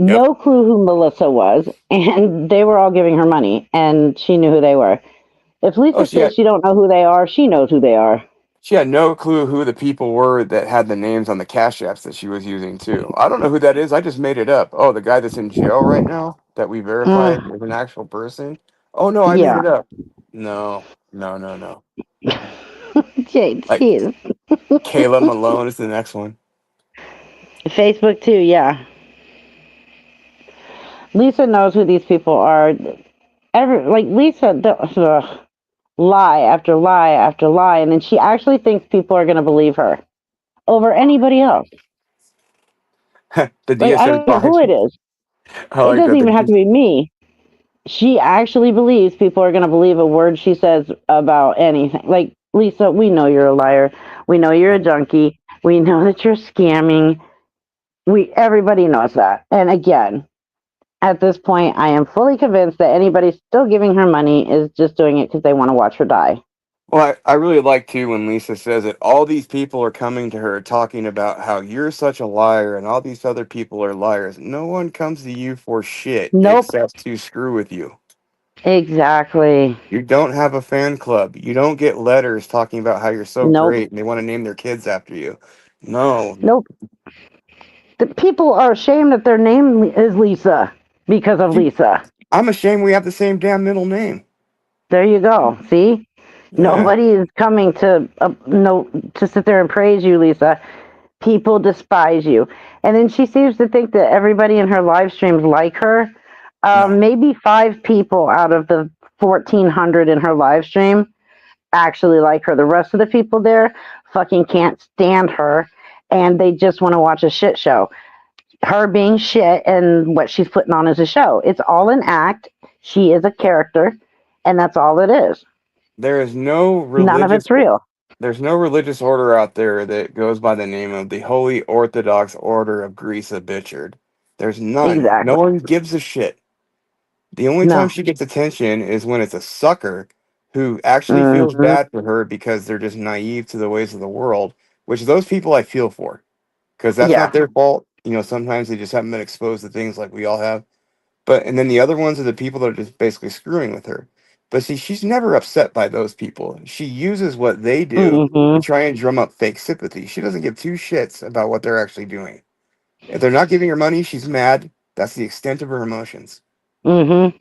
Yep. no clue who Melissa was, and they were all giving her money, and she knew who they were. If Oh, Lisa says she don't know who they are, she knows who they are. she had no clue who the people were that had the names on the cash apps that she was using too. I don't know who that is. I just made it up. Oh, the guy that's in jail right now that we verified is an actual person. Oh no, I made Yeah. it up. No, no, no, no. Like JT. Kayla Malone is the next one. Facebook too, yeah. Lisa knows who these people are. Lisa, lie after lie after lie, and then she actually thinks people are going to believe her over anybody else. The Like, I DSM don't care who five. it is. I It like doesn't that. even have to be me. She actually believes people are going to believe a word she says about anything. Like, Lisa, we know you're a liar. We know you're a junkie. We know that you're scamming. Everybody knows that. And again, at this point, I am fully convinced that anybody still giving her money is just doing it because they want to watch her die. Well, I really like too when Lisa says it. All these people are coming to her talking about how you're such a liar and all these other people are liars. No one comes to you for shit Nope. except to screw with you. Exactly. You don't have a fan club. You don't get letters talking about how you're so Nope. great and they want to name their kids after you. No. Nope. The people are ashamed that their name is Lisa because of You, Lisa. I'm ashamed we have the same damn middle name. There you go. See? Yeah. Nobody is coming to to sit there and praise you, Lisa. People despise you. And then she seems to think that everybody in her live streams like her. No. Maybe 5 people out of the 1,400 in her live stream actually like her. The rest of the people there fucking can't stand her, and they just want to watch a shit show. Her being shit and what she's putting on as a show. It's all an act. She is a character, and that's all it is. There is no None of religious it's real. there's no religious order out there that goes by the name of the Holy Orthodox Order of Grisa Bitchard. There's none. No Exactly. one gives a shit. The only time No. she gets attention is when it's a sucker who actually feels Mm-hmm. bad for her because they're just naive to the ways of the world, which those people I feel for because that's Yeah. not their fault. Sometimes they just haven't been exposed to things like we all have. And then the other ones are the people that are just basically screwing with her. But see, she's never upset by those people. She uses what they do to Mm-hmm. try and drum up fake sympathy. She doesn't give two shits about what they're actually doing. If they're not giving her money, she's mad. That's the extent of her emotions. Mm-hmm.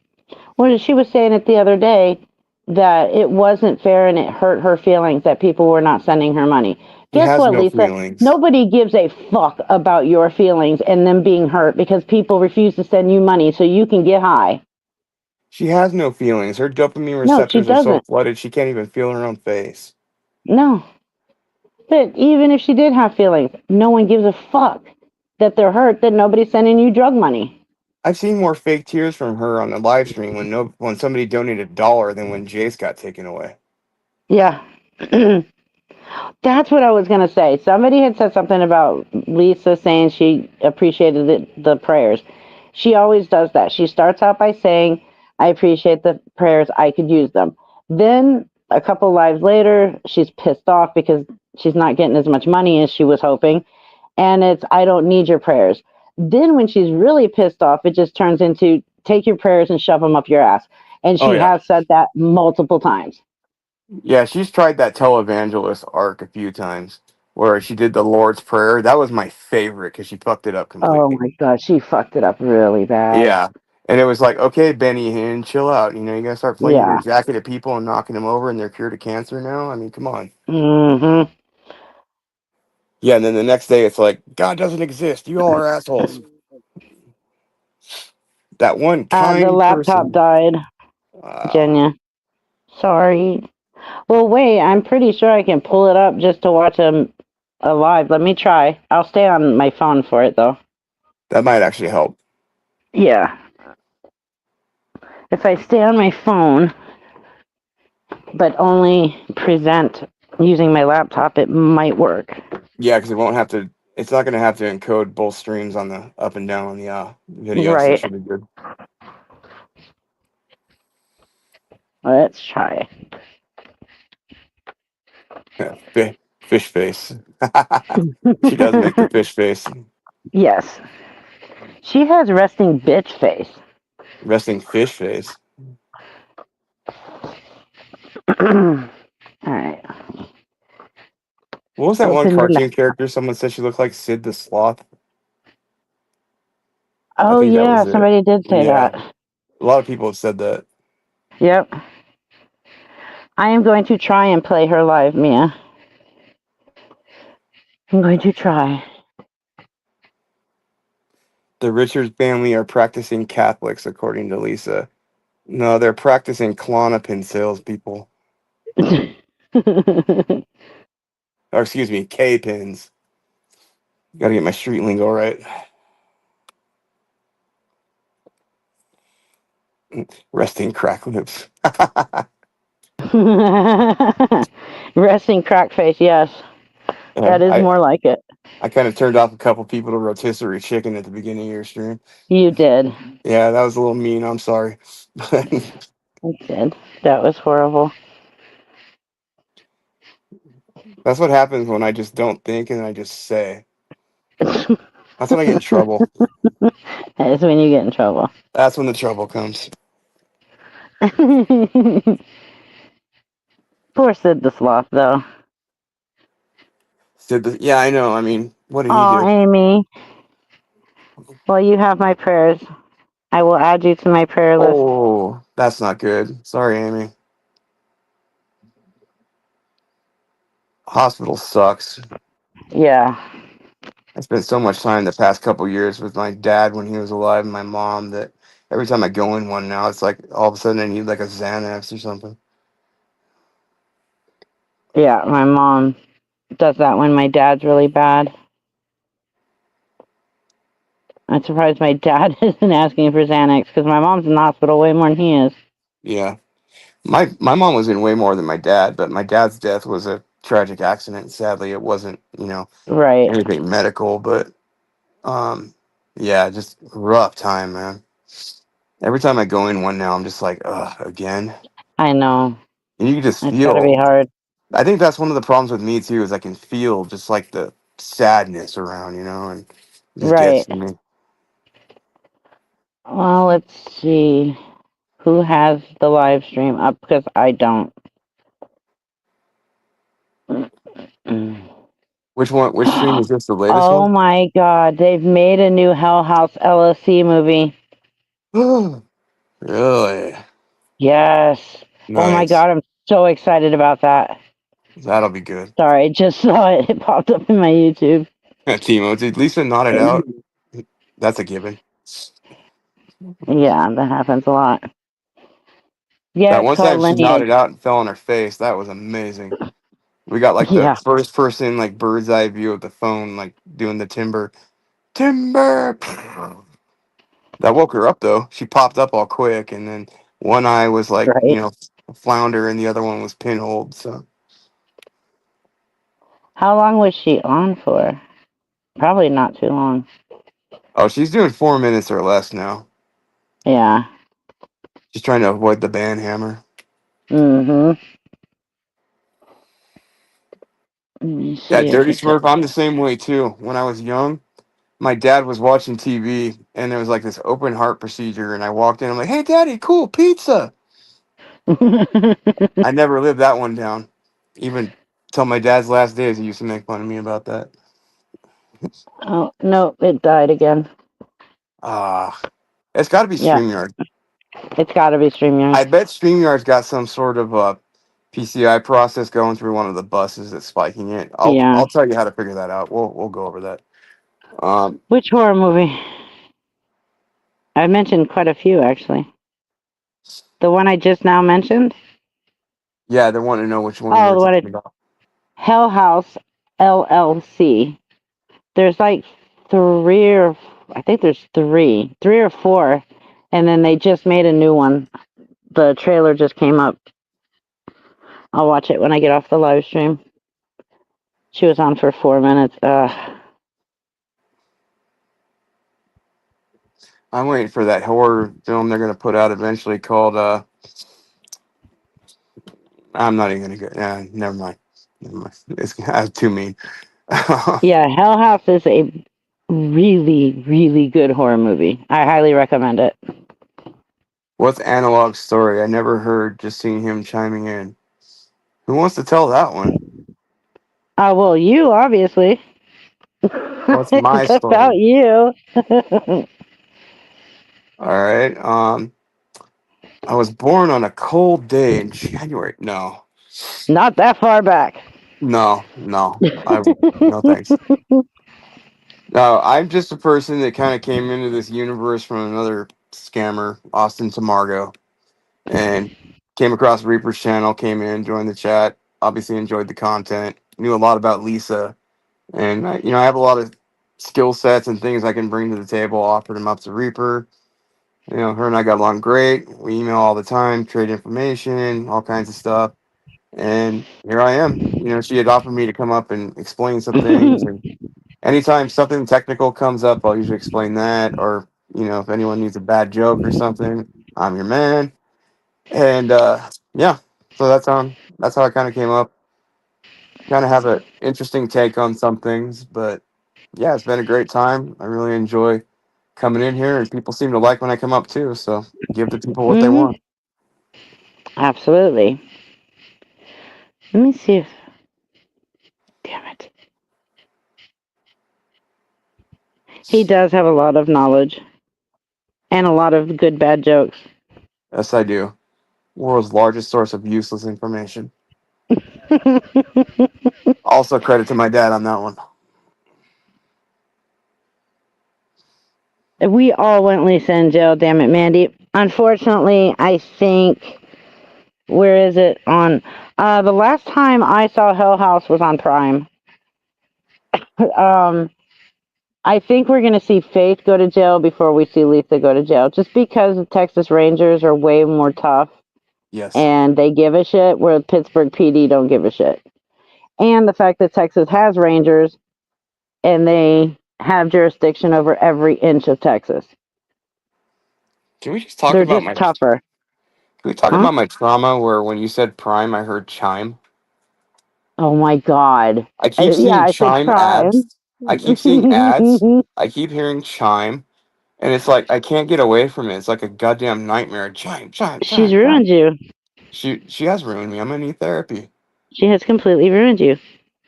Well, she was saying it the other day that it wasn't fair and it hurt her feelings that people were not sending her money. She Guess has what, no Lisa? feelings. Nobody gives a fuck about your feelings and them being hurt because people refuse to send you money so you can get high. She has no feelings. Her dopamine No, she receptors are so doesn't. flooded she can't even feel her own face. No. But even if she did have feelings, no one gives a fuck that they're hurt that nobody's sending you drug money. I've seen more fake tears from her on the live stream when somebody donated $1 than when Jace got taken away. Yeah. That's what I was going to say. Somebody had said something about Lisa saying she appreciated the prayers. She always does that. She starts out by saying, I appreciate the prayers. I could use them. Then a couple lives later, she's pissed off because she's not getting as much money as she was hoping. And it's, I don't need your prayers. Then when she's really pissed off, it just turns into, take your prayers and shove them up your ass. And Oh she yeah. has said that multiple times. Yeah, she's tried that televangelist arc a few times where she did the Lord's Prayer. That was my favorite because she fucked it up Oh completely. my God, she fucked it up really bad. Yeah. And it was like, okay, Benny Hinn, chill out. You gotta start flinging your Yeah. jacket at people and knocking them over and they're cured of cancer now. I mean, come on. Mm-hmm. Yeah, and then the next day it's like, God doesn't exist. You all are assholes. That one The kind laptop person. died, Uh, Jenya. Sorry. Well, wait, I'm pretty sure I can pull it up just to watch a live. Let me try. I'll stay on my phone for it, though. that might actually help. Yeah. If I stay on my phone, but only present using my laptop, it might work. Yeah, because it's not gonna have to encode both streams on the up and down on the video, so it Right. should be good. Let's try. Yeah, fish face. She does make the fish face. Yes. She has resting bitch face. Resting fish face. All right. What was that one Open the cartoon map. character? Someone said she looked like Sid the Sloth. I Oh, think that yeah. was it. Somebody did say Yeah, that. a lot of people have said that. Yep. I am going to try and play her live, Mia. I'm going to try. The Richards family are practicing Catholics, according to Lisa. No, they're practicing Klonopin salespeople. Or excuse me, K-pins. Got to get my street lingo right. Resting crack lips. Resting crack face, yes. That is I more like it. I kind of turned off a couple people to rotisserie chicken at the beginning of your stream. You did. Yeah, that was a little mean. I'm sorry. You did. That was horrible. That's what happens when I just don't think and I just say. That That's when I get in trouble. is when you get in trouble. That's when the trouble comes. Poor Sid the Sloth, though. Yeah, I know. I mean, what did he Oh, do? Amy. Well, you have my prayers. I will add you to my prayer list. Oh, that's not good. Sorry, Amy. Hospital sucks. Yeah. I spent so much time the past couple years with my dad when he was alive and my mom that every time I go in one now, it's like all of a sudden I need like a Xanax or something. Yeah, my mom does that when my dad's really bad. I'm surprised my dad isn't asking for Xanax because my mom's in the hospital way more than he is. Yeah. My mom was in way more than my dad, but my dad's death was a tragic accident. Sadly, it wasn't, Right. anything medical, but yeah, just rough time, man. Every time I go in one now, I'm just like, ugh, again. I know. And you can just It's gotta be feel. hard. I think that's one of the problems with me too, is I can feel just like the sadness around, and it just gets Right. to me. Well, let's see. Who has the live stream up? Because I don't. Mm. Which one? Which stream is this? The latest Oh one? my God. They've made a new Hell House LLC movie. Really Yes. Oh my nice. God. I'm so excited about that. That'll be good. Sorry, I just saw it. It popped up in my YouTube. Timo, did Lisa nod it out? That's a given. Yeah, that happens a lot. Yeah, That it's one called time she Lineage. nodded out and fell on her face. That was amazing. We got like the Yeah. first person, like bird's eye view of the phone, like doing the timber. That woke her up though. She popped up all quick, and then one eye was like, Right. a flounder, and the other one was pinholed. So, How long was she on for? Probably not too long. oh, she's doing 4 minutes or less now. Yeah. She's trying to avoid the ban hammer. Mm-hmm. Let me Yeah, see if Dirty it's up. Smurf. I'm the same way too. When I was young, my dad was watching TV, and there was like this open heart procedure, and I walked in. I'm like, "Hey, Daddy, cool pizza." I never lived that one down. Even till my dad's last days, he used to make fun of me about that. Oh, no, it died again. Ah, it's got to be Yeah, StreamYard. it's got to be StreamYard. I bet StreamYard's got some sort of PCI process going through one of the buses that's spiking it. I'll Yeah. I'll tell you how to figure that out. We'll go over that. Um, Which horror movie? I mentioned quite a few, actually. The one I just now mentioned? yeah, they want to know which one you Oh, were the one talking at about. Hell House LLC. There's like three or, I think there's three or four. And then they just made a new one. The trailer just came up. I'll watch it when I get off the live stream. She was on for 4 minutes. I'm waiting for that horror film they're gonna put out eventually called I'm not even gonna go. Yeah, never mind. Never mind. It's that's too mean. Yeah, Hell House is a really, really good horror movie. I highly recommend it. What's Analog's story? I never heard. Just seeing him chiming in. Who wants to tell that one? Well, you, obviously. What's my It's story? about you. All right. I was born on a cold day in January. No, Not that far back. no. No thanks. No, I'm just a person that kind of came into this universe from another scammer, Austin Tamargo, and came across Reaper's channel. Came in, joined the chat. Obviously, enjoyed the content. Knew a lot about Lisa, and I have a lot of skill sets and things I can bring to the table. Offered him up to Reaper. Her and I got along great. We email all the time, trade information, all kinds of stuff. And here I am. She had offered me to come up and explain some things. And anytime something technical comes up, I'll usually explain that. Or, if anyone needs a bad joke or something, I'm your man. And yeah, so that's how I kind of came up. Kind of have an interesting take on some things, but yeah, it's been a great time. I really enjoy coming in here, and people seem to like when I come up too. So give the people what they Hmm. want. Absolutely. Let me see if. Damn it. He does have a lot of knowledge and a lot of good bad jokes. Yes, I do. World's largest source of useless information. Also, credit to my dad on that one. We all went Lisa in jail, damn it, Mandy. Unfortunately, I think, where is it on? The last time I saw Hell House was on Prime. um, I think we're going to see Faith go to jail before we see Lisa go to jail, just because the Texas Rangers are way more tough Yes. and they give a shit, where Pittsburgh PD don't give a shit. And the fact that Texas has rangers and they have jurisdiction over every inch of Texas. Can we just talk They're about just my? Can tougher. we talk Huh? about my trauma? Where when you said Prime, I heard Chime. Oh my God. I keep Yeah, seeing I said Chime Prime. ads. I keep seeing ads. I keep hearing Chime, and it's like I can't get away from it. It's like a goddamn nightmare. Chime, chime, She's chime, chime. ruined you. She has ruined me. I'm gonna need therapy. She has completely ruined you.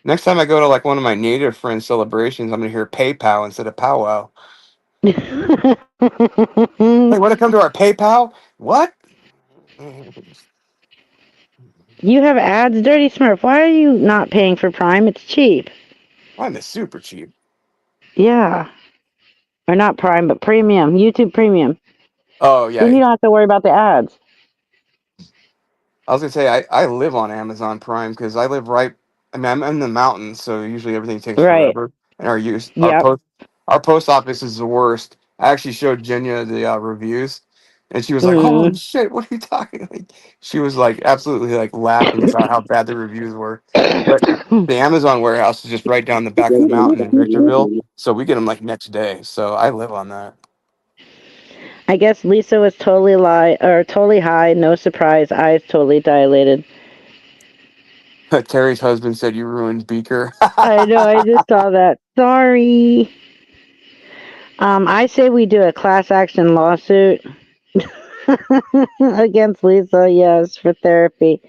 Next time I go to like one of my native friends' celebrations, I'm gonna hear PayPal instead of powwow. Hey, want to come to our PayPal? What? You have ads, Dirty Smurf. Why are you not paying for Prime? It's cheap. Prime is super cheap. Yeah. Or not Prime, but Premium. YouTube Premium. Oh Then yeah, you don't have to worry about the ads. I was gonna say I live on Amazon Prime because I live right. I mean, I'm in the mountains, so usually everything takes Right. forever. And Yep. our post office is the worst. I actually showed Jenya the reviews, and she was like, "Holy Mm. shit, what are you talking?" Like, she was like absolutely like laughing about how bad the reviews were. But the Amazon warehouse is just right down the back of the mountain in Victorville, so we get them like next day. So I live on that. I guess Lisa was totally high, no surprise, eyes totally dilated. Terry's husband said you ruined Beaker. I know, I just saw that. Sorry. I say we do a class action lawsuit against Lisa, yes, for therapy.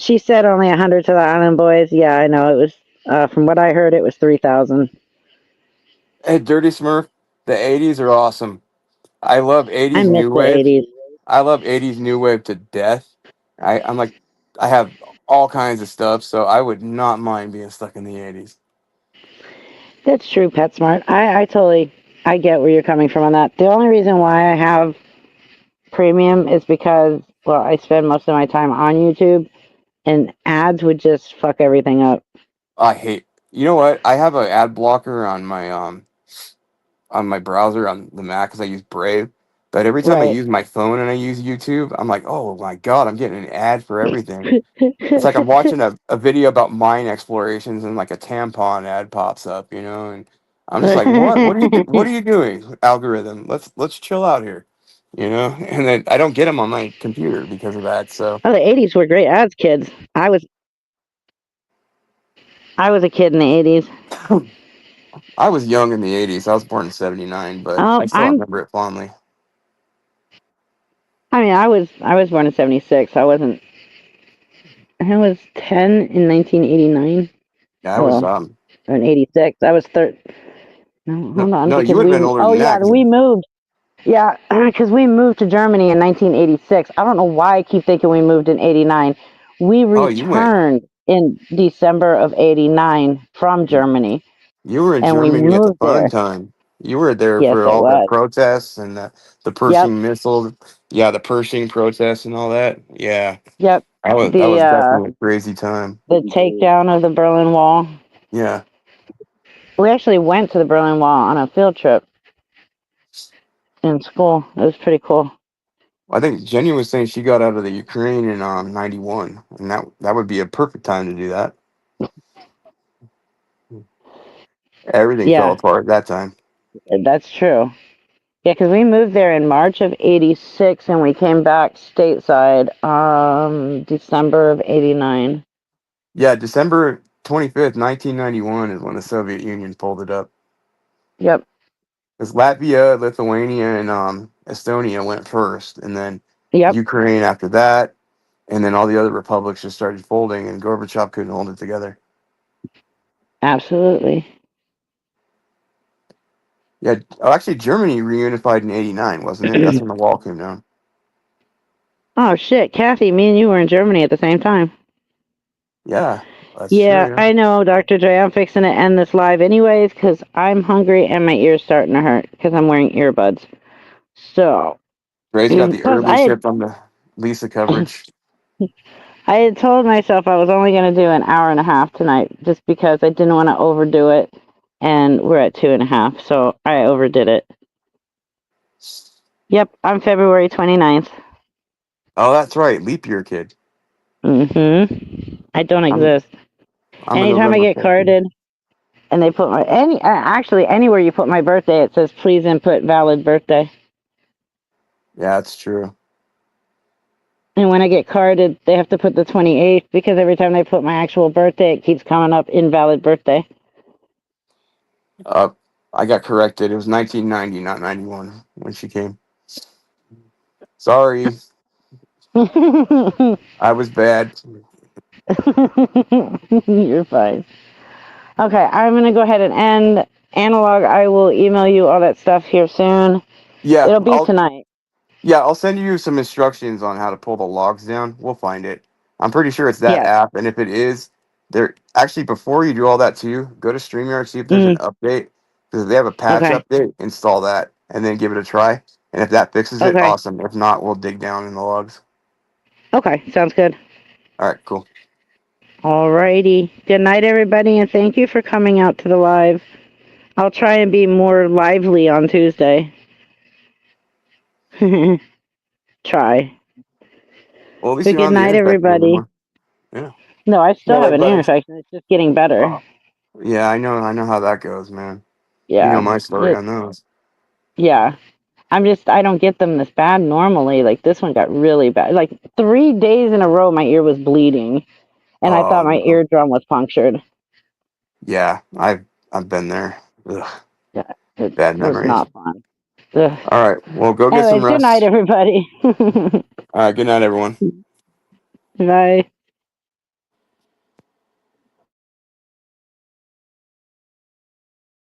She said only 100 to the Island Boys. Yeah, I know. It was, from what I heard, it was 3,000. Hey, Dirty Smurf, the '80s are awesome. I love I '80s miss new the wave. 80s. I love '80s new wave to death. I'm like, I have all kinds of stuff, so I would not mind being stuck in the '80s. That's true, PetSmart. I get where you're coming from on that. The only reason why I have premium is because, well, I spend most of my time on YouTube, and ads would just fuck everything up. I hate. You know what? I have an ad blocker on my browser on the Mac because I use Brave. But every time I Right. use my phone and I use YouTube, I'm like, oh my god, I'm getting an ad for everything. It's like I'm watching a video about mine explorations and like a tampon ad pops up, and I'm just like, what? What are you doing, algorithm? Let's chill out here, And then I don't get them on my computer because of that. So Oh, the 80s were great ads, kids. I was a kid in the 80s. I was young in the '80s. I was born in '79, but I still I'm remember it fondly. I mean, I was born in '76. I was 10 in 1989. Yeah, I was. Well, in '86. I was third. No, No, hold on, no, you because would have been older oh than yeah, that. 'Cause we moved. Yeah, because we moved to Germany in 1986. I don't know why I keep thinking we moved in '89. We oh, you went. returned in December of '89 from Germany, You were in and we Germany at the moved fun there. time. You were there Yes, for it all the was. protests and the Yep, Pershing missile. Yeah, the Pershing protests and all that. Yeah, yep. that The was definitely a crazy time. the takedown of the Berlin Wall. Yeah, We actually went to the Berlin Wall on a field trip in school. It was pretty cool. I think Jenny was saying she got out of the Ukraine in '91, and that would be a perfect time to do that. Everything fell Yeah, apart at that time. that's true. Yeah, because we moved there in March of '86, and we came back stateside December of '89. Yeah, December 25th, 1991 is when the Soviet Union pulled it up. Yep, Because Latvia, Lithuania, and Estonia went first, and then yep, Ukraine after that, and then all the other republics just started folding, and Gorbachev couldn't hold it together. absolutely. Yeah, oh, actually, Germany reunified in '89, wasn't it? That's when the wall came down. Oh shit, Kathy, me and you were in Germany at the same time. Yeah, that's Yeah, true. Yeah, I know, Dr. Dre. I'm fixing to end this live anyways because I'm hungry and my ears starting to hurt because I'm wearing earbuds. So, Ray's got the plus early ship on the Lisa coverage. I had told myself I was only going to do an hour and a half tonight just because I didn't want to overdo it. And we're at 2.5, so I overdid it. Yep, I'm February 29th. Oh, that's right. Leap year kid. I don't I'm exist. I'm a Anytime I November get kid. carded and they put my actually anywhere you put my birthday, it says please input valid birthday. Yeah, that's true. And when I get carded, they have to put the 28th because every time they put my actual birthday, it keeps coming up invalid birthday. I got corrected. It was 1990, not 91 when she came. Sorry, I was bad. You're fine. Okay, I'm gonna go ahead and end. Analog, I will email you all that stuff here soon. Yeah, It'll be tonight. I'll send you some instructions on how to pull the logs down. We'll find it. I'm pretty sure it's that Yes. app, and if it is, there actually before you do all that too, go to StreamYard, see if there's an update. Because if they have a patch Okay. update, install that and then give it a try. And if that fixes it, Okay. awesome. If not, we'll dig down in the logs. Okay. Sounds good. All right, cool. Alrighty. Good night, everybody, and thank you for coming out to the live. I'll try and be more lively on Tuesday. Try. Well, at least But you don't good have the ear night, infection everybody. anymore. Yeah. No, I Yeah, still have that an ear bugs. infection. It's just getting better. Oh, yeah, I know how that goes, man. You know Yeah. my story on those. Yeah. I don't get them this bad normally. Like this one got really bad. Like 3 days in a row, my ear was bleeding, and I Oh thought my no. eardrum was punctured. Yeah, I've been there. Ugh, Yeah, it bad was memories. not fun. Ugh. All right, well, go get some Anyways, good night, rest. everybody. All right, good night, everyone. Bye.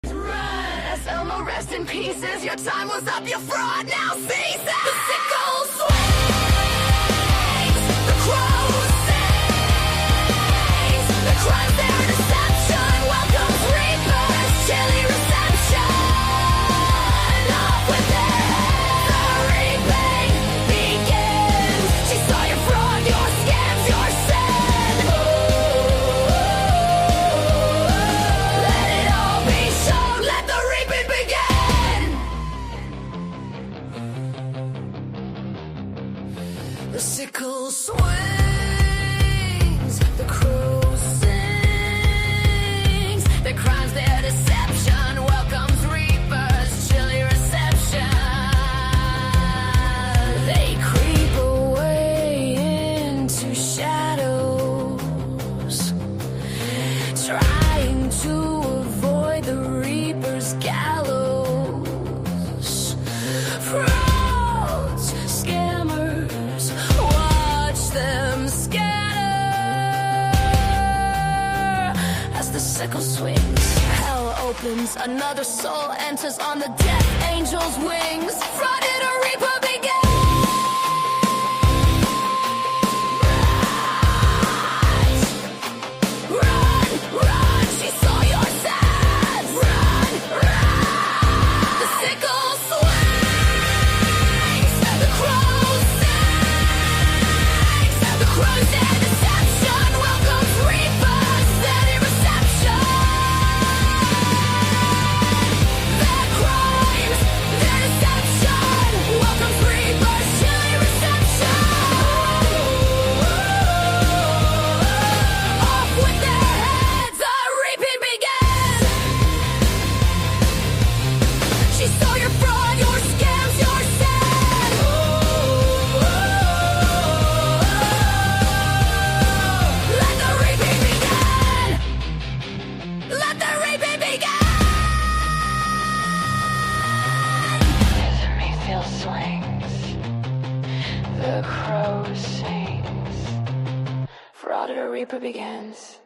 As Elmo rest in pieces, your time was up, your fraud now ceases. The sickle swings, the crow sings, the crime's their deception, welcomes reapers, chilly reception. Off with their heads, the reaping begins. She saw your fraud, your scams, your sin. Let it all be shown, let the reaping begin. The sickle swings, the crow sings, the crime's their deception, welcomes reapers, chilly reception. They creep away into shadows, trying to avoid the reaper's gallows. Frauds, scammers, watch them scatter as the sickle swings. Hell opens, another soul enters on the death angel's wings. Frauded a reaper begins. Run, run, she saw your sins. Run, run. The sickle swings, the crow sings, the crow's dead deception, welcomes reapers, steady reception. Their crimes, their deception, welcomes reapers, chilly reception. Off with their heads, the reaping begins. She saw your fraud, your scams, your sin. Let the reaping begin. Let the reaping begin. The Mayfield swings. The crow sings. Fraud or reaper begins.